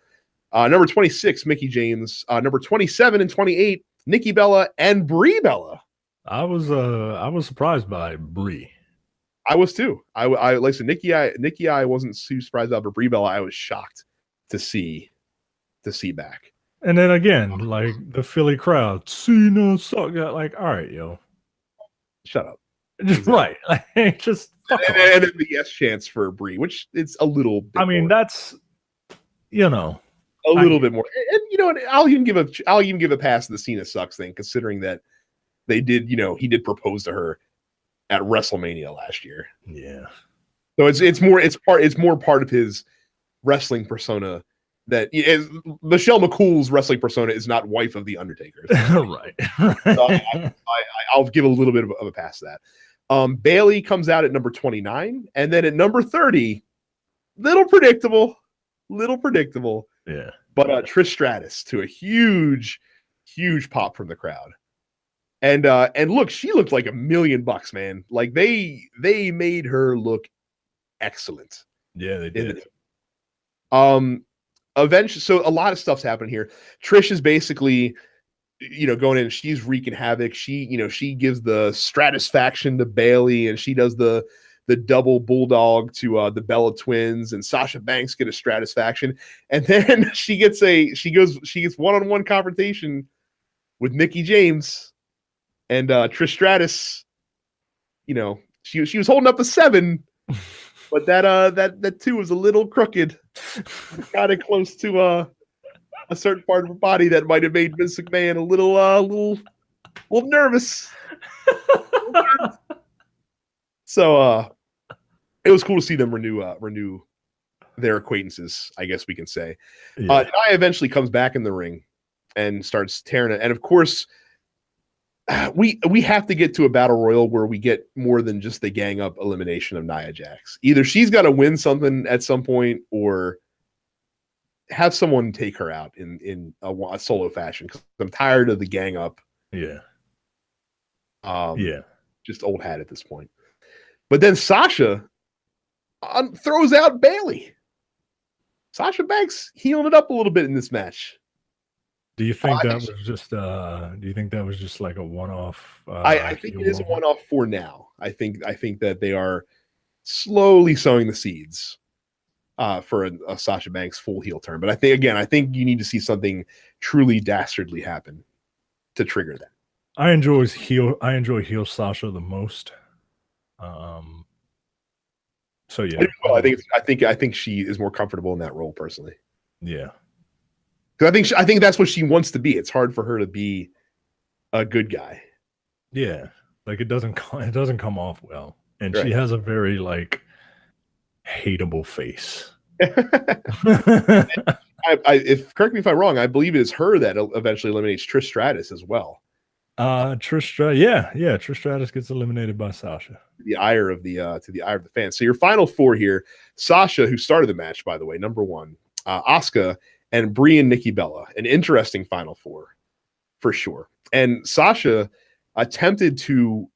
Number 26, Mickie James. Number 27 and 28, Nikki Bella and Brie Bella. I was surprised by Brie. I was too. I like, so Nikki. I wasn't too surprised about, but Brie Bella, I was shocked to see back. And then again, like the Philly crowd, Cena suck. Like, all right, yo, shut up. Just right, like, just fuck off. And then the yes chance for Brie, which it's a little bit. I mean, more. That's a little bit more. And you know what? I'll even give a pass to the Cena sucks thing, considering that they did. He did propose to her at WrestleMania last year. Yeah. So it's more part of his wrestling persona that is, Michelle McCool's wrestling persona is not wife of the Undertaker. Right. So I'll give a little bit of a pass to that. Bayley comes out at number 29, and then at number 30, little predictable. Yeah. But Trish Stratus to a huge pop from the crowd. And look, she looked like $1 million, man. Like they made her look excellent. Yeah, they did. Eventually, so a lot of stuff's happening here. Trish is basically, going in, she's wreaking havoc. She gives the Stratusfaction to Bayley, and she does the double bulldog to the Bella Twins, and Sasha Banks get a Stratusfaction, and then she gets one-on-one confrontation with Mickie James, and Trish Stratus, she was holding up a 7, but that 2 was a little crooked, got it close to a certain part of her body that might have made Vince McMahon a little nervous. So it was cool to see them renew their acquaintances, I guess we can say. Yeah. Nia eventually comes back in the ring and starts tearing it. And of course, we have to get to a battle royal where we get more than just the gang up elimination of Nia Jax. Either she's got to win something at some point, or have someone take her out in a solo fashion, because I'm tired of the gang up. Yeah. Just old hat at this point. But then Sasha throws out Bayley. Sasha Banks healing it up a little bit in this match. Do you think that was just? Do you think that was just like a one-off? I think it is a one-off for now. I think that they are slowly sowing the seeds for a Sasha Banks full heel turn. But I think you need to see something truly dastardly happen to trigger that. I enjoy heel Sasha the most. So yeah, I think she is more comfortable in that role personally. Yeah. Because I think that's what she wants to be. It's hard for her to be a good guy. Yeah, like it doesn't come off well, and right. She has a very like hateable face. Correct me if I'm wrong, I believe it is her that eventually eliminates Trish Stratus as well. Trish Stratus gets eliminated by Sasha. The ire of the fans. So your final 4 here: Sasha, who started the match, by the way, number 1, Asuka, and Brie and Nikki Bella. An interesting final 4 for sure. And Sasha attempted to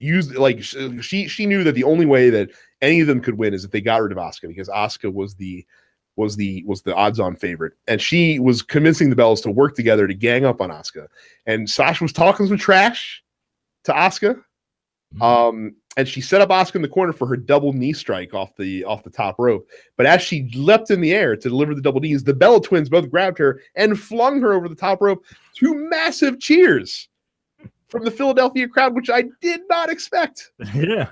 use, like, she knew that the only way that any of them could win is if they got rid of Asuka, because Asuka was the odds-on favorite, and she was convincing the Bellas to work together to gang up on Asuka. And Sasha was talking some trash to Asuka. And she set up Asuka in the corner for her double knee strike off the top rope. But as she leapt in the air to deliver the double knees, the Bella Twins both grabbed her and flung her over the top rope to massive cheers from the Philadelphia crowd, which I did not expect. Yeah.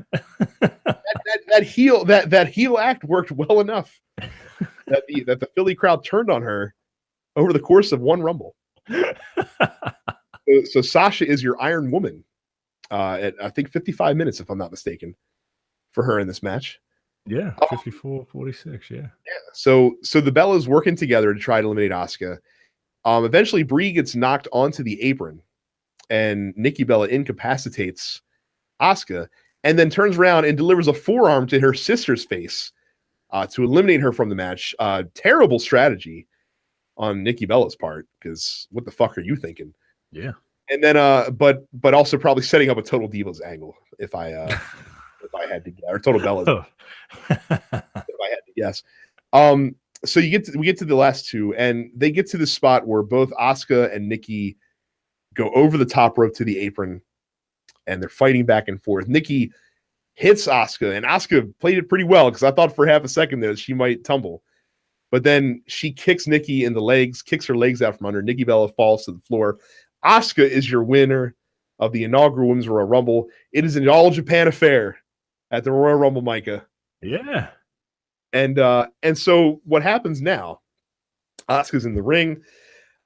that heel act worked well enough that the Philly crowd turned on her over the course of one Rumble. So Sasha is your Iron Woman. At I think 55 minutes, if I'm not mistaken, for her in this match. Yeah, 54-46, yeah. So the Bellas working together to try to eliminate Asuka. Eventually, Brie gets knocked onto the apron, and Nikki Bella incapacitates Asuka, and then turns around and delivers a forearm to her sister's face to eliminate her from the match. Terrible strategy on Nikki Bella's part, because what the fuck are you thinking? Yeah. And then, but also probably setting up a Total Divas angle, if I had to guess, or Total Bellas, if I had to guess. So we get to the last 2, and they get to the spot where both Asuka and Nikki go over the top rope to the apron, and they're fighting back and forth. Nikki hits Asuka, and Asuka played it pretty well, because I thought for half a second there she might tumble, but then she kicks Nikki in the legs, kicks her legs out from under. Nikki Bella falls to the floor. Asuka is your winner of the inaugural Women's Royal Rumble. It is an all Japan affair at the Royal Rumble, Micah. Yeah. And so what happens now? Asuka's in the ring.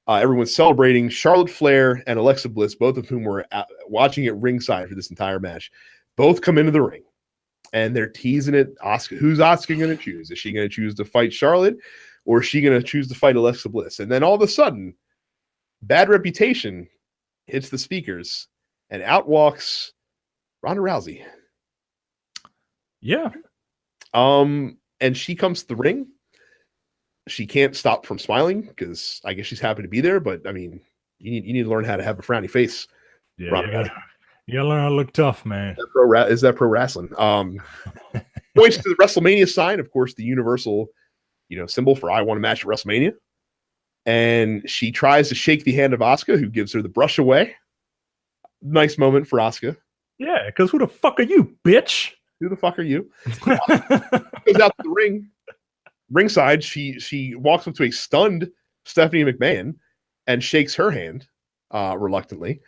Everyone's celebrating. Charlotte Flair and Alexa Bliss, both of whom were watching at ringside for this entire match, both come into the ring. And they're teasing it. Asuka, who's Asuka going to choose? Is she going to choose to fight Charlotte, or is she going to choose to fight Alexa Bliss? And then all of a sudden, bad reputation hits the speakers, and out walks Ronda Rousey. Yeah. And she comes to the ring. She can't stop from smiling because I guess she's happy to be there. But I mean, you need to learn how to have a frowny face. Yeah, you gotta learn how to look tough, man. Is that pro wrestling? Points to the WrestleMania sign, of course, the universal, symbol for I want a match at WrestleMania. And she tries to shake the hand of Asuka, who gives her the brush away. Nice moment for Asuka. Yeah, because who the fuck are you, bitch? Who the fuck are you? Goes out to the ring. Ringside, she walks up to a stunned Stephanie McMahon and shakes her hand reluctantly.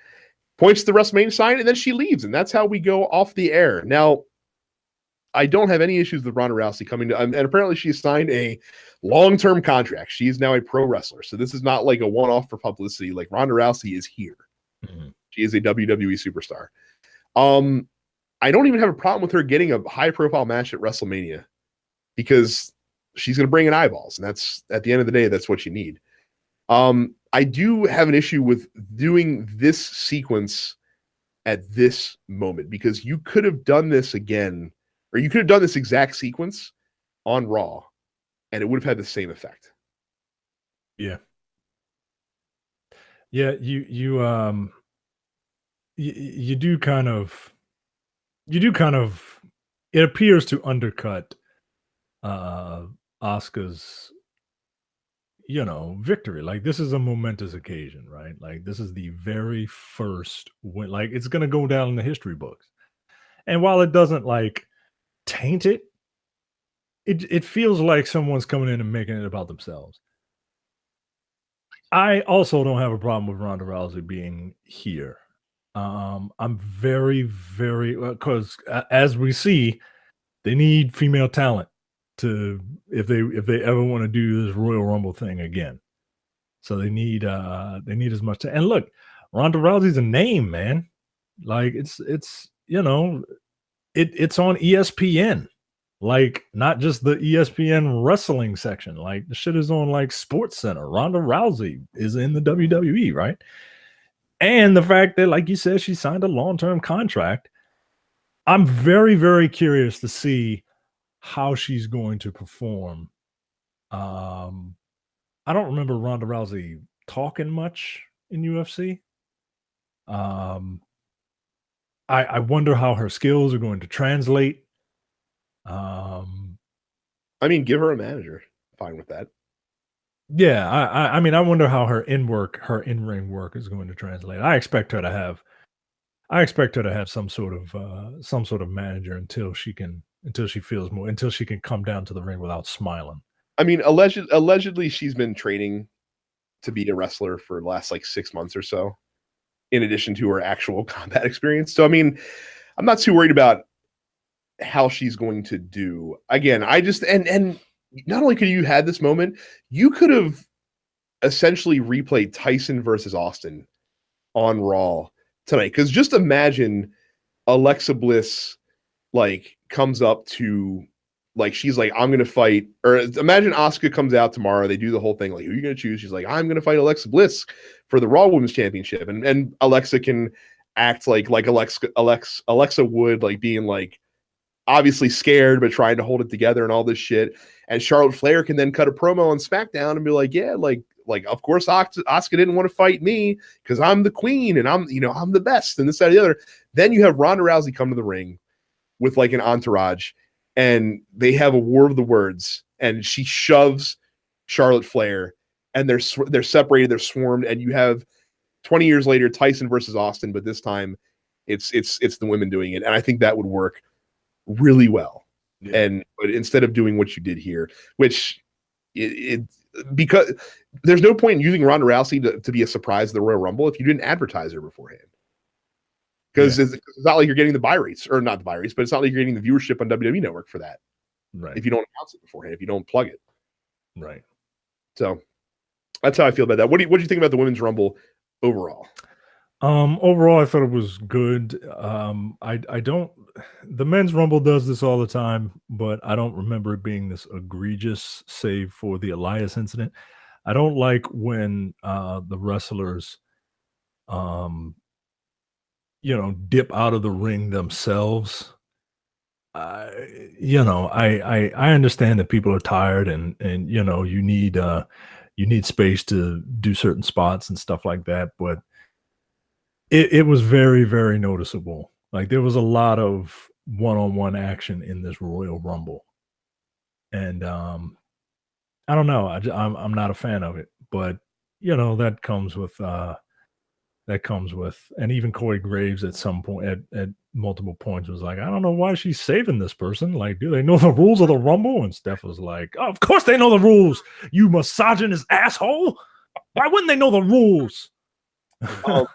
Points to the WrestleMania sign, and then she leaves, and that's how we go off the air. Now, I don't have any issues with Ronda Rousey coming to, and apparently she signed a long-term contract. She is now a pro wrestler, so this is not like a one-off for publicity. Like, Ronda Rousey is here. Mm-hmm. She is a WWE superstar. I don't even have a problem with her getting a high-profile match at WrestleMania because she's going to bring in eyeballs, and that's, at the end of the day, that's what you need. I do have an issue with doing this sequence at this moment because you could have done this again, or you could have done this exact sequence on Raw, and it would have had the same effect. Yeah. Yeah, you do kind of it appears to undercut Asuka's victory. Like, this is a momentous occasion, right? Like, this is the very first win. Like, it's gonna go down in the history books. And while it doesn't like taint it, it feels like someone's coming in and making it about themselves. I also don't have a problem with Ronda Rousey being here. I'm very, very, because as we see, they need female talent to if they ever want to do this Royal Rumble thing again. So they need as much and look, Ronda Rousey's a name, man. Like, it's it's on ESPN. Like, not just the ESPN wrestling section. Like, the shit is on like Sports Center. Ronda Rousey is in the WWE, right? And the fact that, like you said, she signed a long-term contract. I'm very, very curious to see how she's going to perform. I don't remember Ronda Rousey talking much in UFC. I wonder how her skills are going to translate. I mean, give her a manager. Fine with that. Yeah, I mean, I wonder how her in-ring work is going to translate. I expect her to have some sort of manager until she can come down to the ring without smiling. I mean, allegedly she's been training to be a wrestler for the last like 6 months or so, in addition to her actual combat experience. So, I mean, I'm not too worried about how she's going to do. Again, I just, and not only could you had this moment, you could have essentially replayed Tyson versus Austin on Raw tonight. Because just imagine Alexa Bliss like comes up to, like, she's like, I'm gonna fight, or imagine Asuka comes out tomorrow, they do the whole thing, like, who are you gonna choose? She's like, I'm gonna fight Alexa Bliss for the Raw Women's Championship, and Alexa can act like Alexa would, like, being like obviously scared but trying to hold it together and all this shit. And Charlotte Flair can then cut a promo on SmackDown and be like, yeah, like of course Asuka didn't want to fight me because I'm the queen and I'm the best and this, that, and the other. Then you have Ronda Rousey come to the ring with like an entourage, and they have a war of the words, and she shoves Charlotte Flair, and they're separated, they're swarmed, and you have 20 years later Tyson versus Austin, but this time it's the women doing it, and I think that would work really well. Yeah. But instead of doing what you did here, which because there's no point in using Ronda Rousey to be a surprise at the Royal Rumble if you didn't advertise her beforehand. Because it's not like you're getting the buy rates, or not the buy rates, but it's not like you're getting the viewership on WWE Network for that. Right. If you don't announce it beforehand, if you don't plug it. Right. So that's how I feel about that. What do you think about the Women's Rumble overall? Overall, I thought it was good. I don't. The men's rumble does this all the time, but I don't remember it being this egregious, save for the Elias incident. I don't like when the wrestlers, um, dip out of the ring themselves. I understand that people are tired and you need space to do certain spots and stuff like that, but it was very, very noticeable. Like, there was a lot of one-on-one action in this Royal Rumble, and, I don't know, I'm not a fan of it, but, that comes with and even Corey Graves at some point at multiple points was like, "I don't know why she's saving this person, like, do they know the rules of the Rumble?" And Steph was like, "Oh, of course they know the rules, you misogynist asshole! Why wouldn't they know the rules?" Um,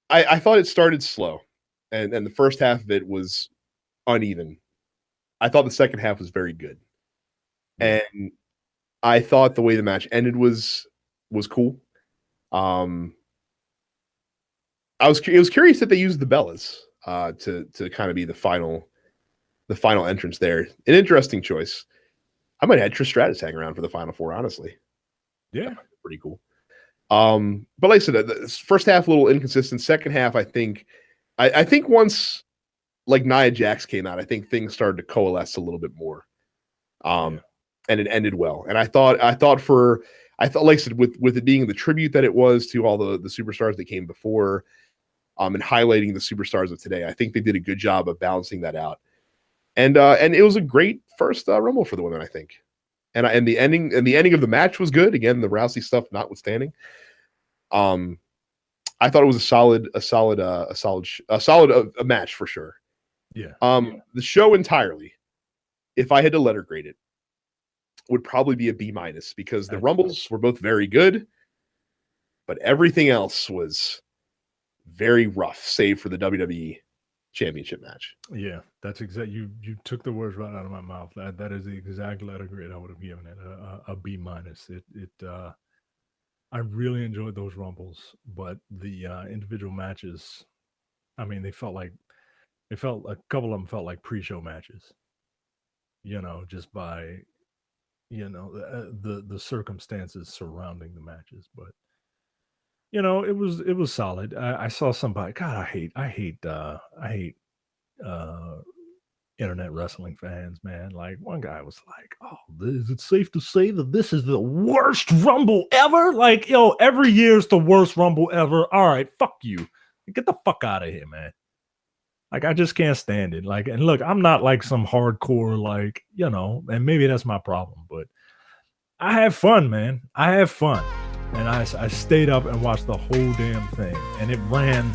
I thought it started slow, and the first half of it was uneven. I thought the second half was very good, and I thought the way the match ended was cool. It was curious that they used the Bellas to kind of be the final entrance there. An interesting choice. I might have Trish Stratus hang around for the final four, honestly. Yeah, pretty cool. But like I said, the first half a little inconsistent. Second half, I think once like Nia Jax came out, I think things started to coalesce a little bit more. And it ended well. And I thought like I said, with it being the tribute that it was to all the superstars that came before, and highlighting the superstars of today, I think they did a good job of balancing that out. And it was a great first Rumble for the women, I think. And the ending of the match was good. Again, the Rousey stuff notwithstanding. I thought it was a solid match for sure. Yeah. The show entirely, if I had to letter grade it, would probably be a B- because the Rumbles were both very good, but everything else was very rough, save for the WWE Championship match. Yeah, that's exactly you took the words right out of my mouth. That is the exact letter grade I would have given it, a B-. I really enjoyed those Rumbles, but the individual matches, I mean, a couple of them felt like pre-show matches. Just by the circumstances surrounding the matches, but it was solid. I saw somebody. God, I hate internet wrestling fans, man. Like, one guy was like, "Oh, is it safe to say that this is the worst Rumble ever?" Like, every year's the worst Rumble ever. All right, fuck you. Get the fuck out of here, man. Like, I just can't stand it. Like, and look, I'm not like some hardcore, like, and maybe that's my problem, but I have fun, man. I have fun. And I stayed up and watched the whole damn thing. And it ran,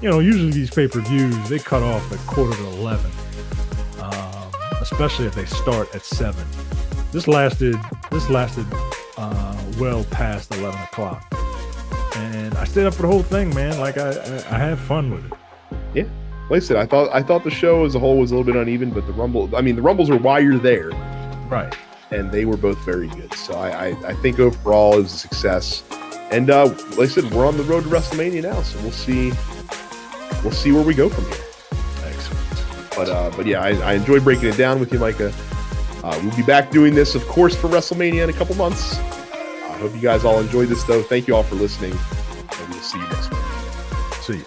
usually these pay-per-views, they cut off at 11:15, especially if they start at 7. This lasted well past 11 o'clock. And I stayed up for the whole thing, man. Like, I had fun with it. Yeah. Like I said, I thought the show as a whole was a little bit uneven, but the Rumbles are why you're there. Right. And they were both very good. So I think overall it was a success. And like I said, we're on the road to WrestleMania now, so we'll see where we go from here. Excellent. But yeah, I enjoyed breaking it down with you, Micah. We'll be back doing this, of course, for WrestleMania in a couple months. I hope you guys all enjoyed this, though. Thank you all for listening, and we'll see you next week. See you.